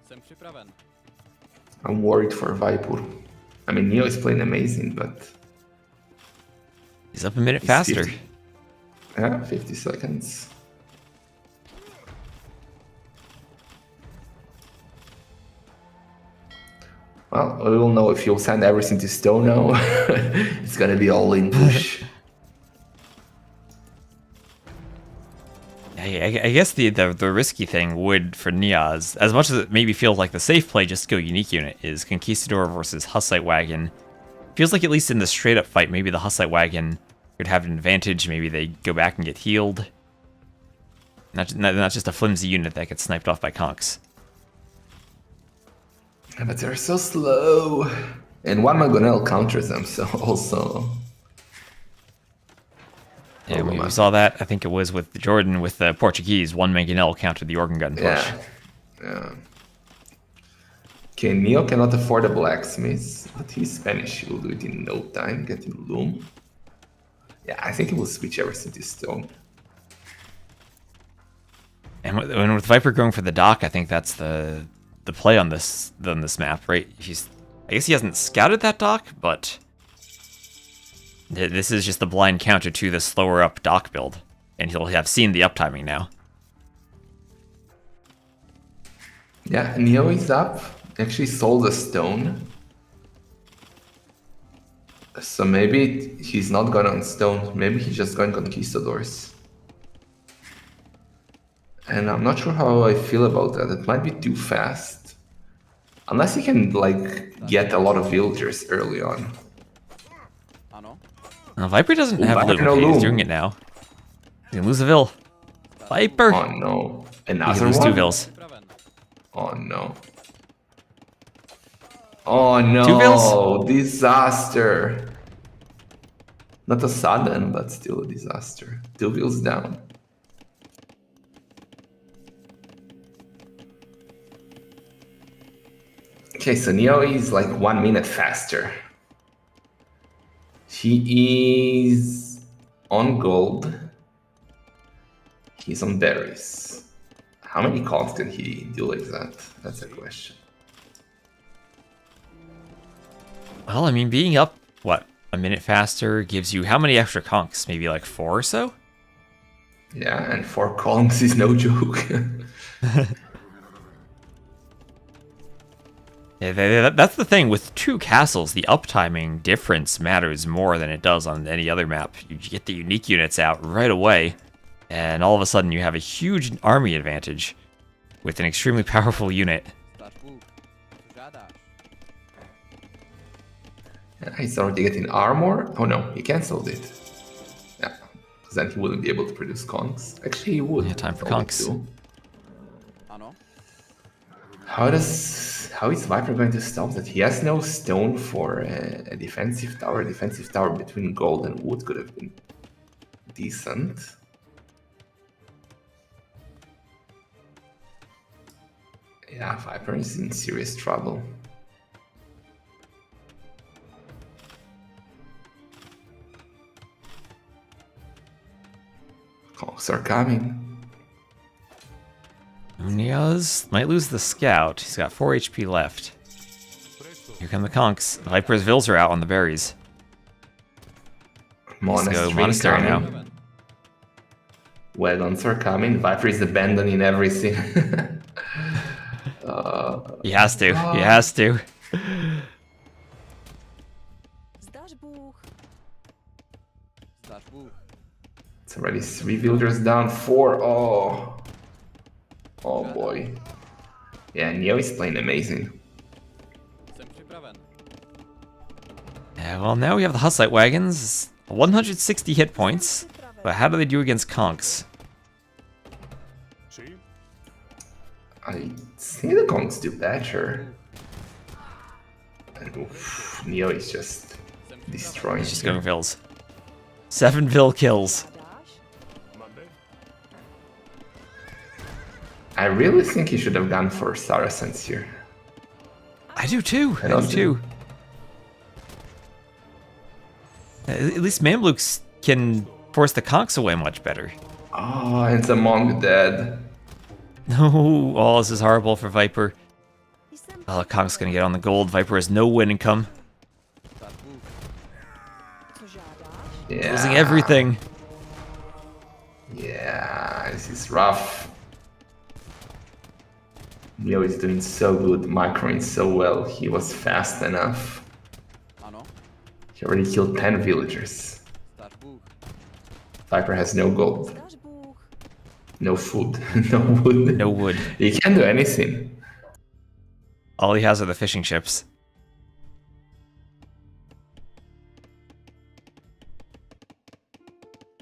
Jsem připraven. I'm worried for Viper. I mean, Neo is playing amazing, but He's up a minute he's faster. 50. Yeah, 50 seconds. Well, we will know if he'll send everything to stone now. It's gonna be all in push. I guess the risky thing would, for Neas, as much as it maybe feels like the safe play, just go unique unit, is Conquistador versus Hussite Wagon. Feels like at least in the straight up fight, maybe the Hussite Wagon would have an advantage. Maybe they go back and get healed. Not just a flimsy unit that gets sniped off by conks. But they're so slow. And one Magonel counters them, so also... Yeah, we saw that. I think it was with Jordan with the Portuguese. One Mangonel countered the organ gun push. Yeah. Okay, Neo cannot afford a blacksmith, but he's Spanish. He will do it in no time, getting loom. Yeah, I think he will switch everything to stone. And with Viper going for the dock, I think that's the play on this map, right? I guess he hasn't scouted that dock, but this is just the blind counter to the slower up dock build, and he'll have seen the uptiming now. Yeah, Neo is up. Actually sold a stone. So maybe he's not going on stone. Maybe he's just going conquistadors. And I'm not sure how I feel about that. It might be too fast. Unless he can, like, get a lot of villagers early on. Ano. Viper doesn't have Viper loom. no Okay, he's loom. doing it now. He's gonna lose a Vil. Viper! Oh no. He can Another lose one? 2 Vils. Připraven. Oh no. Oh Vills? no, disaster. Not a sudden, but still a disaster. 2 Vills down. Okay, so Neo is like 1 minute faster. He is on gold. He's on berries. How many calls can he do like that? That's a question. Well, I mean, being up, what, a minute faster gives you how many extra conks? Maybe like 4 or so? Yeah, and 4 columns is no joke. Yeah, that's the thing. With 2 castles, the uptiming difference matters more than it does on any other map. You get the unique units out right away, and all of a sudden you have a huge army advantage with an extremely powerful unit. Dáš Bůh, co žádáš? Yeah, he's already getting armor. Oh no, he cancelled it. Yeah, because then he wouldn't be able to produce conks. Actually, he would. Yeah, time for probably conks. too. Ano. How is Viper going to stop that? He has no stone for a defensive tower. Defensive tower between gold and wood could have been decent. Yeah, Viper is in serious trouble. Conks are coming. Neas might lose the scout. He's got 4 HP left. Here come the conks. Viper's Vills are out on the berries. Monastery now. Wagons are coming. Viper is abandoning everything. He has to. He has to. Zdáš Bůh. It's already 3 villagers down. 4. Oh. Oh boy. Yeah, Neo is playing amazing. Jsem připraven. Yeah, well, now we have the Hussite wagons. 160 hit points. But how do they do against conks? I think the Kongs do better. And oof, Neo is just destroying. He's just going Vills. 7 Vill kills. I really think he should have gone for Saracens here. I do too. I do too. At least Mamluks can force the conks away much better. Oh, and the monk dead. No, oh, this is horrible for Viper. Oh, Conk's gonna get on the gold. Viper has no win income. Zdáš Bůh. Yeah. Losing everything. Yeah, this is rough. Neo is doing so good, microing so well. He was fast enough. Ano. He already killed 10 villagers. Zdáš Bůh. Viper has no gold, Zdáš Bůh. no food, no wood. No wood. He can't do anything. All he has are the fishing ships.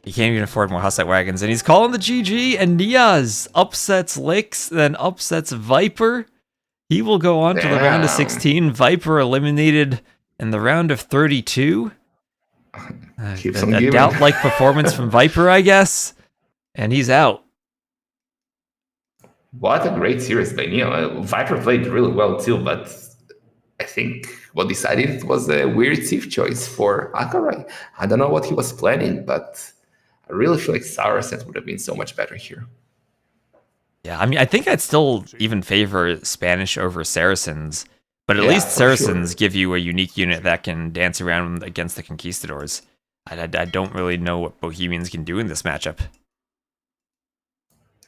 He can't even afford more Hussite wagons, and he's calling the GG, and Neas upsets Licks, then upsets Viper. He will go on to the round of Damn. 16. Viper eliminated in the round of 32. Keeps on A giving. doubt-like performance from Viper, I guess. And he's out. What a great series by Neo. Viper played really well too, but I think what decided was a weird thief choice for Akarai. I don't know what he was planning, but I really feel like Saracens would have been so much better here. Yeah, I mean, I think I'd still even favor Spanish over Saracens, but at Yeah, least for Saracens sure. give you a unique unit that can dance around against the Conquistadors. I don't really know what Bohemians can do in this matchup.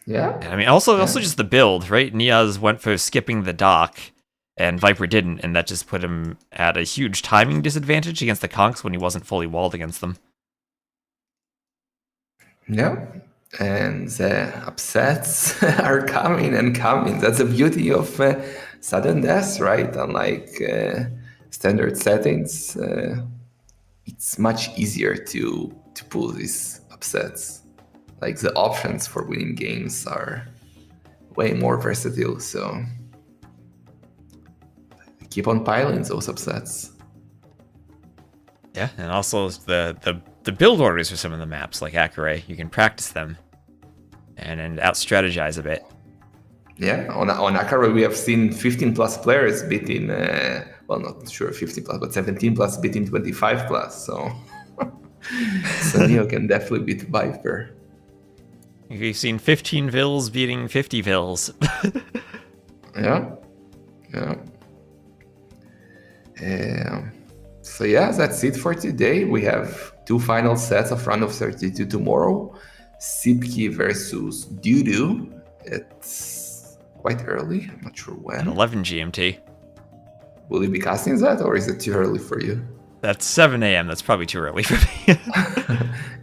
Yeah. And I mean, also just the build, right? Neas went for skipping the dock, and Viper didn't, and that just put him at a huge timing disadvantage against the Conks when he wasn't fully walled against them. Yeah. And the upsets are coming and coming. That's the beauty of sudden death, right? Unlike standard settings, it's much easier to pull these upsets. Like the options for winning games are way more versatile. So keep on piling those upsets. Yeah, and also the build orders for some of the maps, like Akure, you can practice them and out-strategize a bit. Yeah, on Akara we have seen 15 plus players beating, well, not sure 15 plus, but 17 plus beating 25 plus. So, so Neo can definitely beat Viper. You've seen 15 Vills beating 50 Vills. Yeah, yeah. So yeah, that's it for today. We have 2 final sets of round of 32 tomorrow. Sipki versus Dudu. It's quite early. I'm not sure when. At 11 GMT. Will you be casting that, or is it too early for you? That's 7 a.m. That's probably too early for me.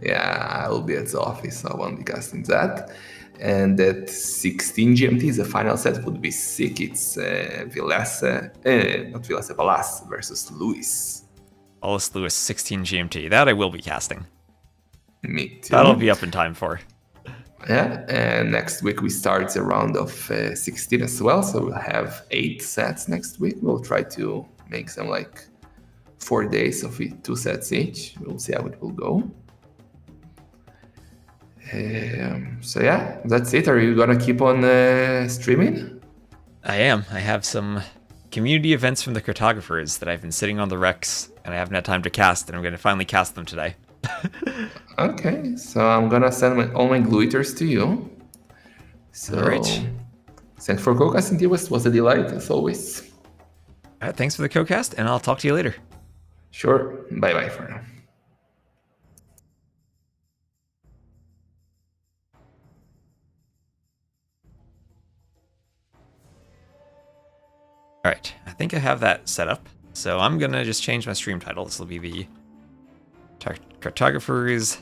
Yeah, I will be at the office, so I won't be casting that. And at 16 GMT, the final set would be sick. It's Velas versus Luis. Wallace Lewis, 16 GMT. That I will be casting. Me too. That'll be up in time for. Yeah, and next week we start a round of 16 as well, so we'll have 8 sets next week. We'll try to make them like 4 days of 2 sets each. We'll see how it will go. So yeah, that's it. Are you gonna keep on streaming? I am. I have some community events from the Cartographers that I've been sitting on the Rex, and I haven't had time to cast, and I'm going to finally cast them today. Okay, so I'm gonna send all my gluiters to you. So, Alright. Thanks for co-casting, It was a delight as always. All right, thanks for the co-cast, and I'll talk to you later. Sure. Bye-bye for now. All right, I think I have that set up. So I'm gonna just change my stream title. This will be the Cartographers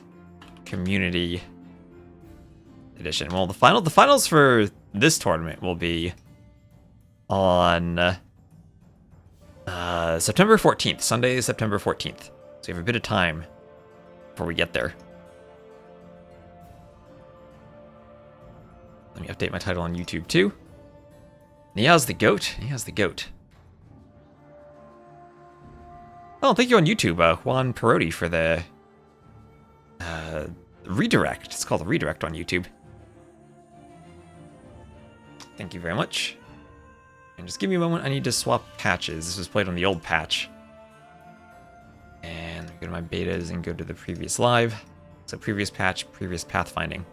Community Edition. Well, the finals for this tournament will be on September 14th, Sunday, September 14th. So you have a bit of time before we get there. Let me update my title on YouTube too. Neas the goat. Neas the goat. Oh, thank you on YouTube, Juan Perotti, for the redirect. It's called a redirect on YouTube. Thank you very much. And just give me a moment. I need to swap patches. This was played on the old patch. And go to my betas and go to the previous live. So previous patch, previous pathfinding.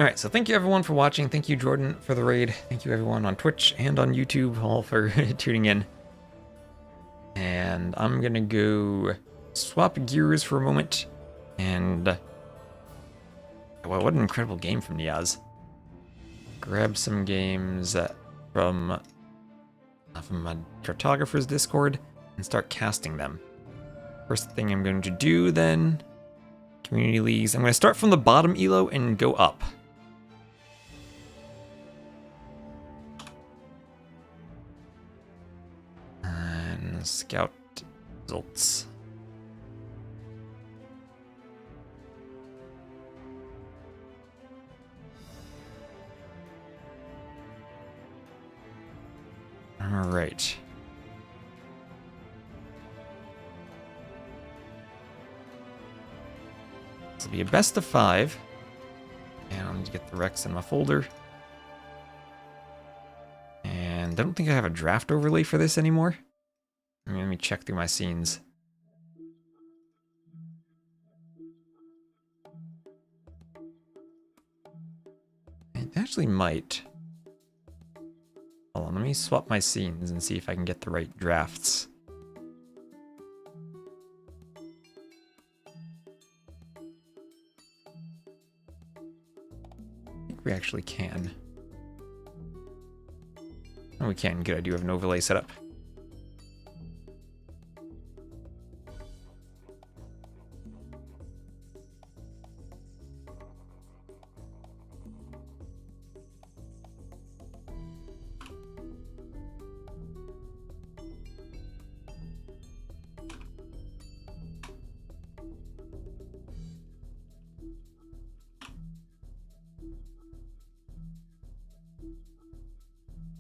Alright, so thank you everyone for watching. Thank you, Jordan, for the raid. Thank you everyone on Twitch and on YouTube, all for tuning in. And I'm gonna go swap gears for a moment. And well, what an incredible game from Neas. Grab some games from my Cartographers Discord and start casting them. First thing I'm going to do then, Community Leagues. I'm going to start from the bottom elo and go up. And scout results. All right. This will be a best of 5. And I'm going to get the Rex in my folder. And I don't think I have a draft overlay for this anymore. Let me check through my scenes. It actually might. Hold on, let me swap my scenes and see if I can get the right drafts. I think we actually can. Oh, we can. Good, I do have an overlay set up.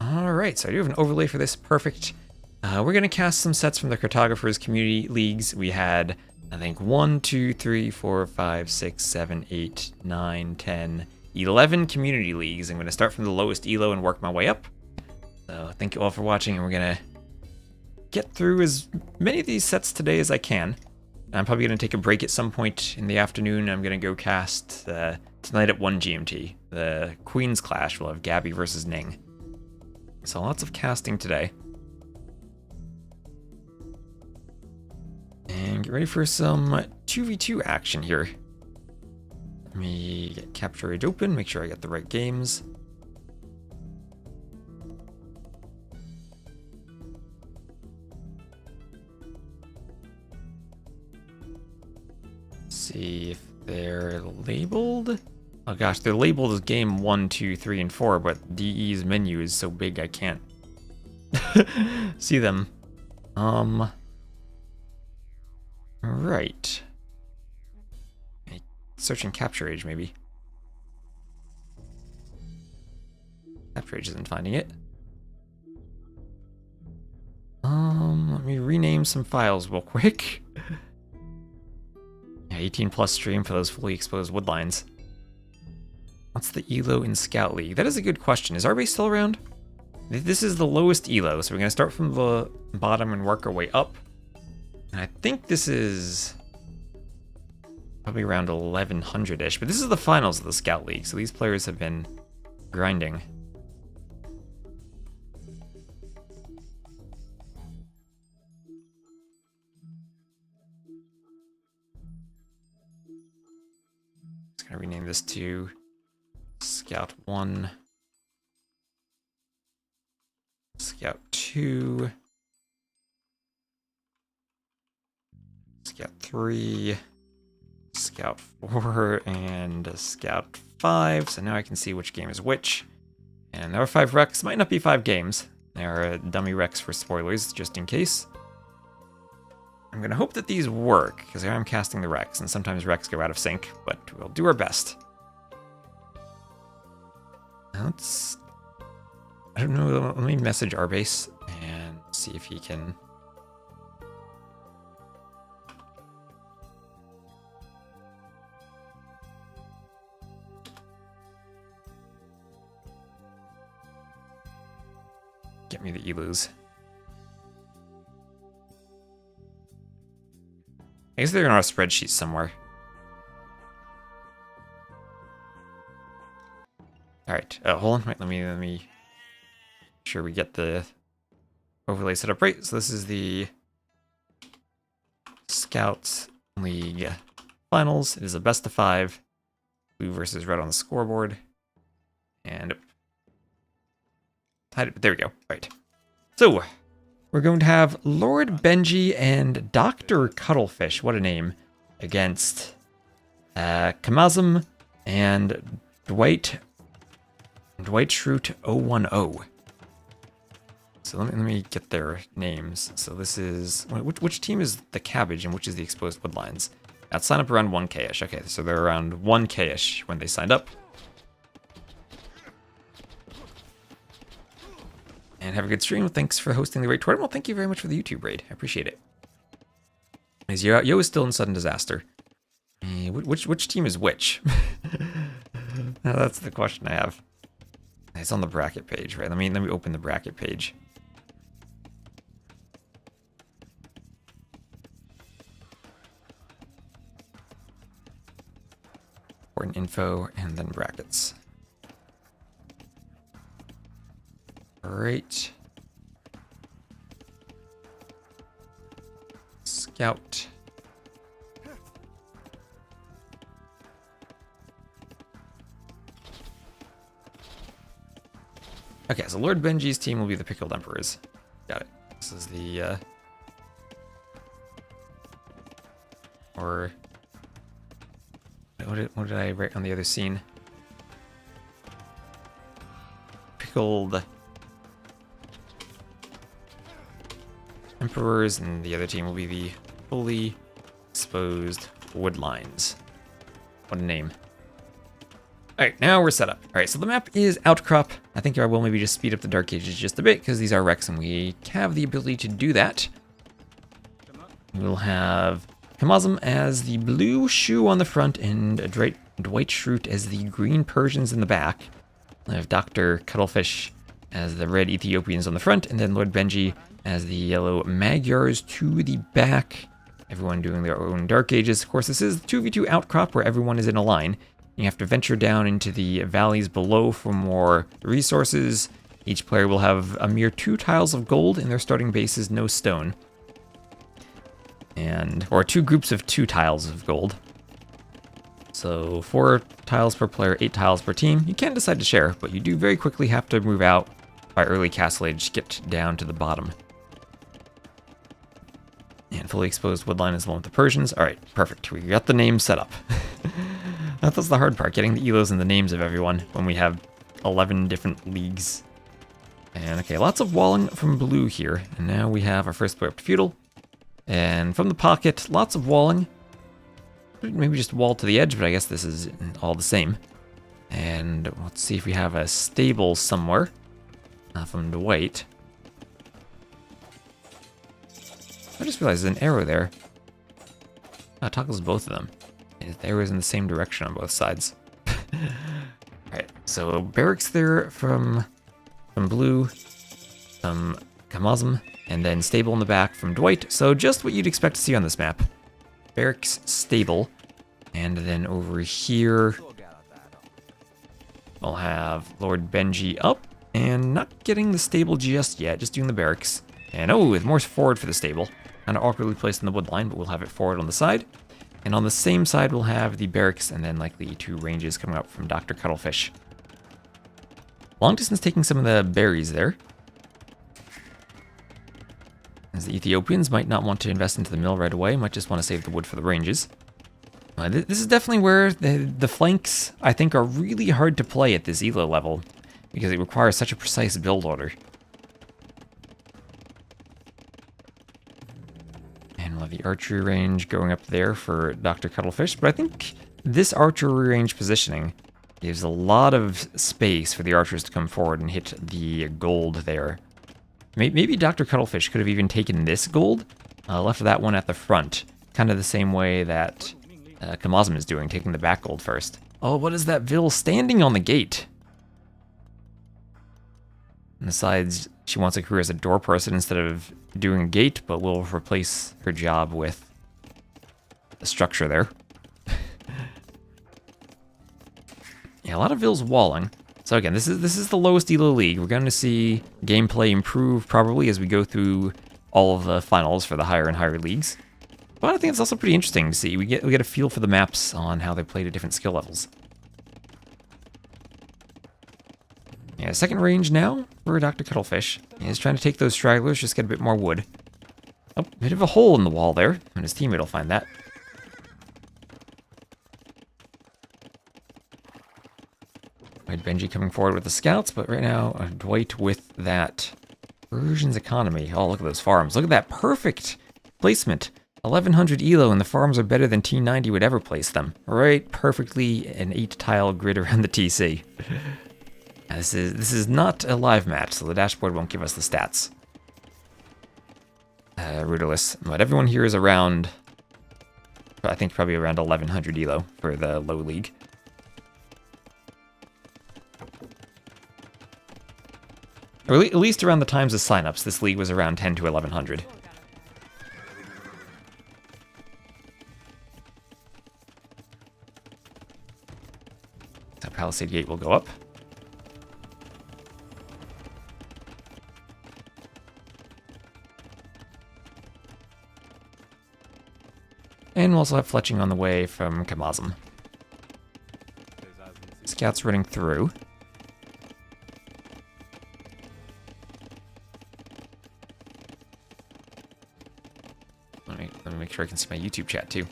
Alright, so I do have an overlay for this. Perfect. We're going to cast some sets from the Cartographers community leagues. We had, I think, 1, 2, 3, 4, 5, 6, 7, 8, 9, 10, 11 community leagues. I'm going to start from the lowest elo and work my way up. So thank you all for watching, and we're going to get through as many of these sets today as I can. I'm probably going to take a break at some point in the afternoon. I'm going to go cast tonight at 1 GMT. The Queen's Clash will have Gabby versus Ning. So lots of casting today. And get ready for some 2v2 action here. Let me get Capture Age open, make sure I get the right games. See if they're labeled. Oh gosh, they're labeled as game 1, 2, 3, and 4, but DE's menu is so big I can't see them. Right. Searching Capture Age, maybe. Capture Age isn't finding it. Let me rename some files real quick. Yeah, 18 plus stream for those fully exposed woodlines. What's the elo in Scout League? That is a good question. Is our base still around? This is the lowest elo, so we're going to start from the bottom and work our way up. And I think this is probably around 1100-ish, but this is the finals of the Scout League, so these players have been grinding. Just going to rename this to Scout 1, Scout 2, Scout 3, Scout 4, and Scout 5. So now I can see which game is which. And there are 5 Recs. Might not be 5 games. There are dummy Recs for spoilers, just in case. I'm going to hope that these work, because I'm casting the Recs, and sometimes Recs go out of sync, but we'll do our best. Let's... I don't know, let me message our base and see if he can... get me the elos. I guess they're in our spreadsheet somewhere. Alright, hold on, wait, let me make sure we get the overlay set up right. So this is the Scouts League Finals. It is a best of 5. Blue versus red on the scoreboard. And there we go. Right. So we're going to have Lord Benji and Dr. Cuttlefish, what a name, against Kamazam and Dwight Schrute 010. So let me get their names. So this is, which team is the Cabbage and which is the Exposed Woodlines? I'd sign up around 1k-ish. Okay, so they're around 1k-ish when they signed up. And have a good stream. Thanks for hosting the raid tournament. Well, thank you very much for the YouTube raid. I appreciate it. Is Yo is still in sudden disaster. Which team is which? Now, that's the question I have. It's on the bracket page, right? Let me open the bracket page. Important info and then brackets. Alright. Scout. Okay, so Lord Benji's team will be the Pickled Emperors. Got it. This is the, or... What did I write on the other scene? Pickled Emperors, and the other team will be the fully exposed Woodlines. What a name. Alright, now we're set up. Alright, so the map is Outcrop. I think I will maybe just speed up the Dark Ages just a bit, because these are wrecks and we have the ability to do that. We'll have Kamazam as the blue shoe on the front and Dwight Schrute as the green Persians in the back. I have Dr. Cuttlefish as the red Ethiopians on the front, and then Lord Benji as the yellow Magyars to the back. Everyone doing their own Dark Ages. Of course, this is 2v2 Outcrop where everyone is in a line. You have to venture down into the valleys below for more resources. Each player will have a mere 2 tiles of gold, and their starting base is no stone. Or 2 groups of 2 tiles of gold. So 4 tiles per player, 8 tiles per team. You can decide to share, but you do very quickly have to move out by early Castle Age, get down to the bottom. And fully exposed Woodline is the one with the Persians. Alright, perfect. We got the names set up. That's the hard part, getting the elos and the names of everyone when we have 11 different leagues. And okay, lots of walling from blue here. And now we have our first player up to feudal. And from the pocket, lots of walling. Maybe just wall to the edge, but I guess this is all the same. And let's see if we have a stable somewhere. From Dwight. I just realized there's an arrow there. It toggles both of them. And the arrow is in the same direction on both sides. Alright, so barracks there from blue, Kamazam, and then stable in the back from Dwight. So just what you'd expect to see on this map. Barracks, stable, and then over here we'll have Lord Benji up, and not getting the stable just yet, just doing the barracks. And oh, with more forward for the stable. Kind of awkwardly placed in the wood line, but we'll have it forward on the side. And on the same side, we'll have the barracks and then likely 2 ranges coming up from Dr. Cuttlefish. Long distance taking some of the berries there. As the Ethiopians might not want to invest into the mill right away, might just want to save the wood for the ranges. This is definitely where the flanks, I think, are really hard to play at this elo level, because it requires such a precise build order. And we'll have the archery range going up there for Dr. Cuttlefish, but I think this archery range positioning gives a lot of space for the archers to come forward and hit the gold there. Maybe Dr. Cuttlefish could have even taken this gold, left that one at the front, kind of the same way that Kamazam is doing, taking the back gold first. Oh, what is that Vil standing on the gate? And decides she wants a career as a door person instead of doing a gate, but will replace her job with a structure there. Yeah, a lot of Vil's walling. So again, this is the lowest elo league. We're going to see gameplay improve probably as we go through all of the finals for the higher and higher leagues. But I think it's also pretty interesting to see. We get a feel for the maps on how they play to different skill levels. Yeah, second range now for Dr. Cuttlefish. He's trying to take those stragglers, just get a bit more wood. Oh, bit of a hole in the wall there, and his teammate will find that. Right, Benji coming forward with the scouts, but right now, Dwight with that Persian's economy. Oh, look at those farms. Look at that perfect placement. 1100 elo, and the farms are better than T90 would ever place them. Right, perfectly an 8-tile grid around the TC. This is not a live match, so the dashboard won't give us the stats. Rudderless. But everyone here is around, I think probably around 1100 elo for the low league. Or at least around the times of signups, this league was around 10 to 1100. So Palisade Gate will go up. And we'll also have fletching on the way from Kamazam. Scouts running through. Let me make sure I can see my YouTube chat too.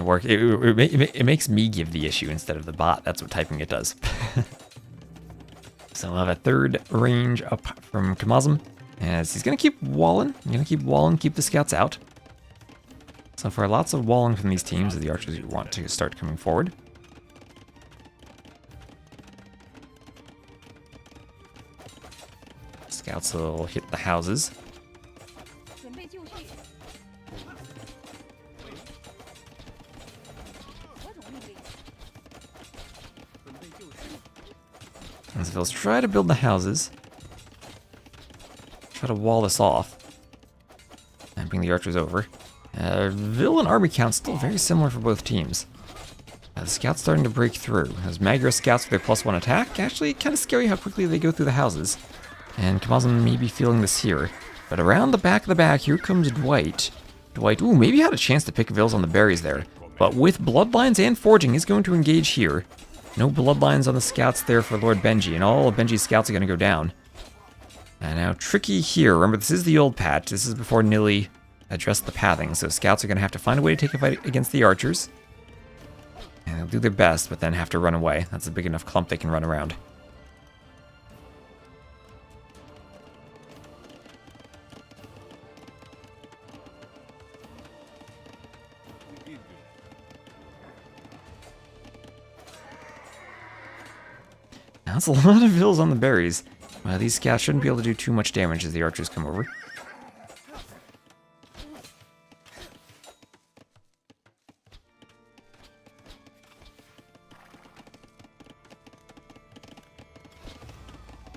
It makes me give the issue instead of the bot. That's what typing it does. So we'll have a third range up from Kamazam, as he's going to keep walling. Keep the scouts out. So for lots of walling from these teams, as the archers want to start coming forward. Scouts will hit the houses. As Vils try to build the houses. Try to wall this off. And bring the archers over. Vil and army count still very similar for both teams. The scouts starting to break through. As Magra scouts with their +1 attack, actually kind of scary how quickly they go through the houses. And Kamazam may be feeling this here. But around the back, here comes Dwight. Dwight, ooh, maybe had a chance to pick Vils on the berries there. But with bloodlines and forging, he's going to engage here. No bloodlines on the scouts there for Lord Benji, and all of Benji's scouts are going to go down. And now tricky here. Remember, this is the old patch. This is before Nilly addressed the pathing, so scouts are going to have to find a way to take a fight against the archers. And they'll do their best, but then have to run away. That's a big enough clump they can run around. That's a lot of Vils on the berries. These scouts shouldn't be able to do too much damage as the archers come over.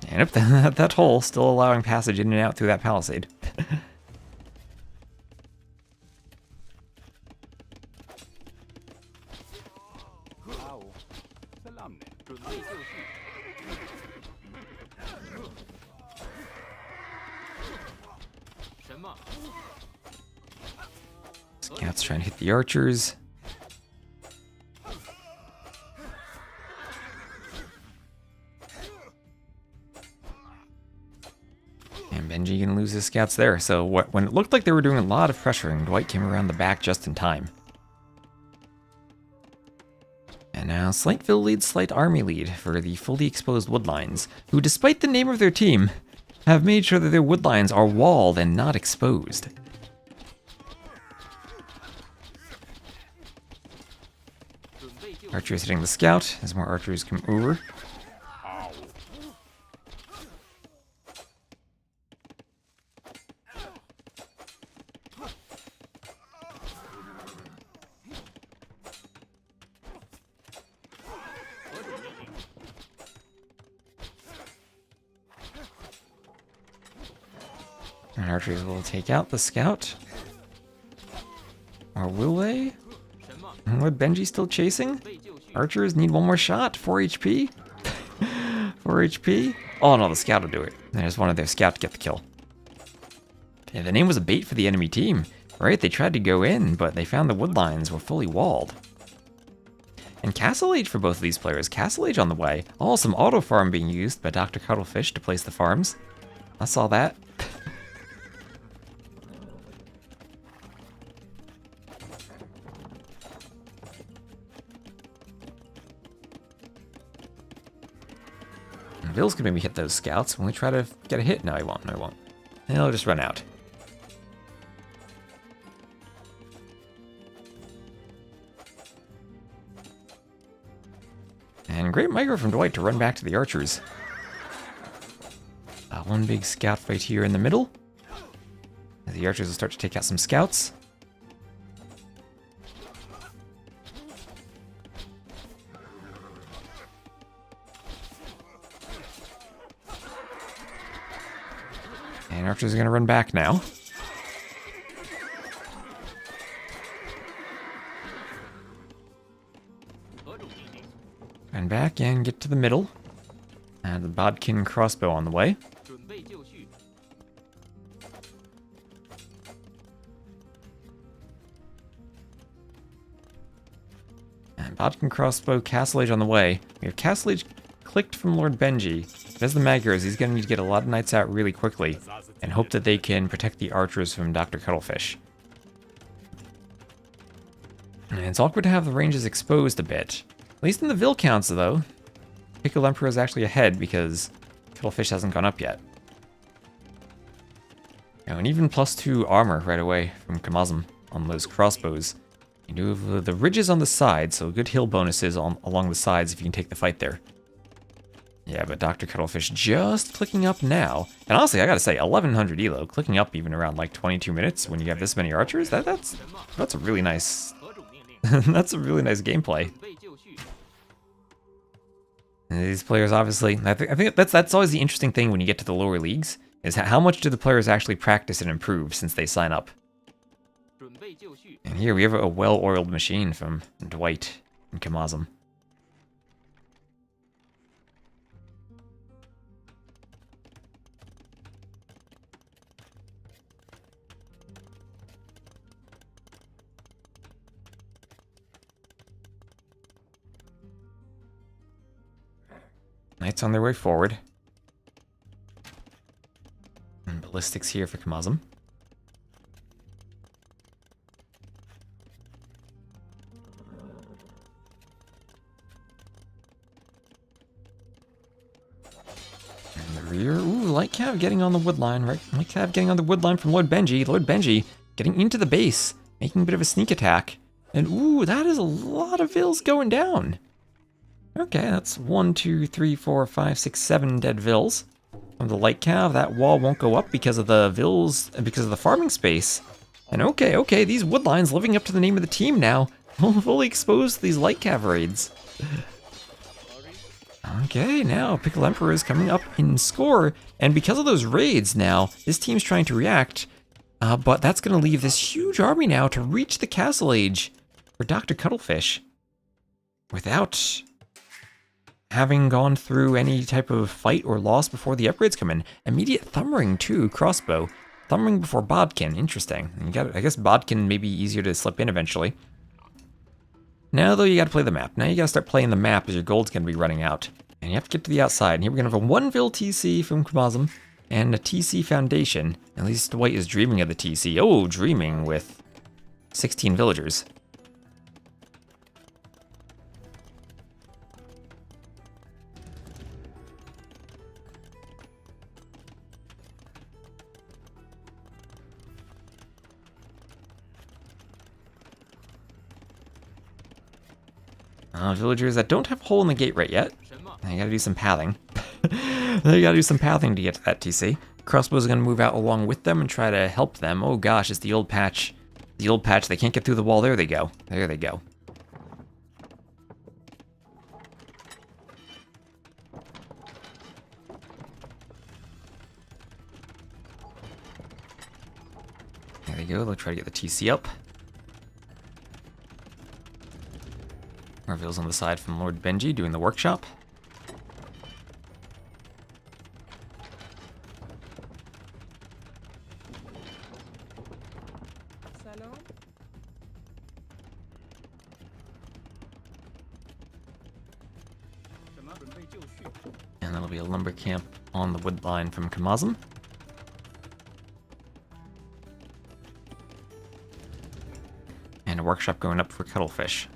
And up that hole, still allowing passage in and out through that palisade. Scouts trying to hit the archers. And Benji gonna lose his scouts there. So when it looked like they were doing a lot of pressuring, Dwight came around the back just in time. And now Slightville leads Slight Army lead for the fully exposed Woodlines, who despite the name of their team, have made sure that their Woodlines are walled and not exposed. Archers hitting the scout as more archers come over. And archers will take out the scout. Or will they? With Benji still chasing? Archers need one more shot. 4 HP. 4 HP. Oh no, the scout will do it. They just wanted their scout to get the kill. Yeah, the name was a bait for the enemy team, right? They tried to go in, but they found the woodlines were fully walled. And Castle Age for both of these players. Castle Age on the way. Oh, some auto farm being used by Dr. Cuttlefish to place the farms. I saw that. Bill's gonna maybe hit those scouts when we try to get a hit. No, he won't. No, he won't. He'll just run out. And great micro from Dwight to run back to the archers. One big scout fight here in the middle. The archers will start to take out some scouts. And archers are going to run back now. Run back and get to the middle. And the Bodkin crossbow on the way. 准备就绪。 And Bodkin crossbow, Castle Age on the way. We have Castle Age clicked from Lord Benji. As the Magyars, he's going to need to get a lot of knights out really quickly and hope that they can protect the archers from Dr. Cuttlefish. And it's awkward to have the ranges exposed a bit. At least in the Vil counts, though. Pickle Emperor is actually ahead because Cuttlefish hasn't gone up yet. Oh, and even +2 armor right away from Kamazam on those crossbows. You do have the ridges on the side, so good heal bonuses along the sides if you can take the fight there. Yeah, but Dr. Cuttlefish just clicking up now. And honestly, I gotta say, 1100 elo, clicking up even around like 22 minutes when you have this many archers, that's a really nice... that's a really nice gameplay. 准备就绪。 And these players obviously, I think that's always the interesting thing when you get to the lower leagues, is how much do the players actually practice and improve since they sign up. 准备就绪。 And here we have a well-oiled machine from Dwight and Kamazam. Knights on their way forward. And ballistics here for Kamazam. In the rear, ooh, Light Cav getting on the wood line, right? Light Cav getting on the wood line from Lord Benji. Lord Benji getting into the base, making a bit of a sneak attack. And ooh, that is a lot of Vils going down. Okay, that's 1, 2, 3, 4, 5, 6, 7 dead Vils. From the Light Cav, that wall won't go up because of the Vils, because of the farming space. And okay, these wood lines living up to the name of the team now. Fully exposed to these Light Cav raids. Okay, now Pickle Emperor is coming up in score, and because of those raids now, this team's trying to react, but that's going to leave this huge army now to reach the Castle Age for Dr. Cuttlefish without having gone through any type of fight or loss before the upgrades come in. Immediate Thumbring too, crossbow. Thumbring before Bodkin, interesting. You got, I guess Bodkin may be easier to slip in eventually. Now though, you gotta play the map. Now you gotta start playing the map as your gold's gonna be running out. And you have to get to the outside. And here we're gonna have a 1 Vil TC from Kamazam and a TC Foundation. At least Dwight is dreaming of the TC. Oh, dreaming with 16 villagers. Villagers that don't have hole in the gate right yet. Now you gotta do some pathing. You gotta do some pathing to get to that TC. Crossbow's gonna move out along with them and try to help them. Oh gosh, it's the old patch. The old patch, they can't get through the wall. There they go. There they go. There they go. They'll try to get the TC up. Marville's on the side from Lord Benji doing the workshop. And that'll be a lumber camp on the wood line from Kamazam. And a workshop going up for Cuttlefish.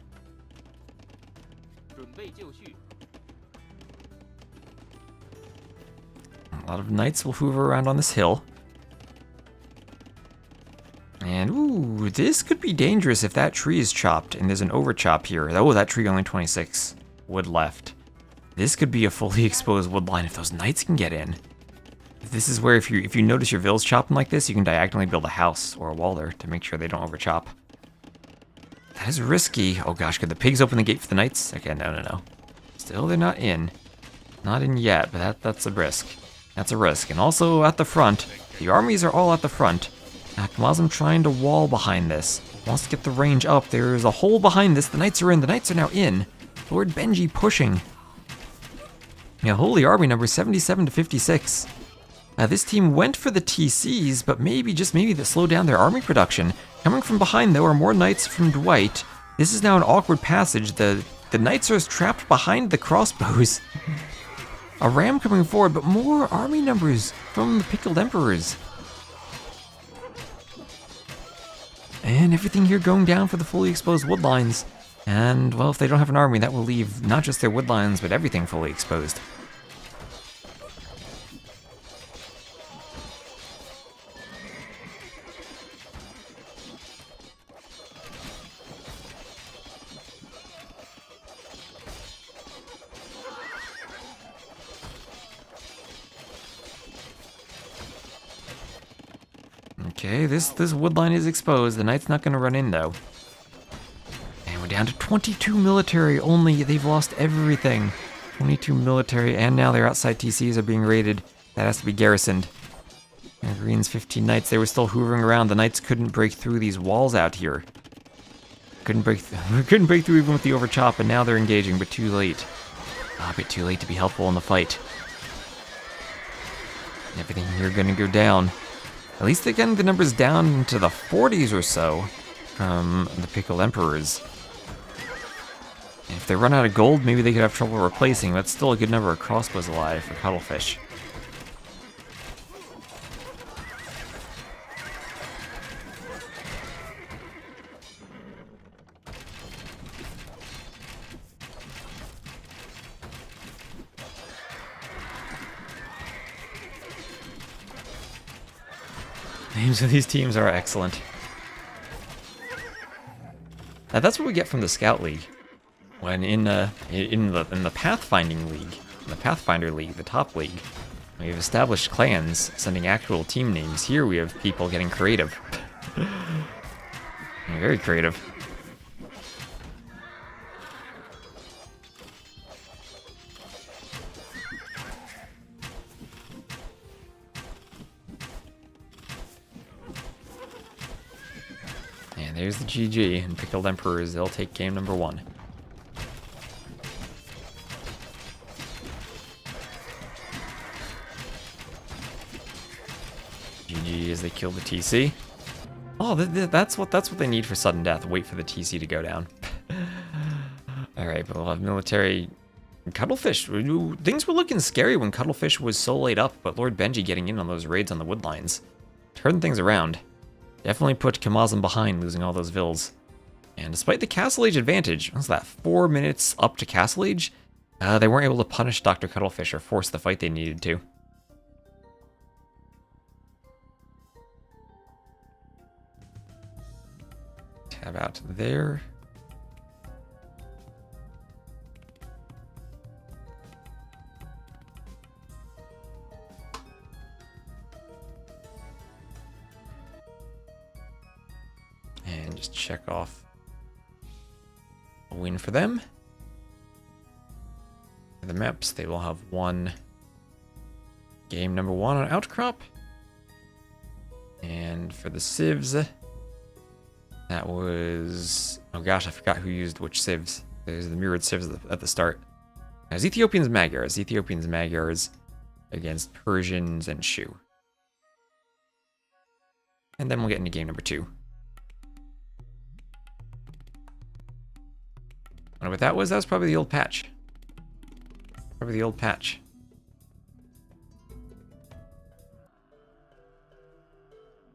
A lot of knights will hoover around on this hill. And, ooh, this could be dangerous if that tree is chopped and there's an overchop here. Oh, that tree only 26 wood left. This could be a fully exposed wood line if those knights can get in. This is where if you notice your Vils chopping like this, you can diagonally build a house or a wall there to make sure they don't overchop. That is risky. Oh gosh, could the pigs open the gate for the knights? Okay, no. Still, they're not in. Not in yet, but that's a risk. That's a risk. And also at the front, the armies are all at the front. Kamazam trying to wall behind this. Wants to get the range up. There's a hole behind this. The knights are in. The knights are now in. Lord Benji pushing. Yeah, holy army number 77 to 56. This team went for the TCs, but maybe, just maybe, that slowed down their army production. Coming from behind, though, are more knights from Dwight. This is now an awkward passage. The knights are trapped behind the crossbows. A ram coming forward, but more army numbers from the Pickled Emperors. And everything here going down for the fully exposed woodlines. And, well, if they don't have an army, that will leave not just their woodlines, but everything fully exposed. Okay, this woodline is exposed. The knight's not going to run in, though. And we're down to 22 military only. They've lost everything. 22 military, and now their outside TCs are being raided. That has to be garrisoned. And Green's 15 knights, they were still hoovering around. The knights couldn't break through these walls out here. Couldn't break through even with the overchop, and now they're engaging, but too late. A bit too late to be helpful in the fight. Everything here gonna go down. At least they're getting the numbers down into the 40s or so from the Pickled Emperors. And if they run out of gold, maybe they could have trouble replacing. That's still a good number of crossbows alive for Cuttlefish. Names of these teams are excellent. Now that's what we get from the Scout League. When in the Pathfinding League, the Pathfinder League, the top league, we've established clans sending actual team names. Here we have people getting creative. Very creative. And there's the GG, and Pickled Emperors, they'll take game number 1. GG as they kill the TC. Oh, that's what they need for sudden death. Wait for the TC to go down. Alright, but we'll have military... Cuttlefish. Things were looking scary when Cuttlefish was so laid up, but Lord Benji getting in on those raids on the woodlines turned things around. Definitely put Kamazan behind, losing all those vills. And despite the Castle Age advantage, what was that, 4 minutes up to Castle Age? They weren't able to punish Dr. Cuttlefish or force the fight they needed to. Tab out there. And just check off a win for them. For the maps, they will have won game number 1 on Outcrop. And for the civs, that was... oh gosh, I forgot who used which civs. There's the mirrored civs at the start. As Ethiopians, Magyars against Persians and Shu. And then we'll get into game number 2. I don't know what that was. That was probably the old patch. Probably the old patch.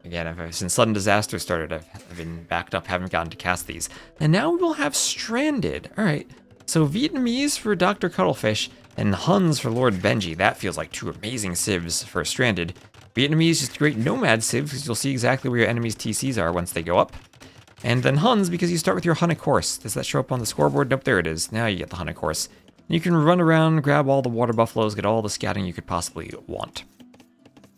Again, since Sudden Disaster started, I've been backed up, haven't gotten to cast these. And now we will have Stranded. Alright, so Vietnamese for Dr. Cuttlefish and Huns for Lord Benji. That feels like 2 amazing civs for Stranded. Vietnamese, just great nomad civs, because you'll see exactly where your enemy's TCs are once they go up. And then Huns, because you start with your Hunnic Horse. Does that show up on the scoreboard? Nope, there it is. Now you get the Hunnic Horse. And you can run around, grab all the water buffaloes, get all the scouting you could possibly want.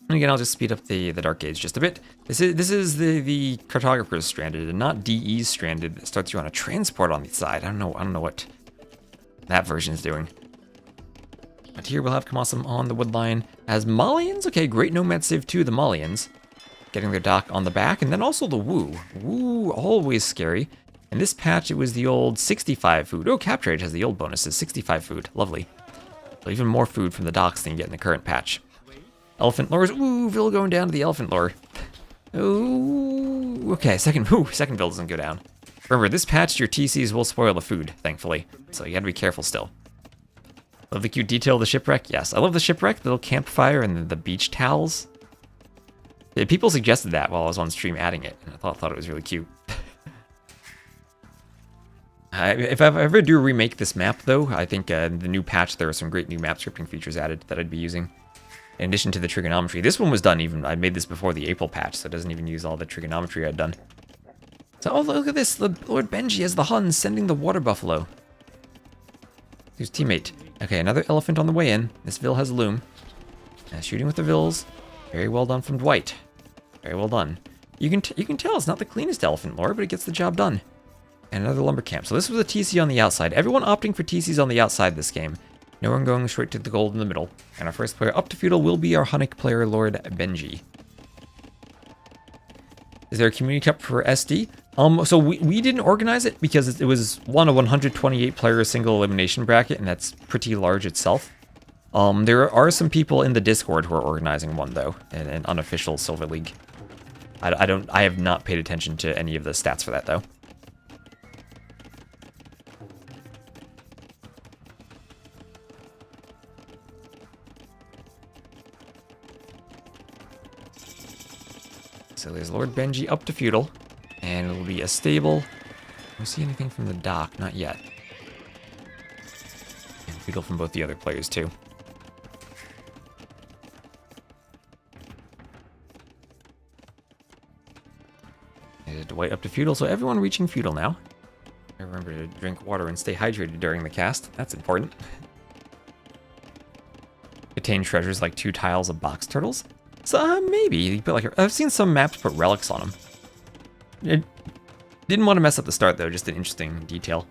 And again, I'll just speed up the Dark Age just a bit. This is the Cartographers Stranded, and not DE's Stranded that starts you on a transport on the side. I don't know what that version is doing. But here we'll have Kamazan on the woodline as Malians. Okay, great nomad civ too, the Malians. Getting their dock on the back, and then also the Wu. Wu, always scary. In this patch, it was the old 65 food. Oh, Capture Age has the old bonuses. 65 food. Lovely. So even more food from the docks than you get in the current patch. Elephant lures. Ooh, Ville going down to the elephant lure. Ooh, okay, second Ville doesn't go down. Remember, this patch, your TCs will spoil the food, thankfully. So you gotta be careful still. Love the cute detail of the shipwreck. Yes, I love the shipwreck, the little campfire, and the beach towels. Yeah, people suggested that while I was on stream adding it, and I thought it was really cute. If I ever do remake this map, though, I think in the new patch there are some great new map scripting features added that I'd be using. In addition to the trigonometry. This one was done even, I made this before the April patch, so it doesn't even use all the trigonometry I'd done. So, oh, look at this, the Lord Benji as the Huns sending the water buffalo. His teammate. Okay, another elephant on the way in. This Ville has a loom. Shooting with the Vills. Very well done from Dwight. Very well done. You can tell it's not the cleanest elephant lore, but it gets the job done. And another lumber camp. So this was a TC on the outside. Everyone opting for TCs on the outside this game. No one going straight to the gold in the middle. And our first player up to feudal will be our Hunnic player, Lord Benji. Is there a community cup for SD? So we didn't organize it because it was a 128 player single elimination bracket, and that's pretty large itself. There are some people in the Discord who are organizing one though, an unofficial Silver League. I have not paid attention to any of the stats for that though. So there's Lord Benji up to feudal, and it'll be a stable. Don't see anything from the dock, not yet. And feudal from both the other players too. There's Dwight up to feudal, so everyone reaching feudal now. Remember to drink water and stay hydrated during the cast. That's important. Contain treasures like 2 tiles of box turtles. So maybe you put like I've seen some maps put relics on them. It didn't want to mess up the start though, just an interesting detail.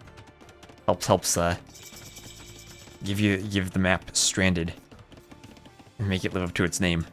Helps give the map stranded and make it live up to its name.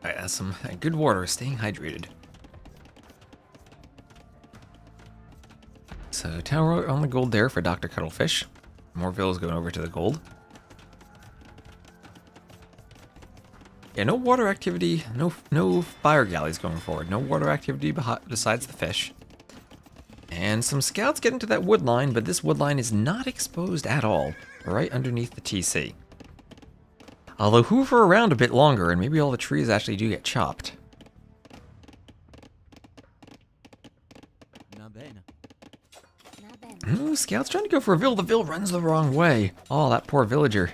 Alright, that's some good water, staying hydrated. So, tower on the gold there for Dr. Cuttlefish. More villas going over to the gold. Yeah, no water activity, no fire galleys going forward. No water activity besides the fish. And some scouts get into that wood line, but this wood line is not exposed at all. Right underneath the TC. Although hoover around a bit longer, and maybe all the trees actually do get chopped. Ooh, scouts trying to go for a Ville. The Ville runs the wrong way. Oh, that poor villager.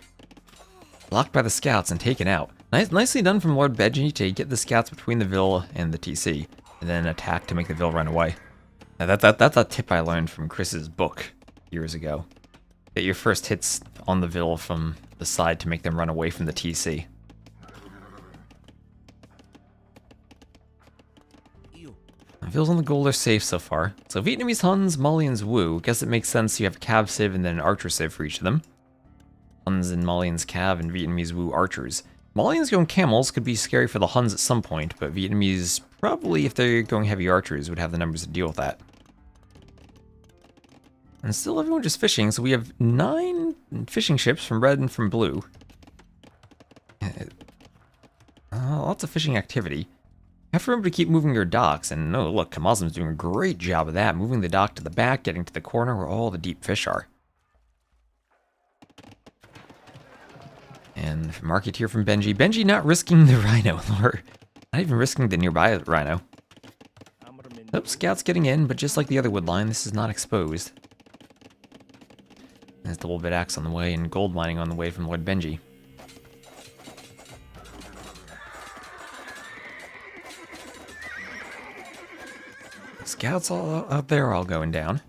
Blocked by the scouts and taken out. Nicely done from Lord Benji to get the scouts between the Ville and the TC, and then attack to make the Ville run away. Now that's a tip I learned from Chris's book years ago. Get your first hits on the Ville from the side to make them run away from the TC. Villes on the gold are safe so far. So Vietnamese Huns, Malians Wu. Guess it makes sense you have a Cav Civ and then an Archer Civ for each of them. Huns and Malians Cav and Vietnamese Wu Archers. Malians going camels could be scary for the Huns at some point, but Vietnamese probably, if they're going heavy archers, would have the numbers to deal with that. And still everyone just fishing, so we have 9 fishing ships from red and from blue. Lots of fishing activity. You have to remember to keep moving your docks, and no, look, Kamazim's doing a great job of that, moving the dock to the back, getting to the corner where all the deep fish are. And marketeer from Benji. Benji not risking the rhino, or not even risking the nearby rhino. Nope, scouts getting in, but just like the other wood line, this is not exposed. There's double bit axe on the way and gold mining on the way from Lord Benji. Scouts all out there all going down.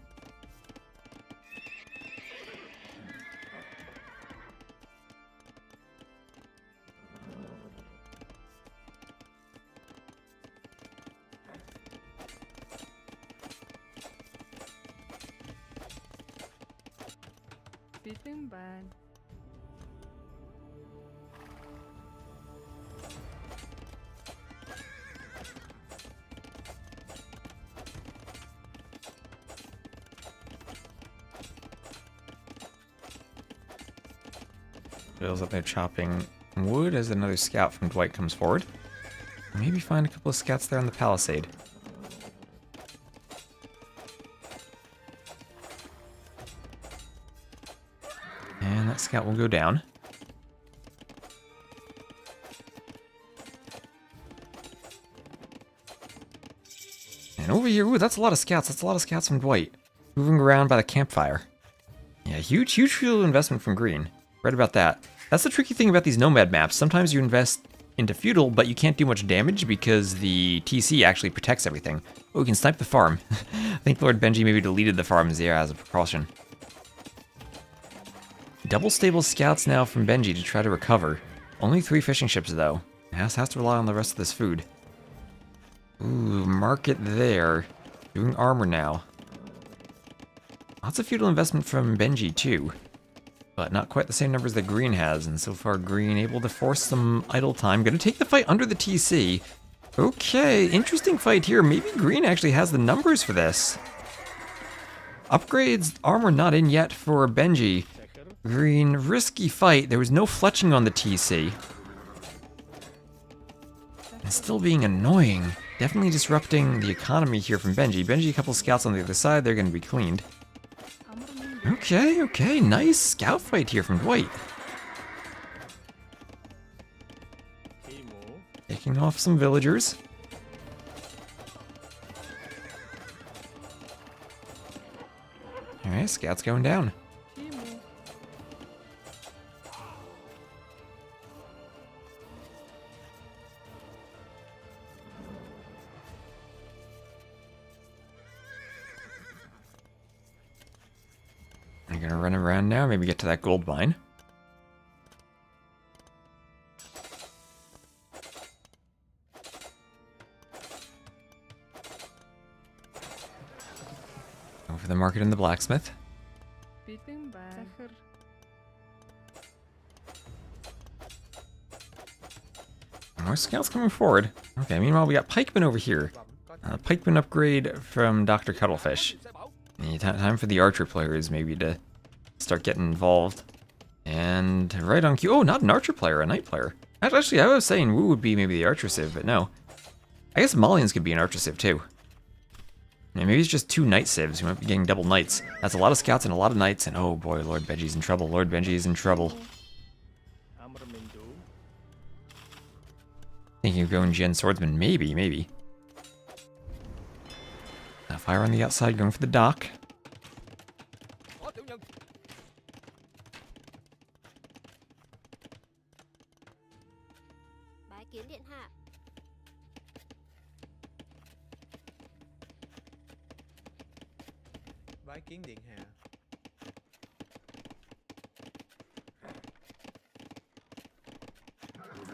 Beating bad. Bill's up there chopping wood as another scout from Dwight comes forward. Maybe find a couple of scouts there on the palisade. And that scout will go down. And over here, ooh, that's a lot of scouts. That's a lot of scouts from Dwight. Moving around by the campfire. Yeah, huge field investment from Green. Right about that. That's the tricky thing about these Nomad maps. Sometimes you invest into feudal, but you can't do much damage because the TC actually protects everything. Oh, we can snipe the farm. I think Lord Benji maybe deleted the farms there as a precaution. Double stable scouts now from Benji to try to recover. Only 3 fishing ships though. Has to rely on the rest of this food. Ooh, market there. Doing armor now. Lots of feudal investment from Benji too. But not quite the same numbers that Green has, and so far Green able to force some idle time. Gonna take the fight under the TC. Okay, interesting fight here. Maybe Green actually has the numbers for this. Upgrades, armor not in yet for Benji. Green, risky fight. There was no fletching on the TC. And still being annoying. Definitely disrupting the economy here from Benji. Benji, a couple scouts on the other side. They're gonna be cleaned. Okay, nice scout fight here from Dwight. Taking off some villagers. Alright, scouts going down. I'm gonna run around now, maybe get to that gold mine. Over the market and the blacksmith. Beating bad. More scouts coming forward. Okay, meanwhile we got pikemen over here. Pikeman upgrade from Dr. Cuttlefish. Time for the archer players maybe to start getting involved. And right on cue. Oh, not an archer player, a knight player. Actually, I was saying Wu would be maybe the archer civ, but no. I guess Malians could be an archer civ too. Yeah, maybe it's just 2 knight civs. We might be getting double knights. That's a lot of scouts and a lot of knights. And oh boy, Lord Benji's in trouble. Lord Benji's in trouble. Thinking of going Gen Swordsman. Maybe. Fire on the outside, going for the dock.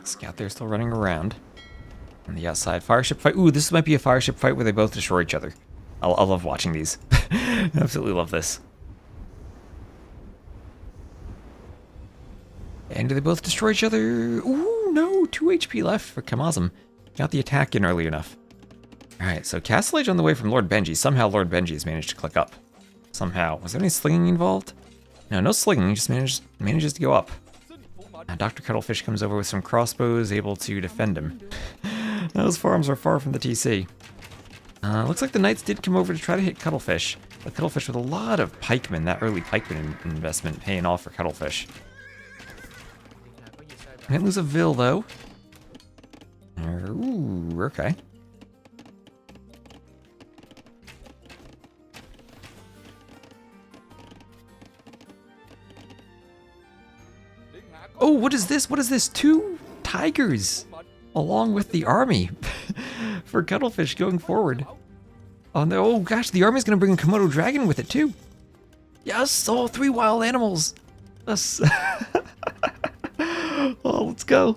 Scout there still running around. On the outside, fireship fight. Ooh, this might be a fireship fight where they both destroy each other. I love watching these. Absolutely love this. And do they both destroy each other? Ooh, no, 2 HP left for Kamazam. Got the attack in early enough. Alright, so Castle Age on the way from Lord Benji. Somehow Lord Benji has managed to click up. Somehow. Was there any slinging involved? No slinging. He just manages to go up. Now Dr. Cuttlefish comes over with some crossbows, able to defend him. Those farms are far from the TC. Looks like the knights did come over to try to hit Cuttlefish. But Cuttlefish with a lot of pikemen, that early pikeman investment paying off for Cuttlefish. Can't lose a Vil though. Ooh, okay. Oh, what is this? What is this? 2 tigers along with the army for Cuttlefish going forward. Oh no, oh gosh, the army's gonna bring a Komodo dragon with it too. Yes, all 3 wild animals. Yes. Oh, let's go.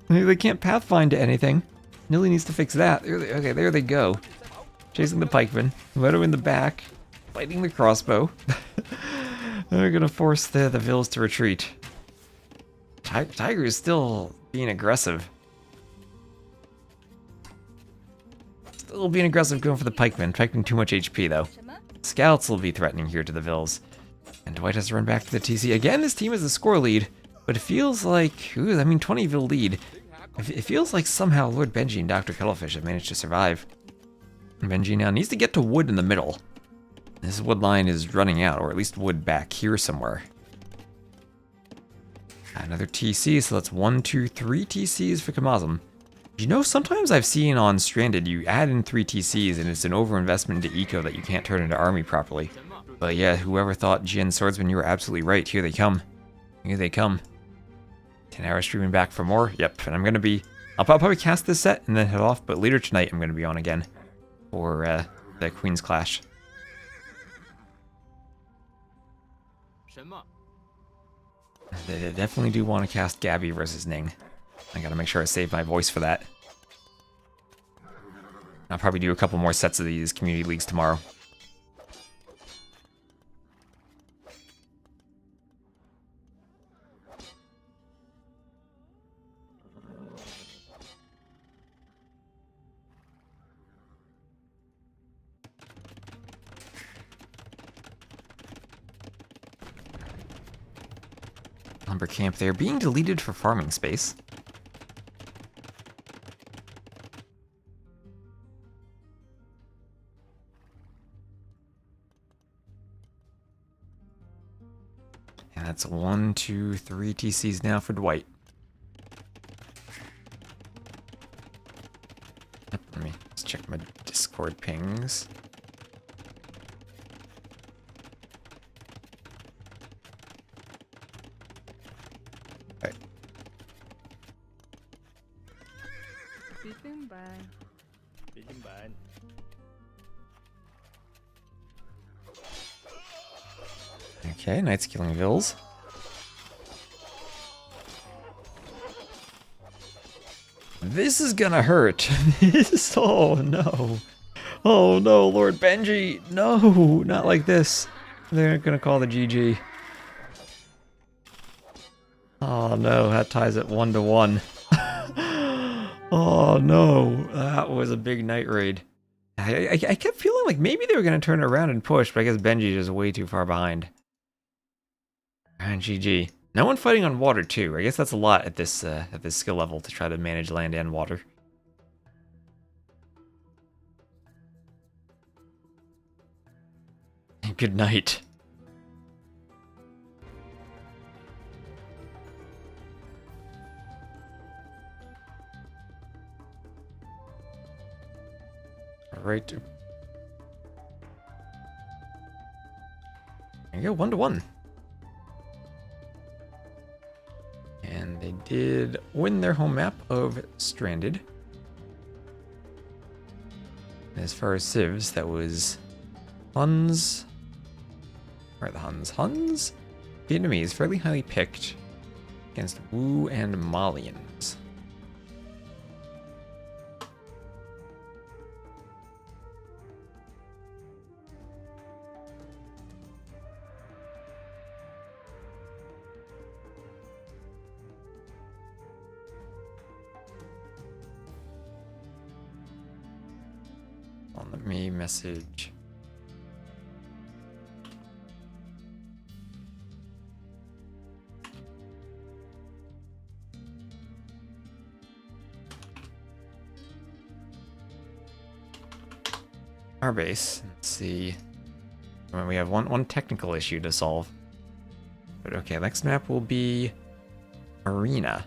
They can't pathfind to anything. Nilly needs to fix that. Okay, there they go. Chasing the pikemen. Komodo in the back. Fighting the crossbow. They're gonna force the Vills to retreat. Tiger is still being aggressive. Still being aggressive going for the pikemen. Pikemen too much HP though. Scouts will be threatening here to the Vills. And Dwight has to run back to the TC. Again, this team has a score lead, but it feels like, ooh, I mean 20 Vil lead. It feels like somehow Lord Benji and Dr. Cuttlefish have managed to survive. And Benji now needs to get to wood in the middle. This wood line is running out, or at least wood back here somewhere. Another TC, so that's 1, 2, 3 TCs for Kamazam. You know, sometimes I've seen on Stranded, you add in 3 TCs and it's an overinvestment into eco that you can't turn into army properly. But yeah, whoever thought Jin Swordsman, you were absolutely right. Here they come. Here they come. 10 hours streaming back for more. Yep, and I'll probably cast this set and then head off, but later tonight I'm going to be on again for the Queen's Clash. They definitely do want to cast Gabby versus Ning. I gotta make sure I save my voice for that. I'll probably do a couple more sets of these community leagues tomorrow. Lumber camp there, being deleted for farming space. And that's 1, 2, 3 TCs now for Dwight. Yep, let me just check my Discord pings. Okay, Knight's killing Vills. This is gonna hurt. Oh no. Oh no, Lord Benji. No, not like this. They're gonna call the GG. Oh no, that ties it 1-1. Oh no, that was a big Knight raid. I kept feeling like maybe they were gonna turn around and push, but I guess Benji is way too far behind. And GG. No one fighting on water too. I guess that's a lot at this skill level to try to manage land and water. Good night. All right. There you go, 1-1. And they did win their home map of Stranded. As far as civs, that was Huns. Where are the Huns? Huns? Vietnamese, fairly highly picked against Wu and Malians. Let me message. Our base. Let's see. Well, we have one technical issue to solve. But okay, next map will be Arena.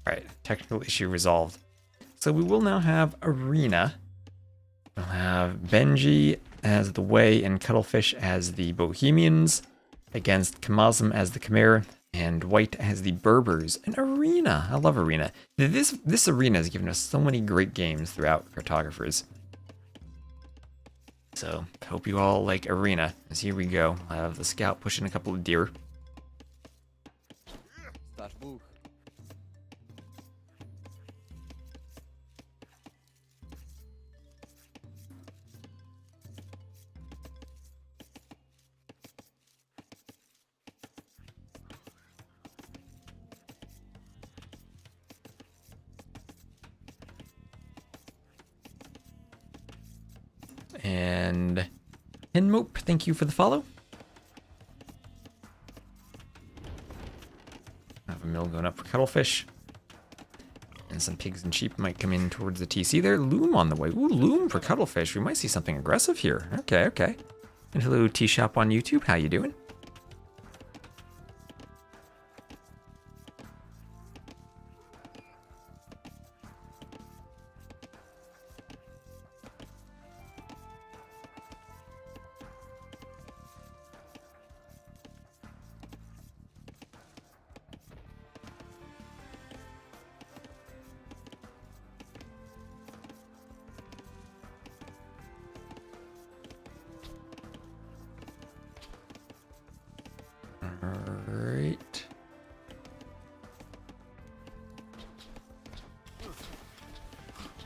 Alright, technical issue resolved. So we will now have Arena. We'll have Benji as the Way and Cuttlefish as the Bohemians. against Kamazam as the Khmer, and white as the Berbers. An arena. I love arena. This arena has given us so many great games throughout Cartographers. So, hope you all like arena, as here we go. I have the scout pushing a couple of deer. And Henmope, thank you for the follow. I have a mill going up for cuttlefish. And some pigs and sheep might come in towards the TC there. Loom on the way. Ooh, loom for cuttlefish. We might see something aggressive here. Okay, okay. And hello, T-Shop on YouTube. How you doing? Alright.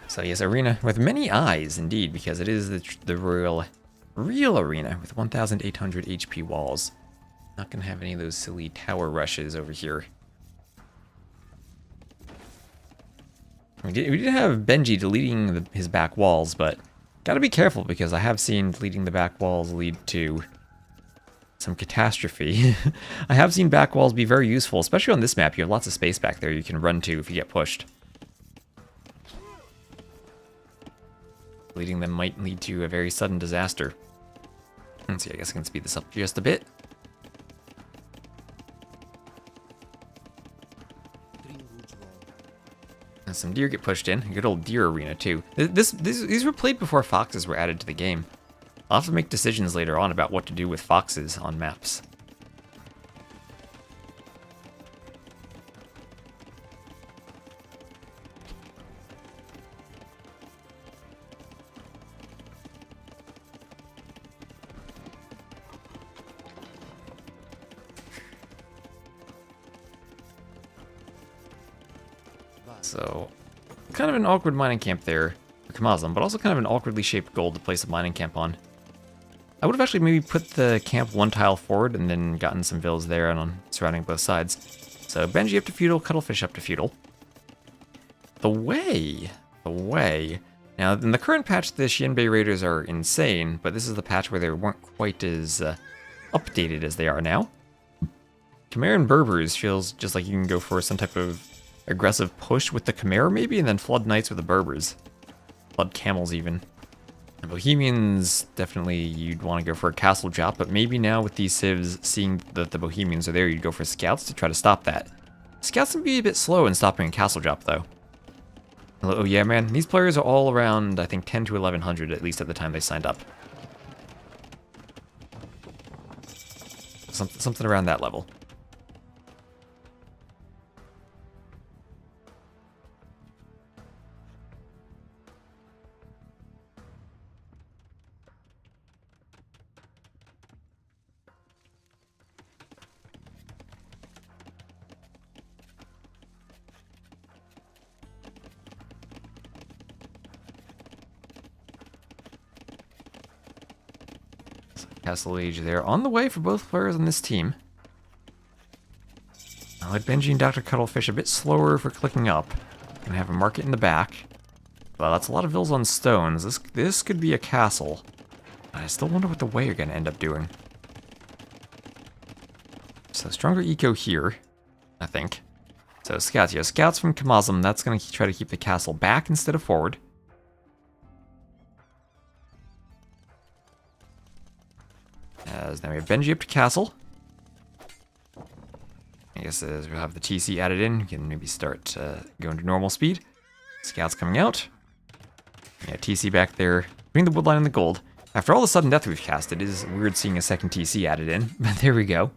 So yes, arena with many eyes indeed, because it is the real arena with 1,800 HP walls. Not gonna have any of those silly tower rushes over here. We did have Benji deleting his back walls, but gotta be careful because I have seen deleting the back walls lead to some catastrophe. I have seen back walls be very useful, especially on this map. You have lots of space back there you can run to if you get pushed. Deleting them might lead to a very sudden disaster. Let's see, I guess I can speed this up just a bit. And some deer get pushed in. A good old deer arena too. These were played before foxes were added to the game. I'll have to make decisions later on about what to do with foxes on maps. So, kind of an awkward mining camp there for Kamazam, but also kind of an awkwardly shaped goal to place a mining camp on. I would have actually maybe put the camp one tile forward and then gotten some villas there and on surrounding both sides. So Benji up to feudal, cuttlefish up to feudal. The way. Now in the current patch the Xianbei Raiders are insane, but this is the patch where they weren't quite as updated as they are now. Khmer and Berbers feels just like you can go for some type of aggressive push with the Khmer maybe, and then flood knights with the Berbers. Flood camels even. And Bohemians, definitely you'd want to go for a castle drop, but maybe now with these civs, seeing that the Bohemians are there, you'd go for scouts to try to stop that. Scouts can be a bit slow in stopping a castle drop, though. Oh yeah, man, these players are all around, I think, 10 to 1100, at least at the time they signed up. Something around that level. Castle Age there on the way for both players on this team. I'll let Benji and Dr. Cuttlefish a bit slower for clicking up. Gonna have a market in the back. Well, that's a lot of vills on stones. This could be a castle. But I still wonder what the way are gonna end up doing. So stronger eco here, I think. So scouts, scouts from Kamazam. That's gonna try to keep the castle back instead of forward. As now we have Benji up to castle. I guess as we'll have the TC added in, we can maybe start going to normal speed. Scouts coming out. Yeah, TC back there between the woodline and the gold. After all the sudden death we've casted, it is weird seeing a second TC added in, but there we go.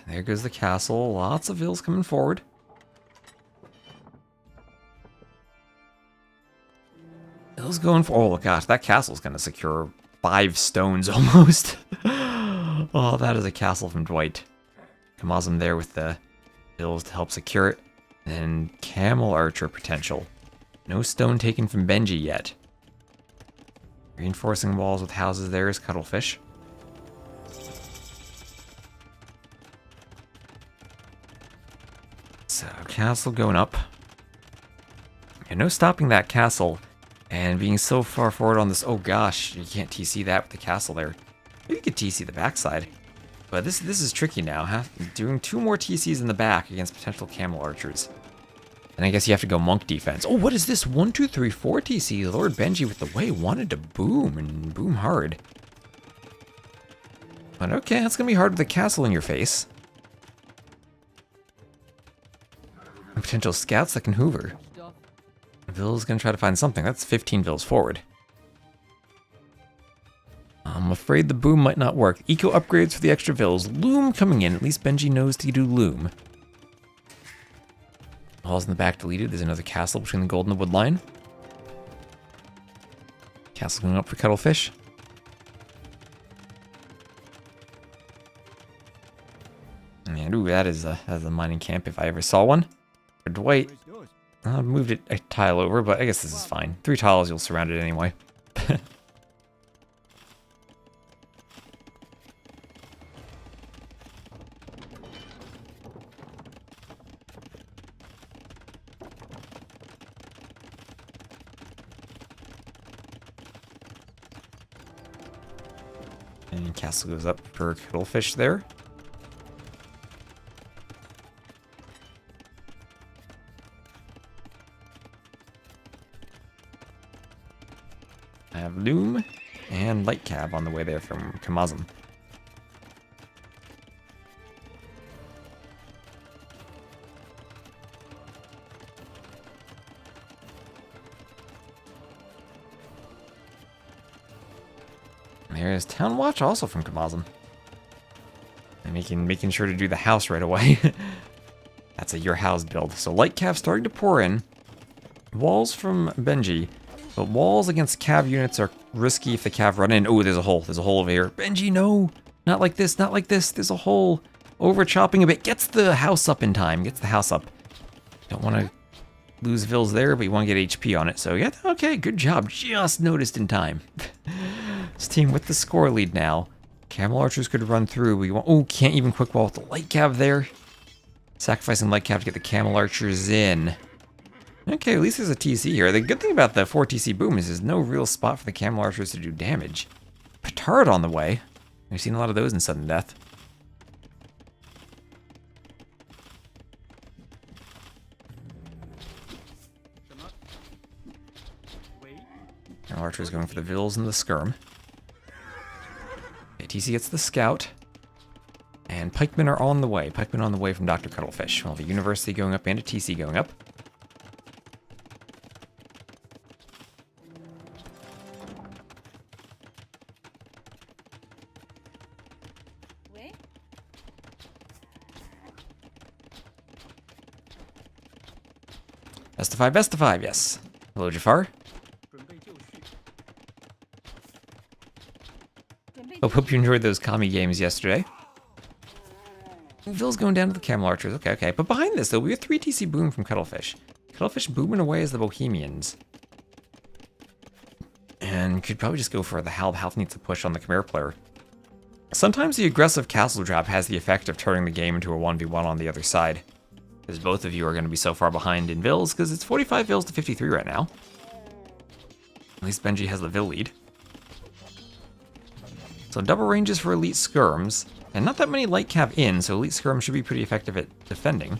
There goes the castle. Lots of vills coming forward. Vills going for. Oh gosh, that castle's gonna secure 5 stones almost. Oh, that is a castle from Dwight. Kamazam there with the vills to help secure it. And camel archer potential. No stone taken from Benji yet. Reinforcing walls with houses there is Cuttlefish. So, castle going up. And no stopping that castle. And being so far forward on this... Oh gosh, you can't TC that with the castle there. Maybe you could TC the backside. But this is tricky now. Doing 2 more TCs in the back against potential camel archers. And I guess you have to go monk defense. Oh, what is this? 1, 2, 3, 4 TC. Lord Benji with the way wanted to boom, and boom hard. But okay, that's going to be hard with the castle in your face. And potential scouts that can hoover. Vill's going to try to find something. That's 15 vills forward. I'm afraid the boom might not work. Eco upgrades for the extra vills. Loom coming in. At least Benji knows to do loom. Walls in the back deleted. There's another castle between the gold and the wood line. Castle going up for Cuttlefish. And ooh, that's a mining camp if I ever saw one. For Dwight, I moved it a tile over, but I guess this is fine. 3 tiles, you'll surround it anyway. And castle goes up for Cuttlefish there. I have Loom and Light Cab on the way there from Kamazam. There's Town Watch also from Kamazam. And making sure to do the house right away. That's a your house build. So Light Cab starting to pour in. Walls from Benji. But walls against cav units are risky if the cav run in. Oh, there's a hole. There's a hole over here. Benji, no! Not like this, not like this. There's a hole. Over chopping a bit. Gets the house up in time. Gets the house up. Don't want to lose vills there, but you want to get HP on it. So yeah, okay, good job. Just noticed in time. This team with the score lead now. Camel archers could run through. We want. Oh, can't even quick wall with the light cav there. Sacrificing light cav to get the camel archers in. Okay, at least there's a TC here. The good thing about the 4 TC boom is there's no real spot for the camel archers to do damage. Petard on the way. We've seen a lot of those in sudden death. Camel archers going for the vills and the skirm. Okay, TC gets the scout. And pikemen are on the way. Pikemen on the way from Dr. Cuttlefish. We'll have a university going up and a TC going up. Best of 5, yes. Hello, Jafar. Hope you enjoyed those Kami games yesterday. Vill's going down to the Camel Archers. Okay. But behind this, though, we have 3 TC boom from Cuttlefish. Cuttlefish booming away as the Bohemians. And could probably just go for the Halb. Halb needs to push on the Khmer player. Sometimes the aggressive castle drop has the effect of turning the game into a 1v1 on the other side. Because both of you are going to be so far behind in vills, because it's 45 vills to 53 right now. At least Benji has the vill lead. So So double ranges for elite skirms, and not that many light cav in, so elite skirms should be pretty effective at defending.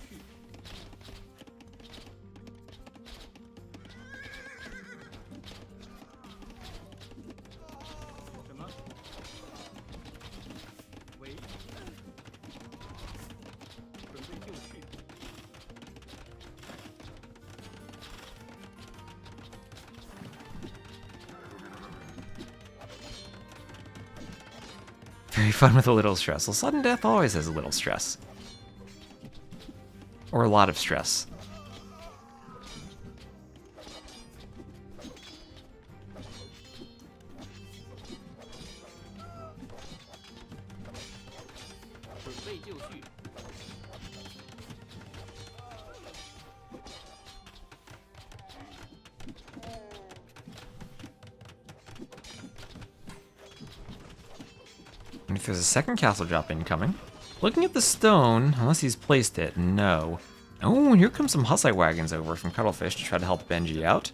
Very fun with a little stress. Well, sudden death always has a little stress. Or a lot of stress. And if there's a second castle drop incoming. Looking at the stone, unless he's placed it, no. Oh, and here comes some Hussite wagons over from Cuttlefish to try to help Benji out.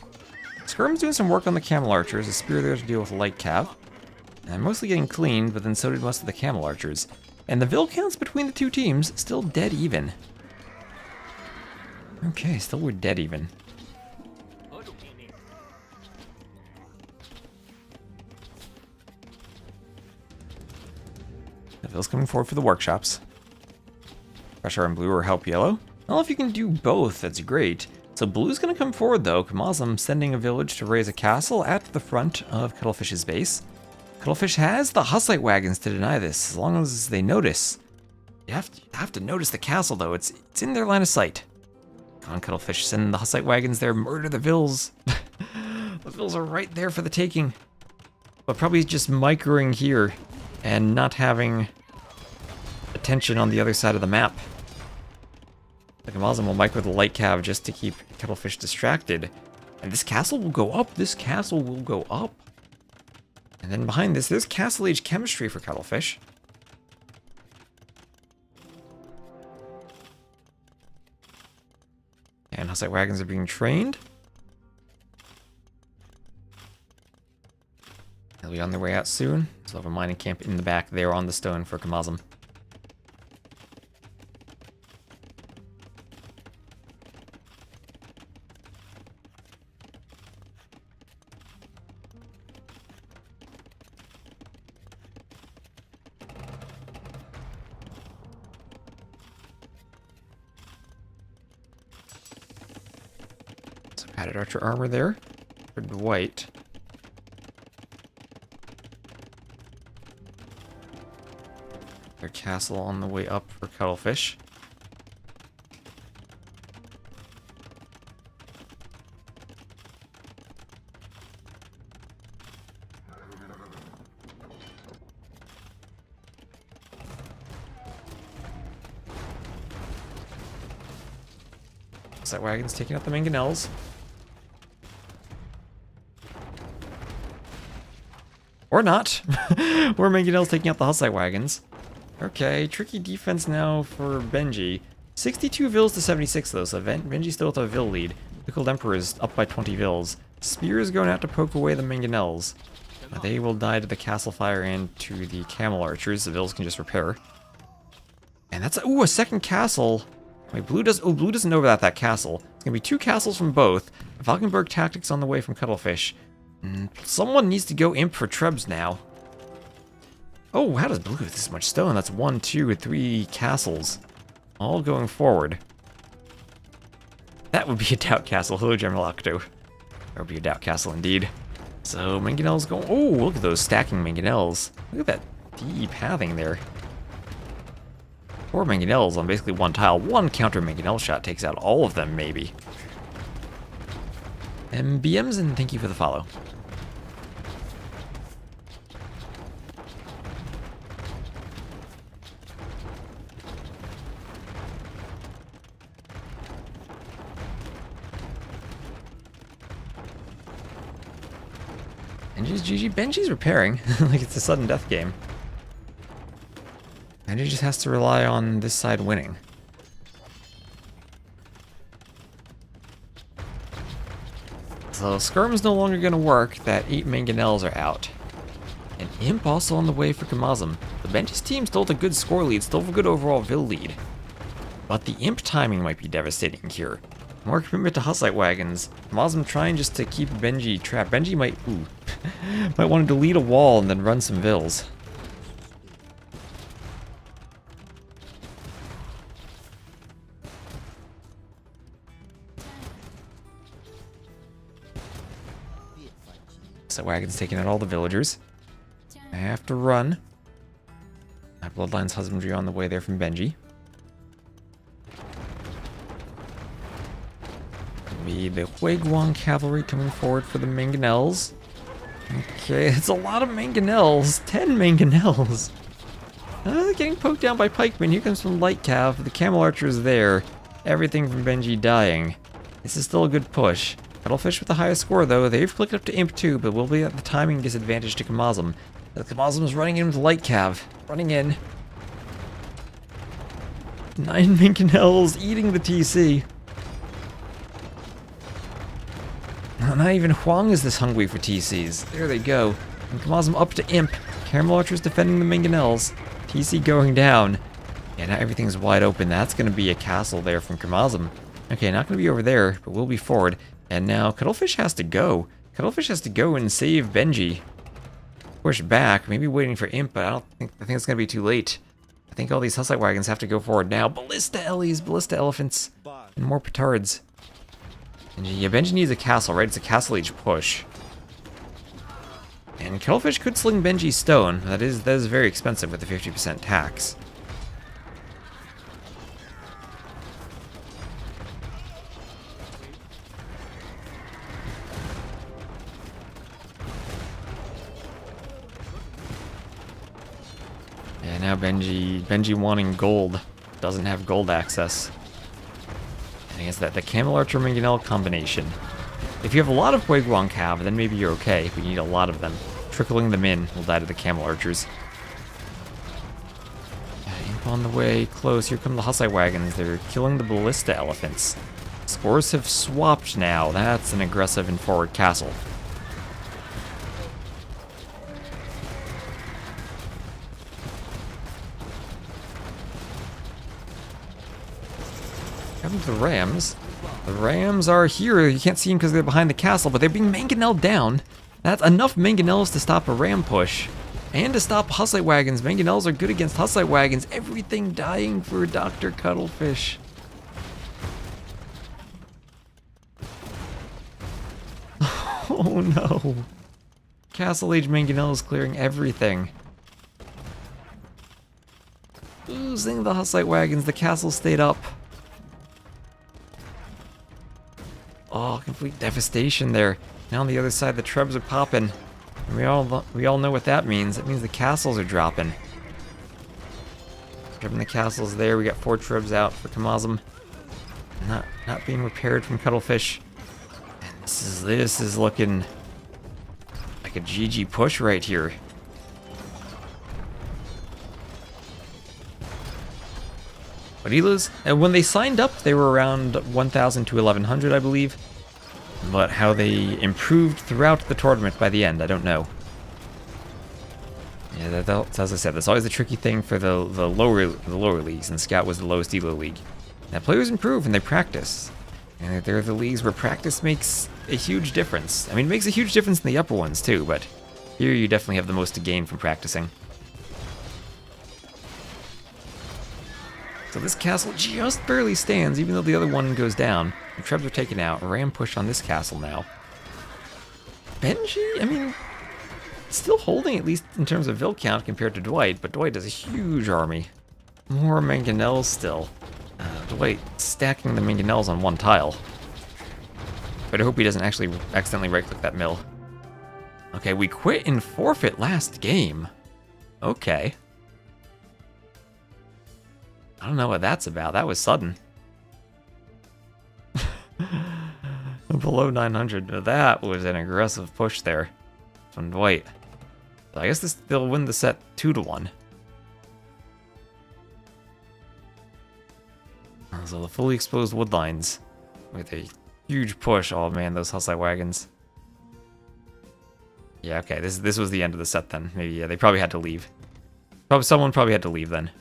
Skirm's doing some work on the camel archers, a spear there to deal with light cav. And mostly getting cleaned, but then so did most of the camel archers. And the vill counts between the two teams still dead even. Okay, still we're dead even. The vill's coming forward for the workshops. Pressure on blue or help yellow. Well, if you can do both, that's great. So blue's gonna come forward though. Kamazam sending a village to raise a castle at the front of Cuttlefish's base. Cuttlefish has the Hussite wagons to deny this, as long as they notice. You have to notice the castle though, it's in their line of sight. Come on, Cuttlefish, send the Hussite wagons there, murder the vills. The vills are right there for the taking. But probably just microing here and not having attention on the other side of the map. The Kamazam will micro the light cav just to keep Cuttlefish distracted. And this castle will go up, this castle will go up. And then behind this, there's Castle Age chemistry for Cuttlefish. And Hussite wagons are being trained. They'll be on their way out soon. So have a mining camp in the back there on the stone for Kamazam. Padded archer armor there for Dwight. Their castle on the way up for Cuttlefish. Set wagons taking out the mangonels. Or not. Or mangonels taking out the Hussite wagons. Okay, tricky defense now for Benji. 62 vills to 76 though, so Benji still with a vill lead. Pickled Emperor is up by 20 vills. Spear is going out to poke away the mangonels. They will die to the castle fire and to the camel archers. The vills can just repair. And that's a second castle. Wait, blue doesn't know about that castle. It's gonna be two castles from both. Valkenburg tactics on the way from Cuttlefish. Someone needs to go imp for Trebs now. Oh, how does blue have this much stone? That's 1, 2, 3 castles. All going forward. That would be a doubt castle. Hello, General Octo. That would be a doubt castle indeed. So, mangonels going... Oh, look at those stacking mangonels. Look at that deep pathing there. 4 mangonels on basically one tile. One counter mangonel shot takes out all of them, maybe. MBMs, and thank you for the follow. Benji's GG. Benji's repairing. Like it's a sudden death game. Benji just has to rely on this side winning. So Skirm's no longer going to work. That 8 mangonels are out. And Imp also on the way for Kamazam. The Benji's team still with a good score lead, still with a good overall Vil lead. But the Imp timing might be devastating here. More commitment to Hussite Wagons. Kamazam trying just to keep Benji trapped. Benji might might want to delete a wall and then run some Vils. So Wagon's taking out all the villagers. I have to run. My Bloodline's Husbandry on the way there from Benji. Be the Huiguang cavalry coming forward for the Mangonels. Okay, it's a lot of Mangonels. 10 Mangonels. Getting poked down by pikemen. Here comes some light cav. The camel archers there. Everything from Benji dying. This is still a good push. Cuttlefish with the highest score though. They've clicked up to Imp 2, but will be at the timing disadvantage to Kamazam. Kamazam's running in with light cav. Running in. 9 Mangonels eating the TC. Not even Huang is this hungry for TCs. There they go. And Kamazam up to Imp. Caramel Archers defending the Mangonels. TC going down. Yeah, now everything's wide open. That's going to be a castle there from Kamazam. Okay, not going to be over there, but we'll be forward. And now Cuttlefish has to go. Cuttlefish has to go and save Benji. Push back. Maybe waiting for Imp, but I think it's going to be too late. I think all these Hussite Wagons have to go forward now. Ballista Ellies, Ballista Elephants, and more Petards. Yeah, Benji needs a castle, right? It's a castle age push. And Cuttlefish could sling Benji's stone. That is very expensive with the 50% tax. Yeah, now Benji wanting gold. Doesn't have gold access. I think it's that the Camel Archer Mangonel combination. If you have a lot of Huiguang Cav, then maybe you're okay, but you need a lot of them. Trickling them in will die to the Camel Archers. Imp on the way, close. Here come the Hussite Wagons. They're killing the Ballista Elephants. Scores have swapped now. That's an aggressive and forward castle. Come to the Rams. The Rams are here. You can't see them because they're behind the castle, but they're being mangonelled down. That's enough mangonels to stop a ram push. And to stop Hussite Wagons. Mangonels are good against Hussite Wagons. Everything dying for Dr. Cuttlefish. Oh no. Castle Age Mangonels clearing everything. Losing the Hussite Wagons. The castle stayed up. Oh, complete devastation there. Now on the other side, the trebs are popping. And we all know what that means. It means the castles are dropping. Tripping the castles there. We got 4 trebs out for Kamazam. Not being repaired from Cuttlefish. And this is looking like a GG push right here. What did he lose? And when they signed up, they were around 1,000 to 1,100, I believe. But how they improved throughout the tournament by the end, I don't know. Yeah, that's, as I said, that's always the tricky thing for the lower leagues, and Scout was the lowest elo league. Now players improve and they practice. And they're the leagues where practice makes a huge difference. I mean, it makes a huge difference in the upper ones too, but here you definitely have the most to gain from practicing. So this castle just barely stands, even though the other one goes down. The trebs are taken out. A ram push on this castle now. Benji, I mean, still holding at least in terms of Vil count compared to Dwight, but Dwight has a huge army. More Mangonels still. Dwight stacking the Mangonels on one tile. But I hope he doesn't actually accidentally right-click that mill. Okay, we quit in forfeit last game. Okay. I don't know what that's about. That was sudden. Below 900. That was an aggressive push there from Dwight. So I guess they'll win the set 2-1. So the fully exposed woodlines with a huge push. Oh man, those Hussite Wagons. Yeah, okay, this was the end of the set then. Maybe, yeah, they probably had to leave. Someone probably had to leave then.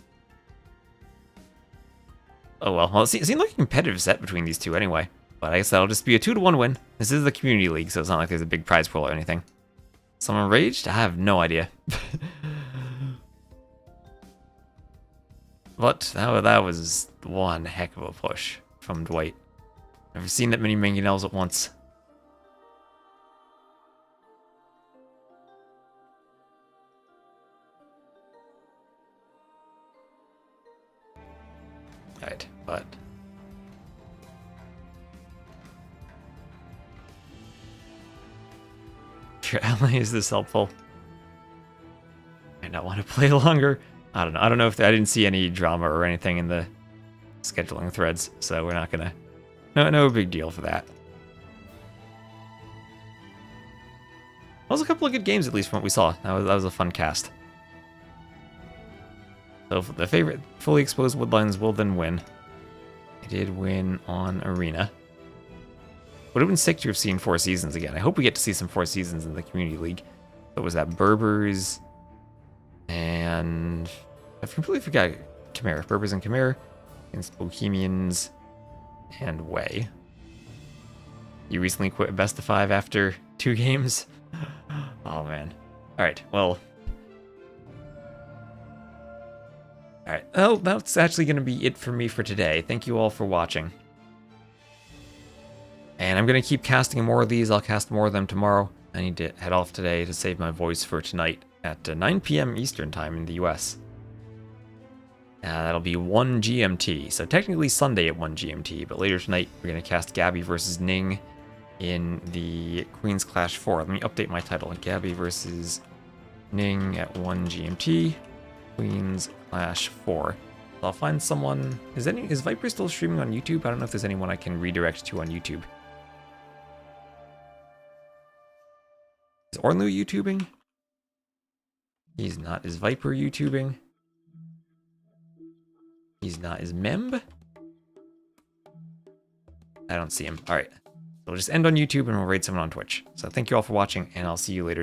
Oh well, it seemed like a competitive set between these two anyway. But I guess that'll just be a 2-1 win. This is the community league, so it's not like there's a big prize pool or anything. Someone raged? I have no idea. But that was one heck of a push from Dwight. Never seen that many mangonels at once. Alright, but... Your ally is this helpful? Might not want to play longer. I don't know. I don't know if I didn't see any drama or anything in the scheduling threads, so we're not gonna. No big deal for that. That was a couple of good games, at least from what we saw. That was a fun cast. So the favorite fully exposed woodlands will then win. I did win on Arena. Would have been sick to have seen 4 seasons again. I hope we get to see some 4 seasons in the Community League. What was that? Berbers and... I completely forgot Khmer. Berbers and Khmer against Bohemians and Wei. You recently quit Best of 5 after 2 games? Oh, man. Alright, well... Alright, well, that's actually going to be it for me for today. Thank you all for watching. And I'm going to keep casting more of these. I'll cast more of them tomorrow. I need to head off today to save my voice for tonight at 9 p.m. Eastern Time in the US. That'll be 1 GMT, so technically Sunday at 1 GMT, but later tonight we're going to cast Gabby versus Ning in the Queen's Clash 4. Let me update my title. Gabby versus Ning at 1 GMT, Queen's Clash 4. So I'll find someone... Is Viper still streaming on YouTube? I don't know if there's anyone I can redirect to on YouTube. Is Ornlu YouTubing? He's not. Is Viper YouTubing? He's not. Is Memb? I don't see him. Alright. So we'll just end on YouTube and we'll raid someone on Twitch. So thank you all for watching, and I'll see you later.